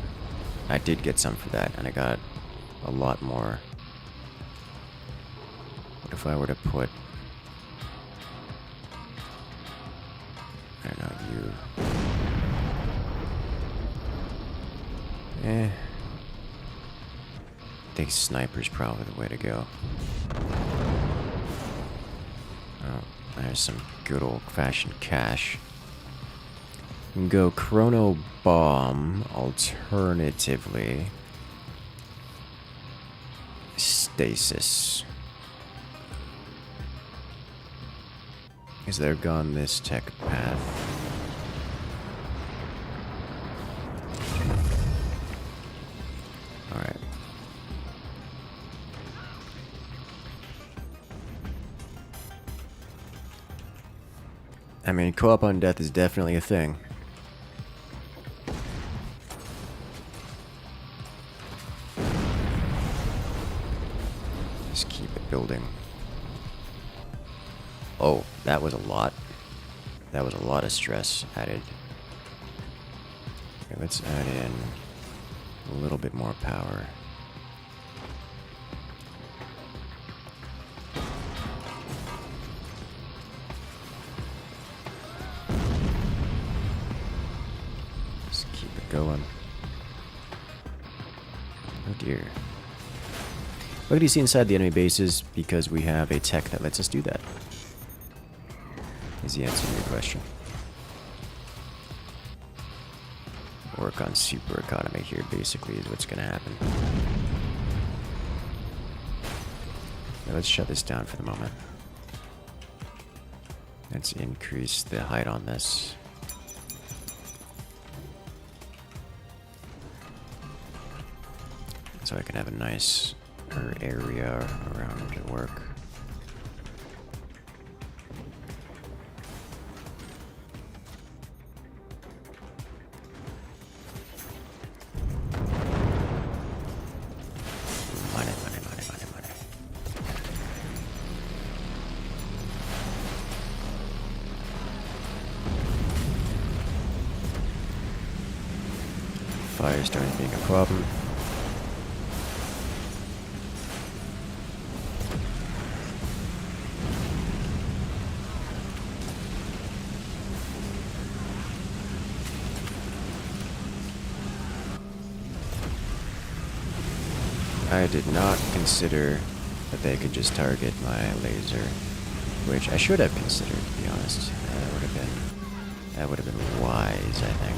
I did get some for that, and I got a lot more. What if I were to put... I don't know, you... I think sniper's probably the way to go. Oh, there's some good old-fashioned cash. You can go Chrono Bomb, alternatively Stasis. Is there gone this tech path? Alright. I mean, co-op on death is definitely a thing. Just keep it building. Oh, that was a lot. That was a lot of stress added. Okay, let's add in a little bit more power. Just keep it going. Oh dear. What can you see inside the enemy bases because we have a tech that lets us do that? Is the answer to your question. Work on super economy here basically is what's gonna happen. Now let's shut this down for the moment. Let's increase the height on this. So I can have a nice area around it to work. Money. Fire starting being a problem. I did not consider that they could just target my laser, which I should have considered, to be honest. That would have been wise, I think.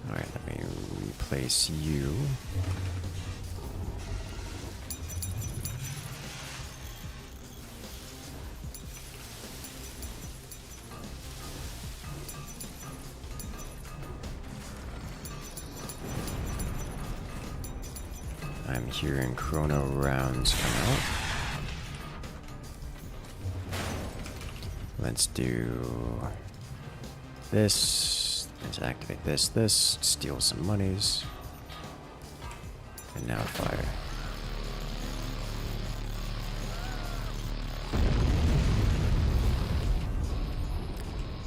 All right, let me replace you. I'm hearing chrono rounds come out. Let's do this. Let's activate this, steal some monies. And now fire.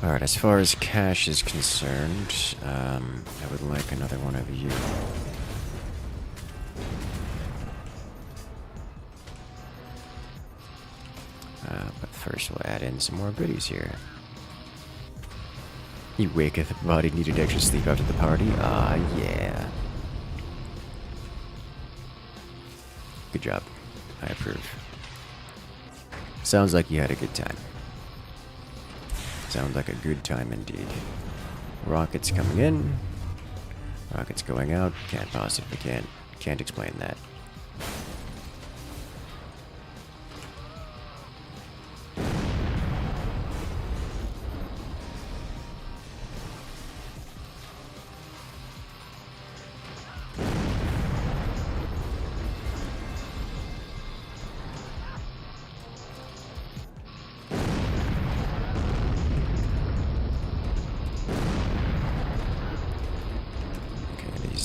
Alright, as far as cash is concerned, I would like another one of you. But first we'll add in some more goodies here. You waketh the body, needed extra sleep after the party? Ah, yeah. Good job. I approve. Sounds like you had a good time. Sounds like a good time indeed. Rockets coming in. Rockets going out. Can't explain that.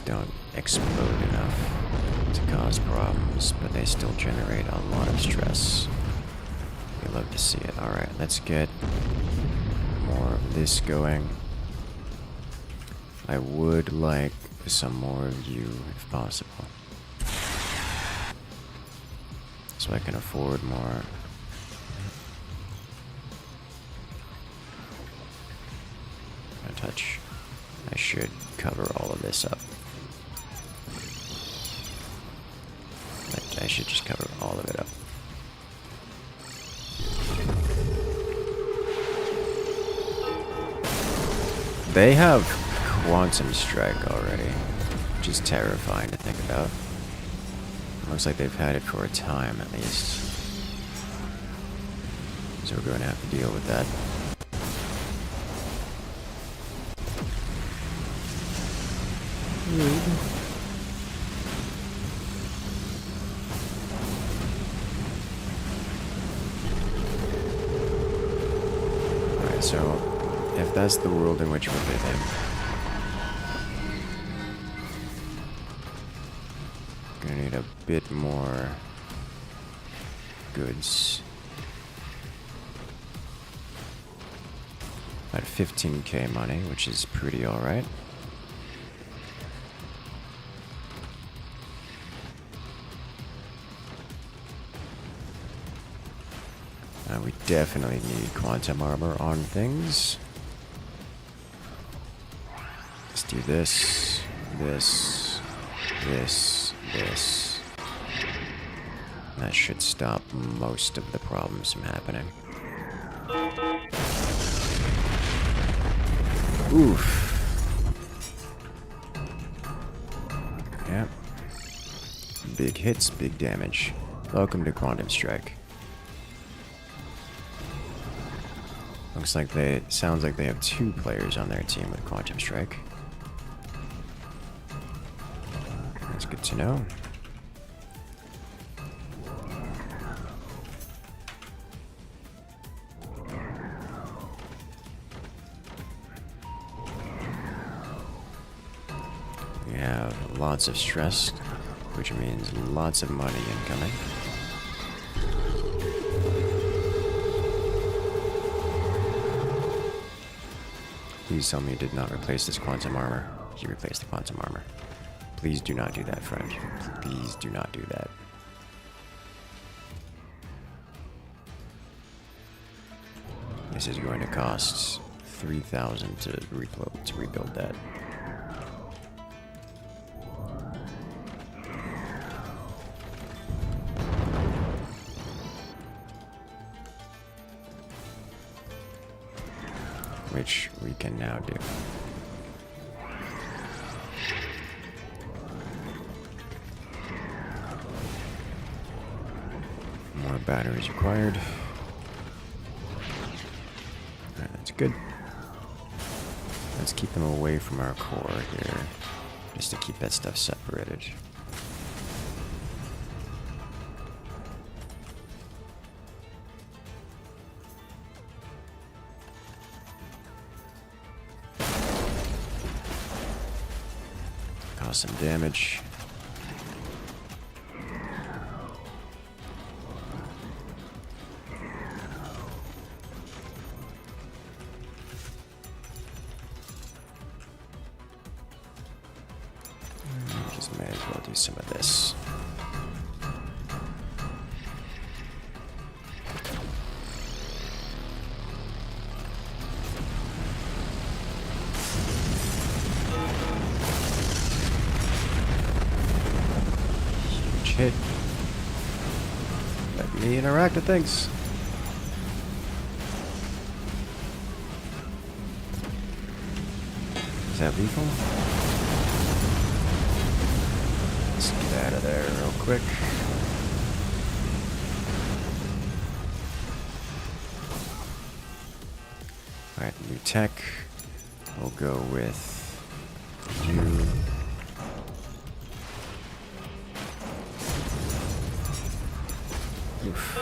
Don't explode enough to cause problems, but they still generate a lot of stress. We love to see it. Alright, let's get more of this going. I would like some more of you, if possible. So I can afford more. A touch. I should cover all of this up. I should just cover all of it up. They have Quantum Strike already, which is terrifying to think about. Looks like they've had it for a time at least. So we're going to have to deal with that. Alright, so if that's the world in which we're living, gonna need a bit more goods. About 15k money, which is pretty alright. We definitely need quantum armor on things. Let's do this, this, this, this. That should stop most of the problems from happening. Oof. Yep. Big hits, big damage. Welcome to Quantum Strike. Looks like sounds like they have 2 players on their team with Quantum Strike. That's good to know. We have lots of stress, which means lots of money incoming. Please tell me you did not replace this quantum armor. You replaced the quantum armor. Please do not do that, friend. Please do not do that. This is going to cost 3,000 to rebuild that. Which we can now do. More batteries required. Alright, that's good. Let's keep them away from our core here, just to keep that stuff separated. Some damage. Just may as well do some of this. Hit. Let me interact with things. Is that lethal? Let's get out of there real quick. Alright, new tech. We'll go with you. Oof.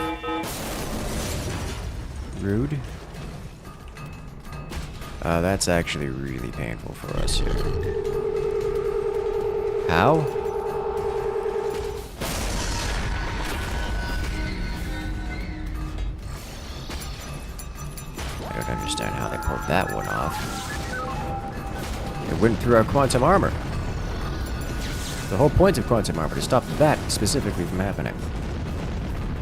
Rude. That's actually really painful for us here. How? I don't understand how they pulled that one off. It went through our quantum armor. The whole point of quantum armor to stop that specifically from happening.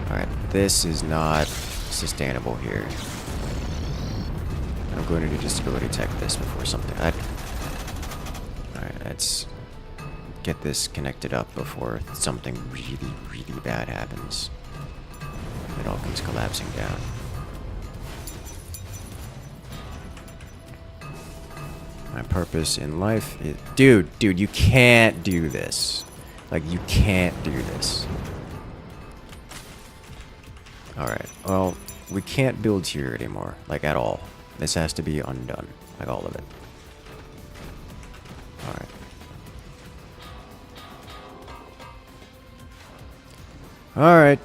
Alright, this is not sustainable here. I'm going to do disability tech this before something. Alright, let's get this connected up before something really, really bad happens. It all comes collapsing down. My purpose in life is... Dude, you can't do this. Like, you can't do this. Alright, well, we can't build here anymore, like at all. This has to be undone, like all of it. Alright. Alright.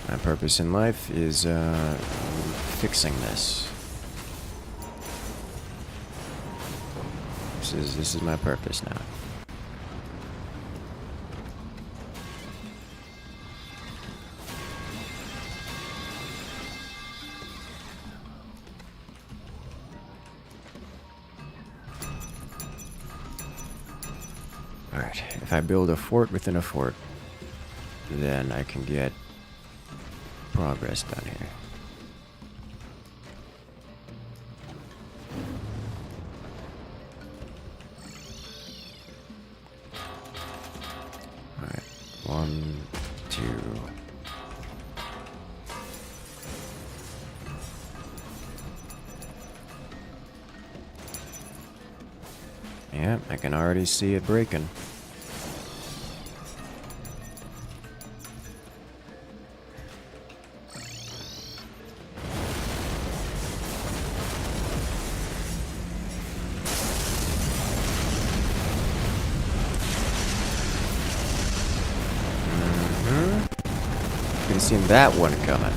My purpose in life is fixing this. This is my purpose now. Alright, if I build a fort within a fort, then I can get progress done here. Alright, 1, 2. Yeah, I can already see it breaking. Could have seen that one coming.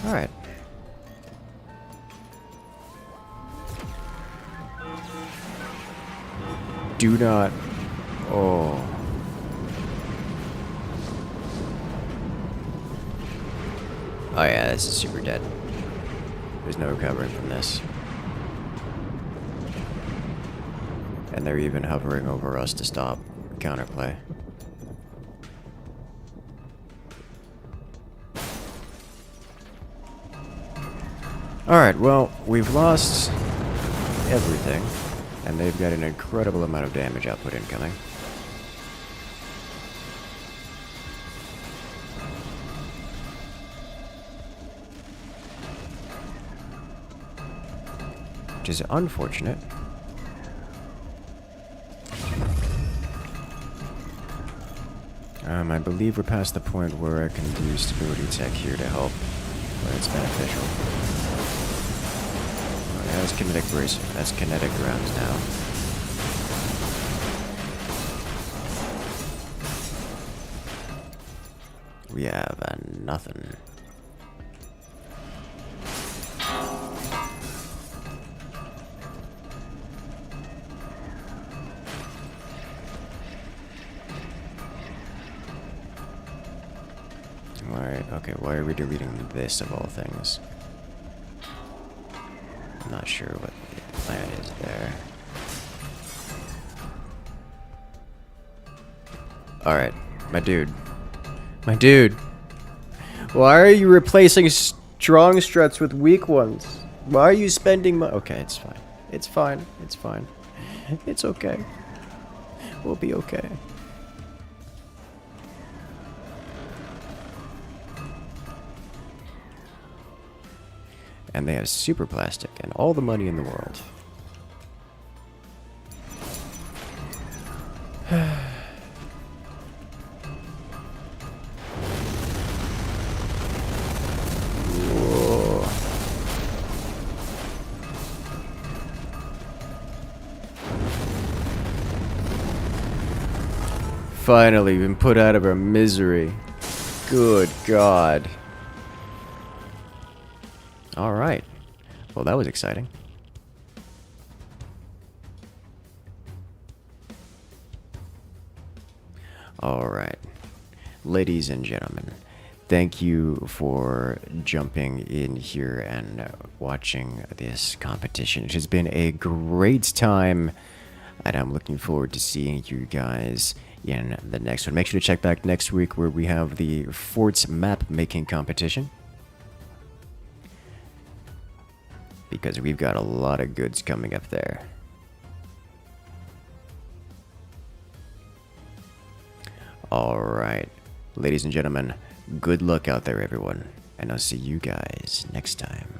Alright. Do not... Oh. Oh yeah, this is super dead. There's no recovering from this. And they're even hovering over us to stop counterplay. Alright, well, we've lost everything, and they've got an incredible amount of damage output incoming. Which is unfortunate. I believe we're past the point where I can do stability tech here to help when it's beneficial. Oh, yeah, that's kinetic bracing. That's kinetic grounds now. We have nothing. Okay, why are we deleting this of all things? I'm not sure what the plan is there. Alright, my dude. My dude! Why are you replacing strong struts with weak ones? Why are you spending money? Okay, it's fine. It's fine. It's fine. It's okay. We'll be okay. And they have super plastic and all the money in the world. Finally been put out of our misery. Good God. Alright. Well, that was exciting. Alright. Ladies and gentlemen, thank you for jumping in here and watching this competition. It has been a great time, and I'm looking forward to seeing you guys in the next one. Make sure to check back next week where we have the Forts map making competition, because we've got a lot of goods coming up there. Alright, ladies and gentlemen, good luck out there, everyone, and I'll see you guys next time.